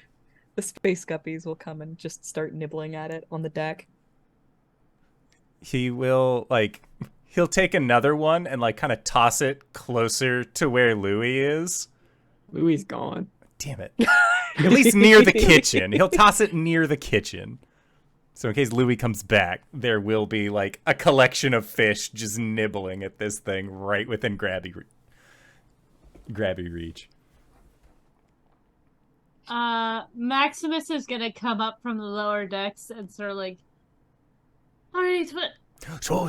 The space guppies will come and just start nibbling at it on the deck. He will like he'll take another one and like kind of toss it closer to where Louis is. Louis gone. Damn it. At least near the kitchen. He'll toss it near the kitchen. So in case Louis comes back, there will be like a collection of fish just nibbling at this thing right within grabby reach. Maximus is gonna come up from the lower decks and sort of like, all right, what? Sure.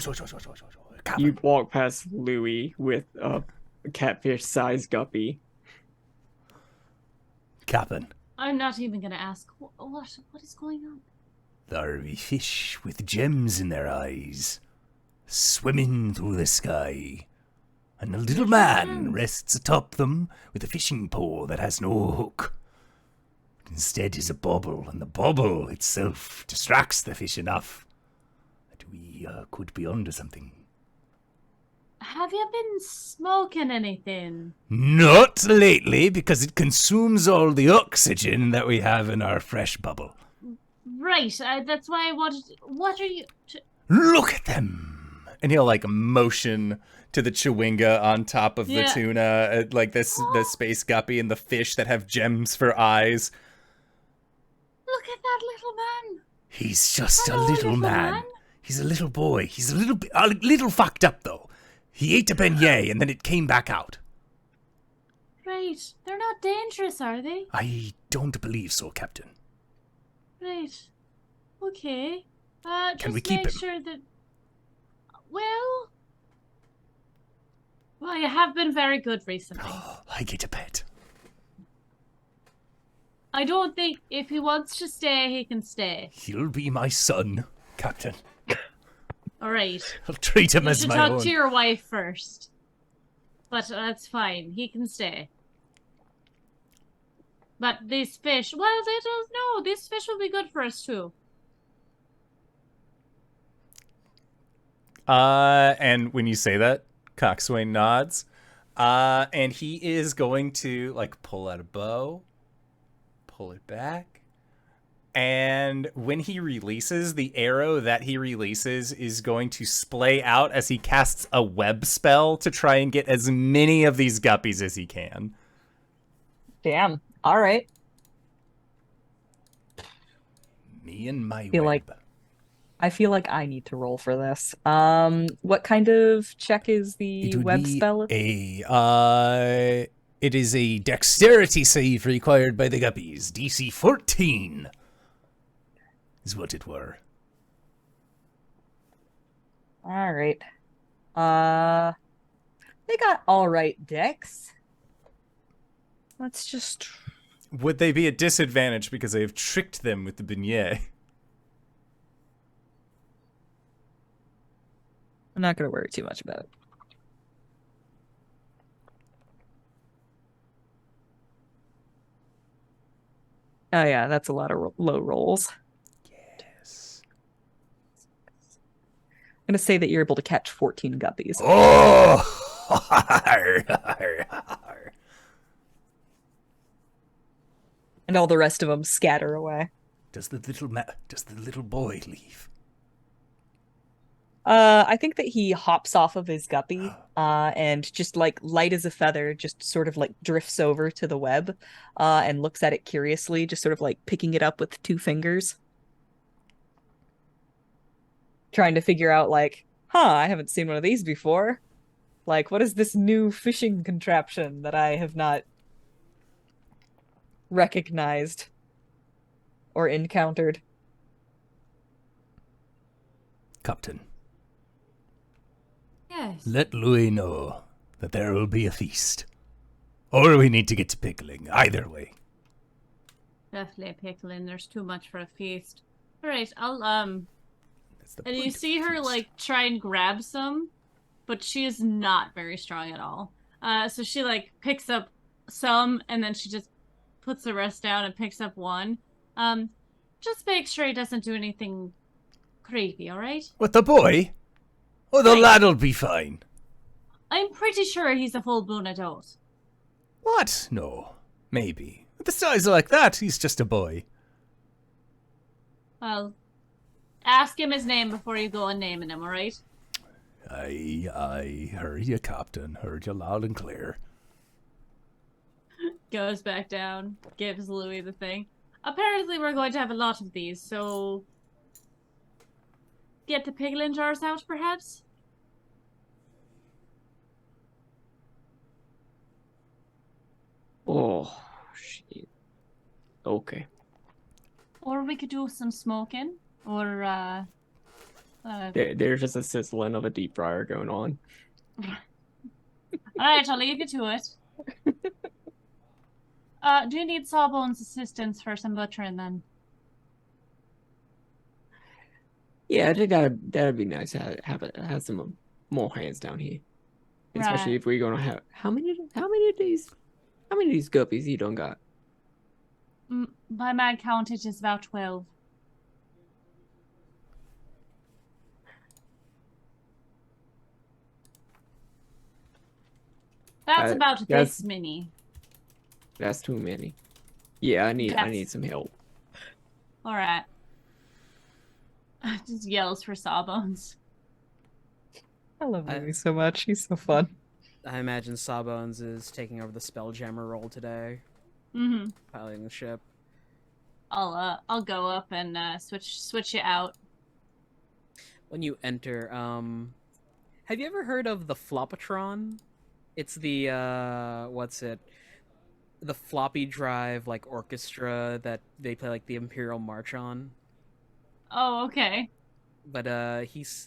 You walk past Louis with a catfish-sized guppy. Captain. I'm not even gonna ask. What is going on? There be fish with gems in their eyes, swimming through the sky, and a little man rests atop them with a fishing pole that has no hook. Instead is a bubble, and the bubble itself distracts the fish enough that we could be onto something. Have you been smoking anything? Not lately, because it consumes all the oxygen that we have in our fresh bubble. Right, that's why I wanted. What are you? Look at them! And he'll like motion to the chewinga on top of the tuna, like the space guppy and the fish that have gems for eyes. Look at that little man. He's just Hello, a little man. He's a little boy. He's a little fucked up though. He ate a beignet and then it came back out. Right, they're not dangerous, are they? I don't believe so, Captain. Right. Okay. Can Just we keep make him? sure that. Well, you have been very good recently. I get a pet. I don't think if he wants to stay, he can stay. He'll be my son, Captain. All right. I'll treat him You as should my talk own. to your wife first. But that's fine. He can stay. But these fish, well, they don't know. These fish will be good for us too. And when you say that, Coxswain nods. And he is going to like pull out a bow, pull it back. And when he releases, the arrow that he releases is going to splay out as he casts a web spell to try and get as many of these guppies as he can. Damn. All right. Me and my Feel web. I feel like I need to roll for this. What kind of check is the It would web be spell? it is a dexterity save required by the guppies. DC 14 is what it were. All right. They got all right dex. Let's just. Would they be at disadvantage because I have tricked them with the beignet? I'm not gonna worry too much about it. Oh yeah, that's a lot of low rolls. Yes. I'm gonna say that you're able to catch 14 guppies. Oh! And all the rest of them scatter away. Does the little boy leave? I think that he hops off of his guppy, and just like light as a feather, just sort of like drifts over to the web, and looks at it curiously, just sort of like picking it up with 2 fingers. Trying to figure out like, I haven't seen one of these before. Like, what is this new fishing contraption that I have not recognized or encountered? Captain, Yes. let Louis know that there will be a feast. Or we need to get to pickling. Either way. Definitely a pickling. There's too much for a feast. Alright, I'll, That's the and you point of see the her, feast. like, try and grab some, but she is not very strong at all. So she, like, picks up some, and then she just puts the rest down and picks up one. Just make sure he doesn't do anything creepy, alright? What, the boy? Oh, the Right. lad'll be fine. I'm pretty sure he's a full-blown adult. What? No. Maybe. With the size like that, he's just a boy. Well, ask him his name before you go and naming him, alright? Aye. Heard you, Captain. Heard you loud and clear. Goes back down, gives Louis the thing. Apparently we're going to have a lot of these, so... Get the piglin jars out, perhaps? Oh, shit. Okay. Or we could do some smoking, or, There's just a sizzling of a deep fryer going on. Alright, I'll leave you to it. Do you need Sawbones' assistance for some butchering, then? Yeah, I think that'd be nice to have some more hands down here. Especially Right. if we're gonna have how many of these guppies you don't got? By my count, it is about 12. That's about that's- this many. That's too many. Yeah, I need Yes. some help. Alright. Just yells for Sawbones. I love Louis so much. He's so fun. I imagine Sawbones is taking over the Spelljammer role today, Mm-hmm. piloting the ship. I'll go up and switch it out. When you enter, have you ever heard of the Flopatron? It's the the floppy drive like orchestra that they play like the Imperial March on. Oh, okay. But it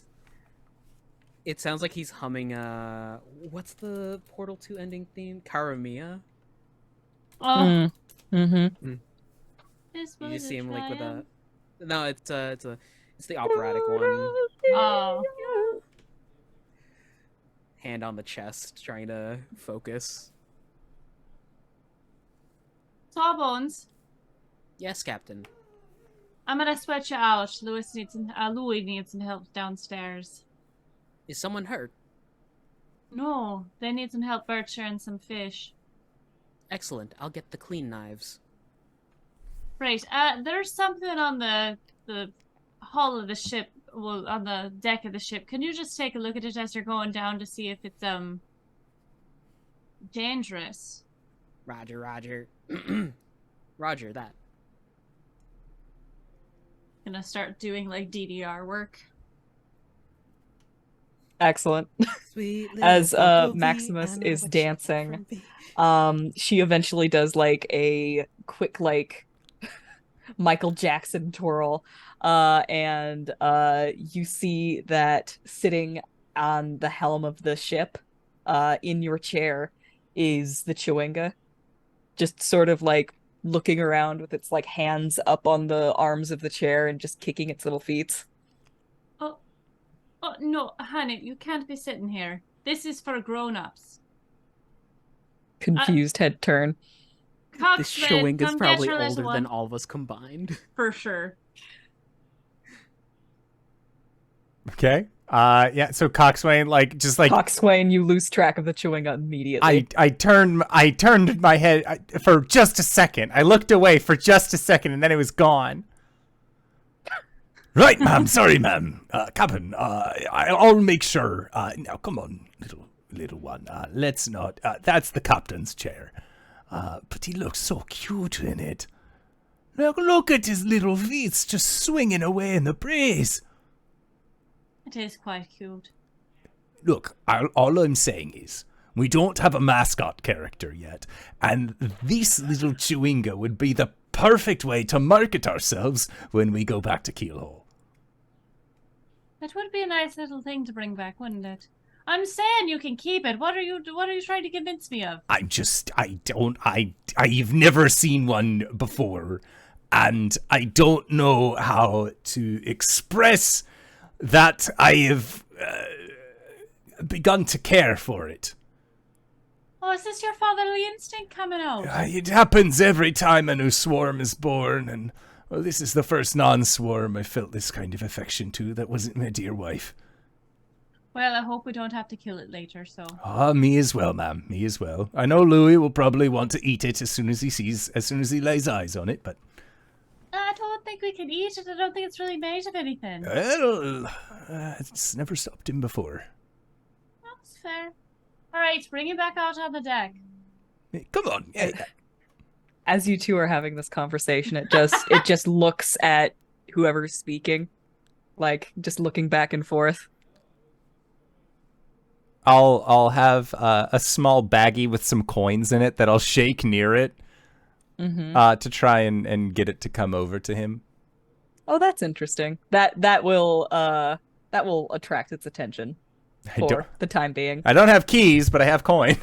sounds like he's humming what's the Portal 2 ending theme? KRMayerIllustration? Oh, Mm-hmm. this You was just see a him like with a triumph. no, it's the operatic one. Oh, Hand on the chest, trying to focus. Sawbones. Yes, Captain. I'm gonna switch you out. Louis needs some help downstairs. Is someone hurt? No, they need some help butchering some fish. Excellent. I'll get the clean knives. Right. There's something on the hull of the ship, well, on the deck of the ship. Can you just take a look at it as you're going down to see if it's dangerous? Roger. Roger, that. Gonna start doing like DDR work. Excellent. Sweet As little Bumblebee, Maximus I know is what you want dancing, from me. she eventually does like a quick like Michael Jackson twirl, and you see that sitting on the helm of the ship, in your chair, is the Chewinga, just sort of like looking around with its like hands up on the arms of the chair and just kicking its little feet. Oh no, honey, you can't be sitting here. This is for grown-ups. Confused head turn. This Coxswain, Chewinga's come probably get your older little than one. all of us combined. For sure. Okay. Yeah. So Coxswain, like, just like Coxswain, you lose track of the Chewinga immediately. I turned my head for just a second. I looked away for just a second, and then it was gone. Right, ma'am. Sorry, ma'am. Captain, I'll make sure. Now, come on, little one. Let's not. That's the captain's chair. But he looks so cute in it. Look at his little feet just swinging away in the breeze. It is quite cute. Look, all I'm saying is, we don't have a mascot character yet, and this little Chewinga would be the perfect way to market ourselves when we go back to Keelhole. That would be a nice little thing to bring back, wouldn't it? I'm saying you can keep it. What are you trying to convince me of? I've never seen one before, and I don't know how to express that I have begun to care for it. Oh, is this your fatherly instinct coming out? It happens every time a new swarm is born, and well, this is the first non-swarm I felt this kind of affection to that wasn't my dear wife. Well, I hope we don't have to kill it later, so. Me as well, ma'am. Me as well. I know Louis will probably want to eat it as soon as he lays eyes on it, but I don't think we can eat it. I don't think it's really made of anything. well, it's never stopped him before. That's fair. All right, bring it back out on the deck. Hey, come on. Hey. As you two are having this conversation, it just looks at whoever's speaking, like just looking back and forth. I'll have a small baggie with some coins in it that I'll shake near it to try and get it to come over to him. Oh, that's interesting. That will attract its attention for the time being. I don't have keys, but I have coin.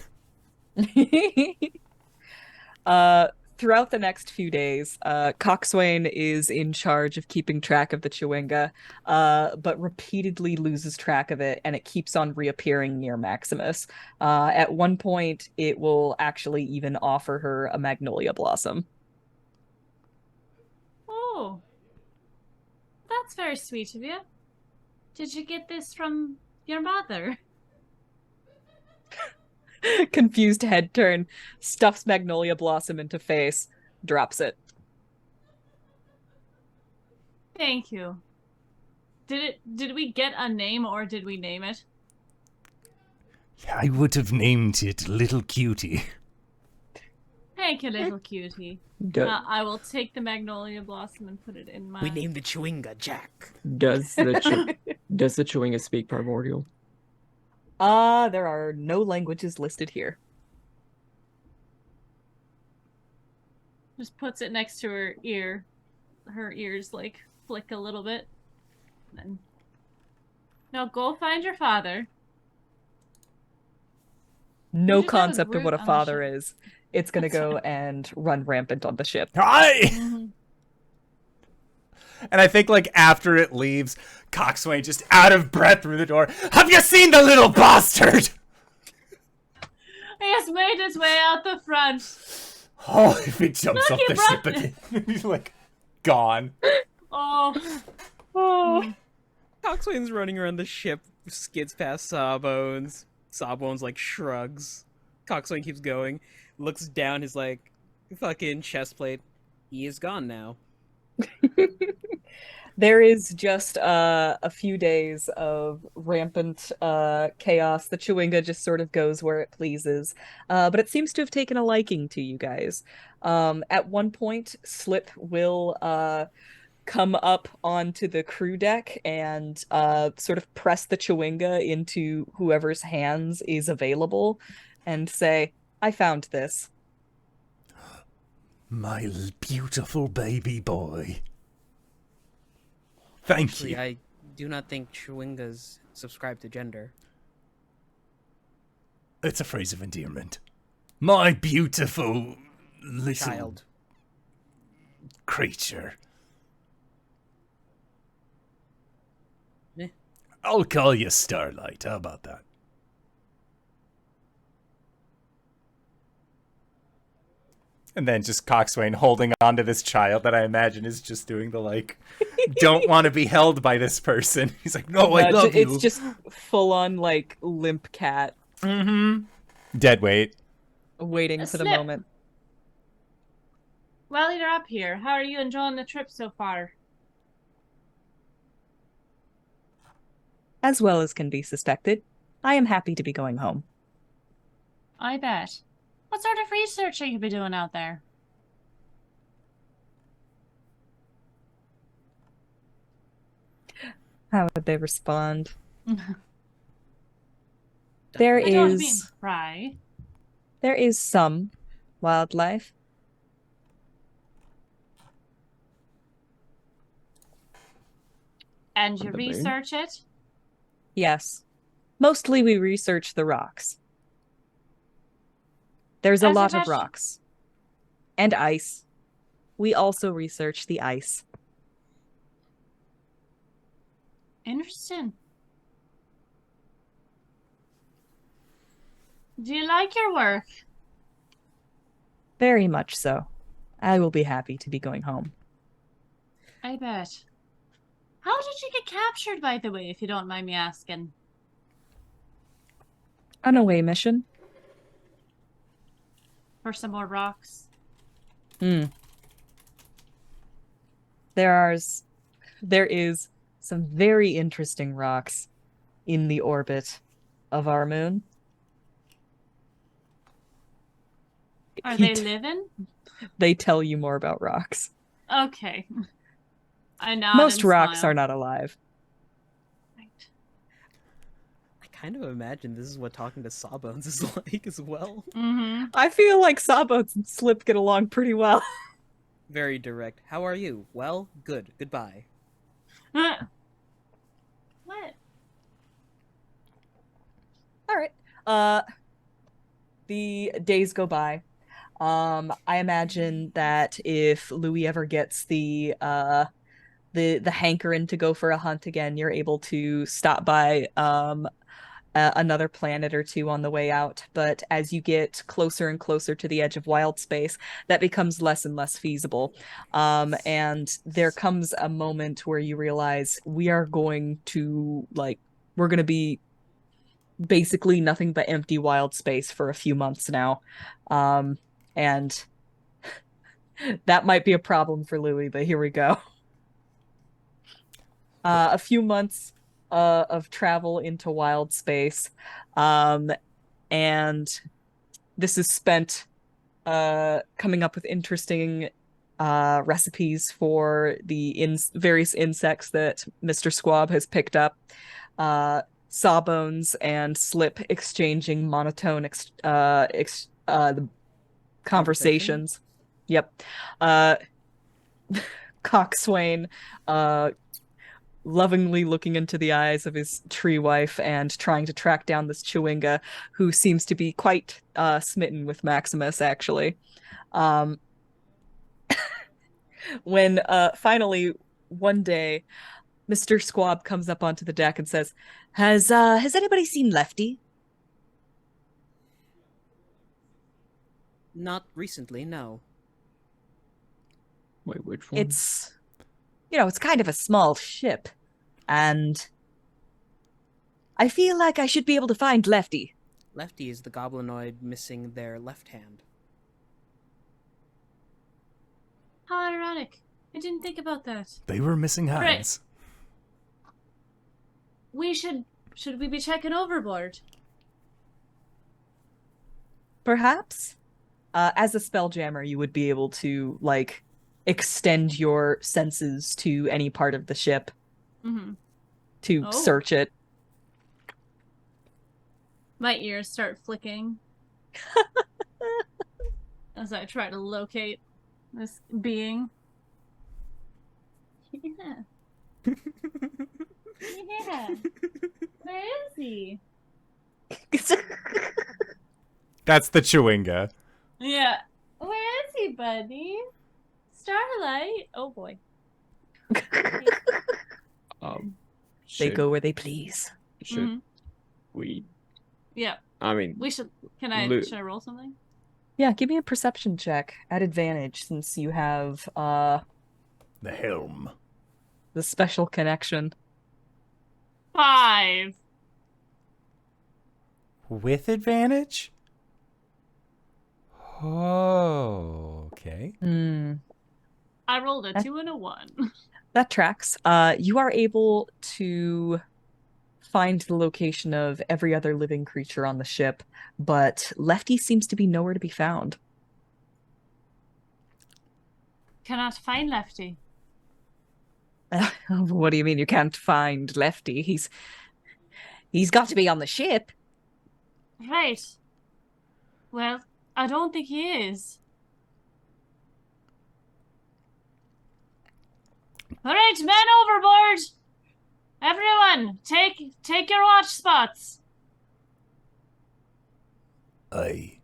Throughout the next few days, Coxswain is in charge of keeping track of the Chewinga, but repeatedly loses track of it, and it keeps on reappearing near Maximus. At one point, it will actually even offer her a magnolia blossom. Oh, that's very sweet of you. Did you get this from your mother? Confused head turn, stuffs magnolia blossom into face, drops it. Thank you. Did we get a name or did we name it? I would have named it Little Cutie. Thank you, little cutie. Do- I will take the magnolia blossom and put it in my... We named the Chewinga Jack. does the Chewinga speak primordial? There are no languages listed here. Just puts it next to her ear. Her ears, like, flick a little bit. And then... Now go find your father. No just have a concept of group what a on the father ship. is. It's gonna That's go fine. and run rampant on the ship. Hi! Mhm. And I think, like, after it leaves, Coxswain just out of breath through the door. Have you seen the little bastard? He has made his way out the front. Oh, if he jumps Look, off he the ship brought again. He's, like, gone. Oh. Oh. Coxswain's running around the ship, skids past Sawbones. Sawbones, like, shrugs. Coxswain keeps going, looks down his, like, fucking chest plate. He is gone now. There is just a few days of rampant chaos. The Chewinga just sort of goes where it pleases, but it seems to have taken a liking to you guys. At one point, Slip will come up onto the crew deck and sort of press the chewinga into whoever's hands is available and say, I found this. My beautiful baby boy. Thank Actually, you. I do not think chewingas subscribe to gender. It's a phrase of endearment. My beautiful little Child. creature. Eh. I'll call you Starlight. How about that? And then just Coxswain holding on to this child that I imagine is just doing the, like, don't want to be held by this person. He's like, no, I love you. It's just full on, like, limp cat Mm-hmm. Dead weight. waiting A for the slip. moment. Well, you're up here. How are you enjoying the trip so far? As well as can be suspected, I am happy to be going home. I bet. What sort of research are you be doing out there? How would they respond? There I don't mean is pry. there is some wildlife. And On you the moon? research it? Yes. Mostly we research the rocks. There's a As a lot of question- rocks. And ice. We also research the ice. Interesting. Do you like your work? Very much so. I will be happy to be going home. I bet. How did you get captured, by the way, if you don't mind me asking? An away mission. For some more rocks? There is some very interesting rocks in the orbit of our moon. Are He they t- living? They tell you more about rocks. Okay. I nod Most and rocks smile. are not alive. Right. I kind of imagine this is what talking to Sawbones is like as well. Mm-hmm. I feel like Sawbones and Slip get along pretty well. Very direct. How are you? Well, good. Goodbye. What? All right. The days go by. I imagine that if Louis ever gets the hankering to go for a hunt again, you're able to stop by another planet or two on the way out. But as you get closer and closer to the edge of wild space, that becomes less and less feasible. And there comes a moment where you realize we're going to be basically nothing but empty wild space for a few months now. And that might be a problem for Louis, but here we go. A few months of travel into wild space. And this is spent coming up with interesting recipes for the various insects that Mr. Squab has picked up. Sawbones and Slip exchanging monotone the conversations. Yep. Coxswain lovingly looking into the eyes of his tree wife and trying to track down this chewinga who seems to be quite smitten with Maximus, actually. When finally one day Mr. Squab comes up onto the deck and says, Has anybody seen Lefty? Not recently, no. Wait, which one? It's kind of a small ship, and I feel like I should be able to find Lefty. Lefty is the goblinoid missing their left hand. How ironic. I didn't think about that. They were missing hands. We should we be checking overboard? Perhaps, as a spelljammer, you would be able to extend your senses to any part of the ship Mm-hmm. to Oh. search it. My ears start flicking as I try to locate this being. Yeah. Yeah. Where is he? That's the Chewinga. Yeah. Where is he, buddy? Starlight. Oh boy. They Should, go where they please. should Mhm. we? Yeah. I mean, We should. Should I roll something? Yeah, give me a perception check at advantage since you have The helm. the special connection. 5. With advantage? Oh, okay. I rolled a 2 and a 1. That tracks. You are able to find the location of every other living creature on the ship, but Lefty seems to be nowhere to be found. Cannot find Lefty. What do you mean you can't find Lefty? He's got to be on the ship. Right. Well, I don't think he is. All right, men overboard. Everyone, take your watch spots. Aye.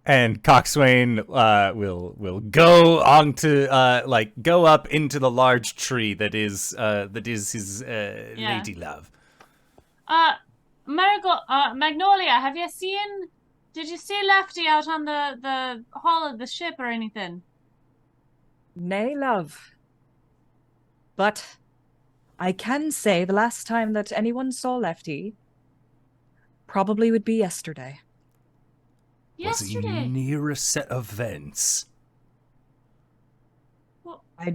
And Coxswain will go onto go up into the large tree that is his lady love. Magnolia, did you see Lefty out on the hull of the ship or anything? Nay, love. But I can say the last time that anyone saw Lefty probably would be yesterday. Was he near a set of vents? Well, I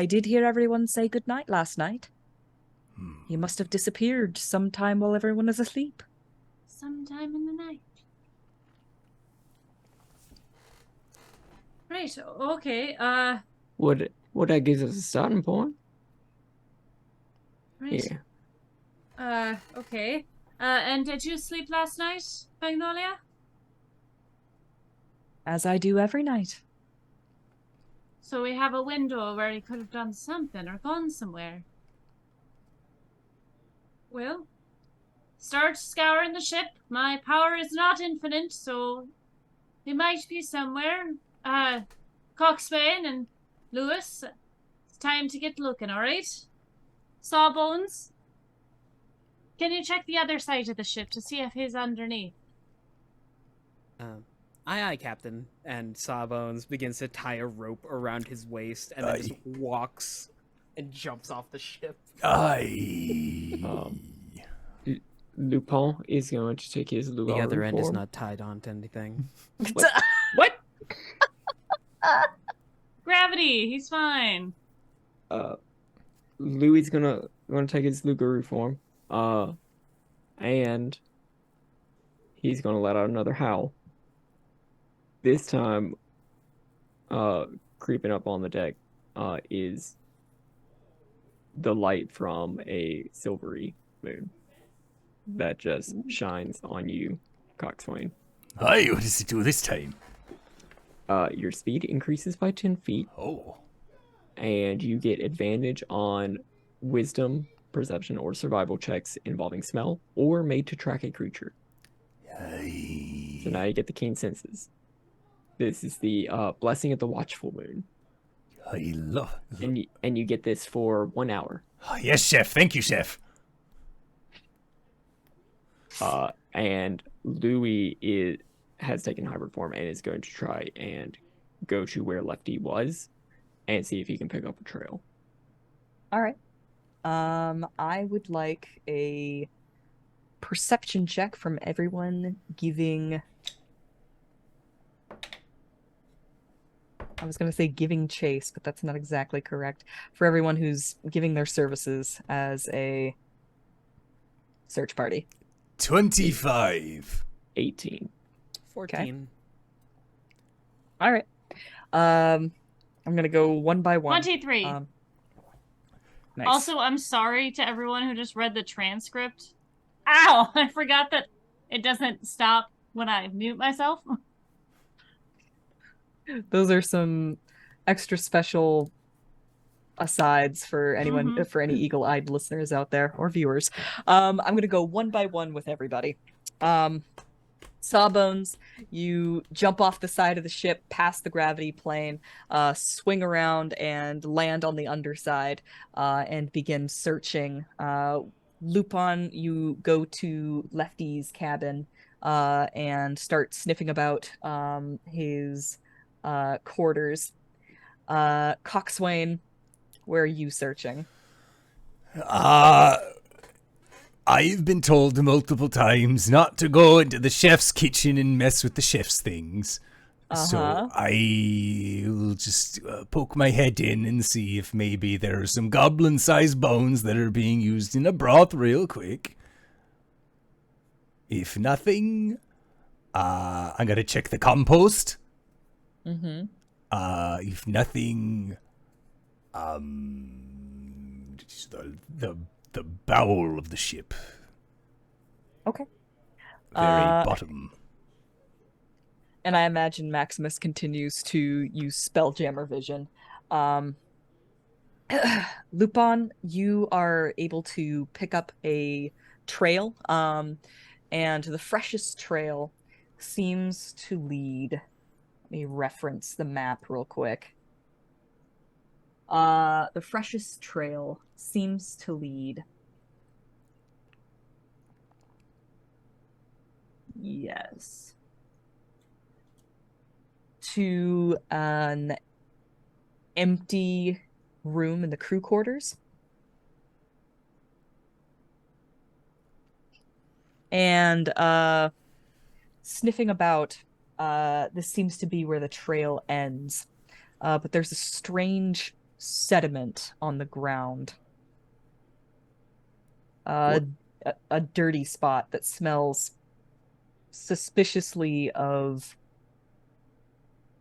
did hear everyone say goodnight last night. He must have disappeared sometime while everyone is asleep. sometime in the night. Right, okay, What that gives us a starting point. right. Yeah. Okay. And did you sleep last night, Magnolia? As I do every night. So we have a window where he could have done something or gone somewhere. Well, start scouring the ship. My power is not infinite, so he might be somewhere. Coxswain and Lewis, it's time to get looking, alright? Sawbones, can you check the other side of the ship to see if he's underneath? Aye, Captain. And Sawbones begins to tie a rope around his waist and then just walks and jumps off the ship. Aye. Lupin is going to take his Lugaru The other end is form. not tied on to anything. What? Gravity, he's fine. Louis gonna take his Lugaru form. And he's gonna let out another howl. This time, creeping up on the deck, is the light from a silvery moon that just shines on you, Coxswain. Aye, what does he do this time? Your speed increases by 10 feet, Oh. and you get advantage on wisdom, perception, or survival checks involving smell or made to track a creature. Aye. So now you get the keen senses. This is the blessing of the watchful moon, I love. and you get this for 1 hour. Oh, yes, chef. Thank you, chef. And Louis has taken hybrid form and is going to try and go to where Lefty was and see if he can pick up a trail. All right. I would like a perception check from everyone giving. I was going to say giving chase, but that's not exactly correct. For everyone who's giving their services as a search party. 25. 18. 14. All right. I'm gonna go one by one. 23. Nice. Also, I'm sorry to everyone who just read the transcript. Ow! I forgot that it doesn't stop when I mute myself. Those are some extra special asides for anyone, Mhm. for any eagle-eyed listeners out there or viewers. I'm gonna go one by one with everybody. Sawbones, you jump off the side of the ship past the gravity plane, swing around and land on the underside, and begin searching. Lupin, you go to Lefty's cabin, and start sniffing about his quarters. Coxswain, where are you searching? I've been told multiple times not to go into the chef's kitchen and mess with the chef's things. So I'll just poke my head in and see if maybe there are some goblin-sized bones that are being used in a broth real quick. If nothing, I'm gonna check the compost. Mm-hmm. If nothing, the bowel of the ship. Okay. Very bottom. And I imagine Maximus continues to use Spelljammer vision. Lupin, you are able to pick up a trail, and the freshest trail seems to lead. Let me reference the map real quick. The freshest trail seems to lead. Yes. To an empty room in the crew quarters. And sniffing about, this seems to be where the trail ends. But there's a strange sediment on the ground. A dirty spot that smells suspiciously of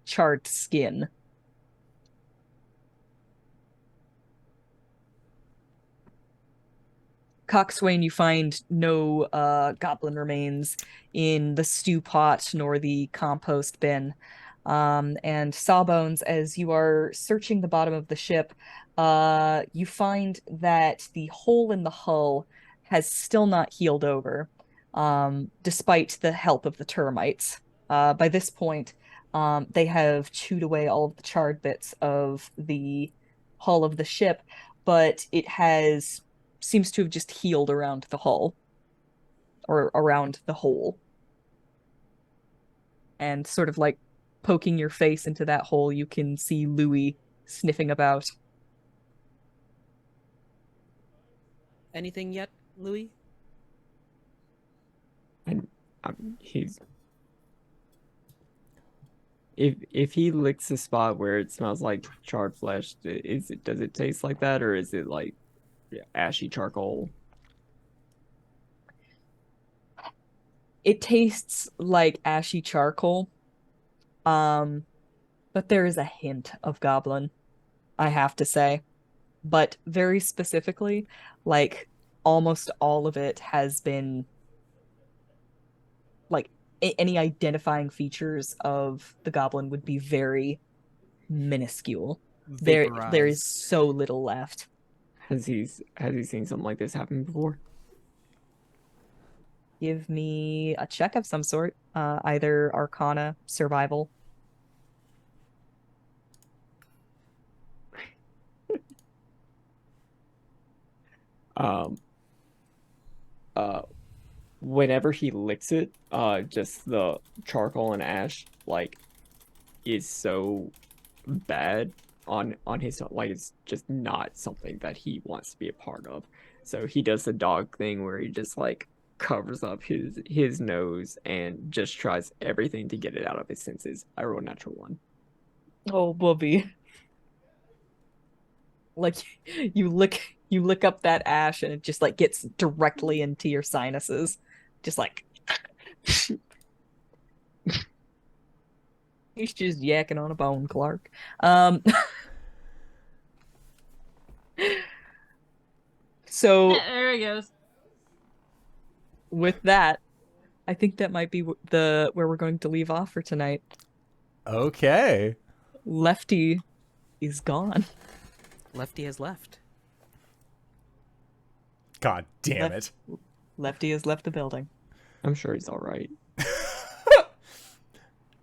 charred skin. Coxswain, you find no goblin remains in the stew pot nor the compost bin. And Sawbones, as you are searching the bottom of the ship, you find that the hole in the hull has still not healed over, despite the help of the termites. By this point, they have chewed away all of the charred bits of the hull of the ship, but it seems to have just healed around the hull, or around the hole. And sort of like poking your face into that hole, you can see Louis sniffing about. Anything yet, Louis? And he's if he licks the spot where it smells like charred flesh, does it taste like that, or is it like ashy charcoal? It tastes like ashy charcoal. But there is a hint of goblin, I have to say. But very specifically, like almost all of it has been like any identifying features of the goblin would be very minuscule. There is Vaporized. so little left. Has he seen something like this happen before? Give me a check of some sort, either Arcana, Survival. Whenever he licks it, just the charcoal and ash like is so bad on his, like, it's just not something that he wants to be a part of. So he does the dog thing where he just like covers up his nose and just tries everything to get it out of his senses. I roll a natural 1. Oh, Bobby. Like you lick up that ash and it just like gets directly into your sinuses. Just like He's just yakking on a bone, Clark. So There he goes. with that, I think that might be where we're going to leave off for tonight. Okay. Lefty is gone. Lefty has left. God damn it. Lefty has left the building. I'm sure he's all right.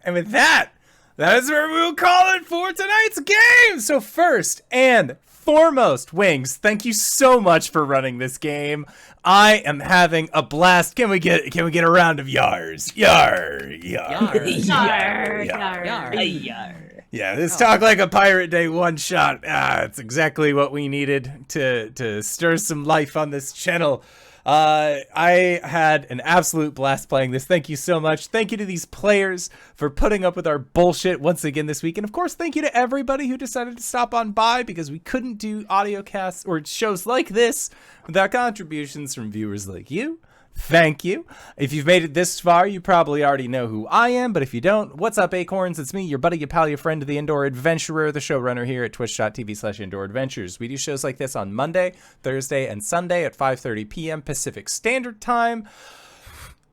And with that, that is where we will call it for tonight's game. So first and foremost, Wings, thank you so much for running this game. I am having a blast. Can we get a round of yars? Yar, yar, Yar, yar. yar. Yeah, this Talk Like a Pirate Day one shot. It's exactly what we needed to stir some life on this channel. I had an absolute blast playing this. Thank you so much. Thank you to these players for putting up with our bullshit once again this week. And of course, thank you to everybody who decided to stop on by, because we couldn't do audio casts or shows like this without contributions from viewers like you. Thank you. If you've made it this far, you probably already know who I am, but if you don't, what's up, Acorns? It's me, your buddy, your pal, your friend, the Indoor Adventurer, the showrunner here at twitch.tv/Indoor Adventures. We do shows like this on Monday, Thursday, and Sunday at 5:30 p.m. Pacific Standard Time.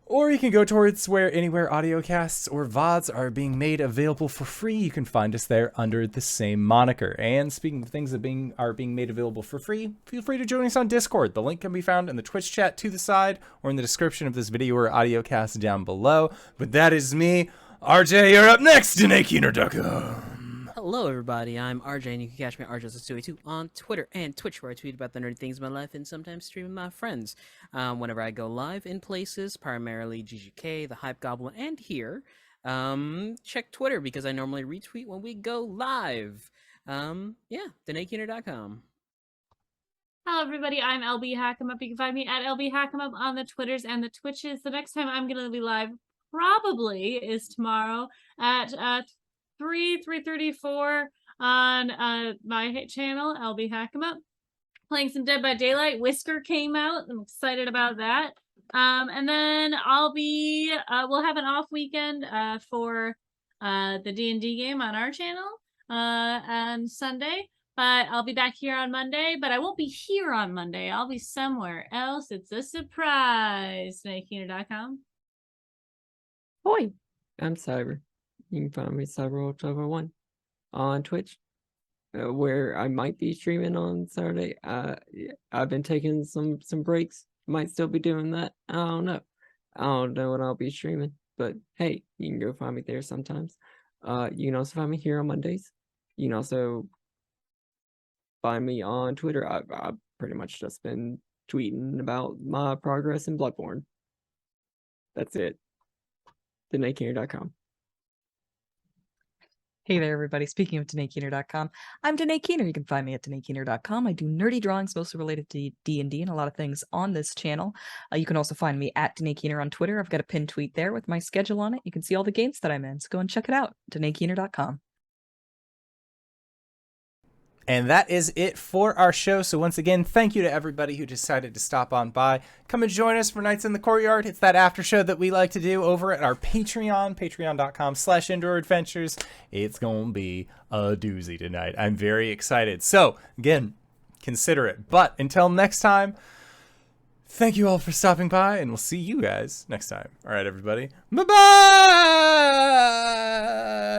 Or you can go towards anywhere audio casts or VODs are being made available for free. You can find us there under the same moniker. And speaking of things that are being made available for free, feel free to join us on Discord. The link can be found in the Twitch chat to the side or in the description of this video or audio cast down below. But that is me. RJ, you're up next in AKRMayerIllustration. Hello, everybody. I'm RJ, and you can catch me at RJustice282 on Twitter and Twitch, where I tweet about the nerdy things of my life and sometimes stream with my friends. Whenever I go live in places, primarily GGK, the Hype Goblin, and here, check Twitter because I normally retweet when we go live. Yeah, TheNakedKeener.com. Hello, everybody. I'm LBHackEmUp. You can find me at LBHackEmUp on the Twitters and the Twitches. The next time I'm going to be live probably is tomorrow at 3:34 on my channel, LBHackEmUp. Playing some Dead by Daylight. Whisker came out. I'm excited about that. And then I'll be we'll have an off weekend for the D&D game on our channel on Sunday. But I'll be back here on Monday. But I won't be here on Monday. I'll be somewhere else. It's a surprise. SnakeHeater.com. Hoi! I'm Cyber. You can find me Cyber1201 on Twitch, where I might be streaming on Saturday. I've been taking some breaks. Might still be doing that. I don't know. I don't know what I'll be streaming, but hey, you can go find me there sometimes. You can also find me here on Mondays. You can also find me on Twitter. I've pretty much just been tweeting about my progress in Bloodborne. That's it. TheNakedKeener.com. Hey there, everybody. Speaking of DanaeKeener.com, I'm Danae Keener. You can find me at DanaeKeener.com. I do nerdy drawings, mostly related to D&D and a lot of things on this channel. You can also find me at Danae Keener on Twitter. I've got a pinned tweet there with my schedule on it. You can see all the games that I'm in, so go and check it out. DanaeKeener.com. And that is it for our show. So once again, thank you to everybody who decided to stop on by. Come and join us for Nights in the Courtyard. It's that after show that we like to do over at our Patreon, patreon.com/Indoor Adventures. It's going to be a doozy tonight. I'm very excited. So again, consider it. But until next time, thank you all for stopping by, and we'll see you guys next time. All right, everybody. Bye-bye!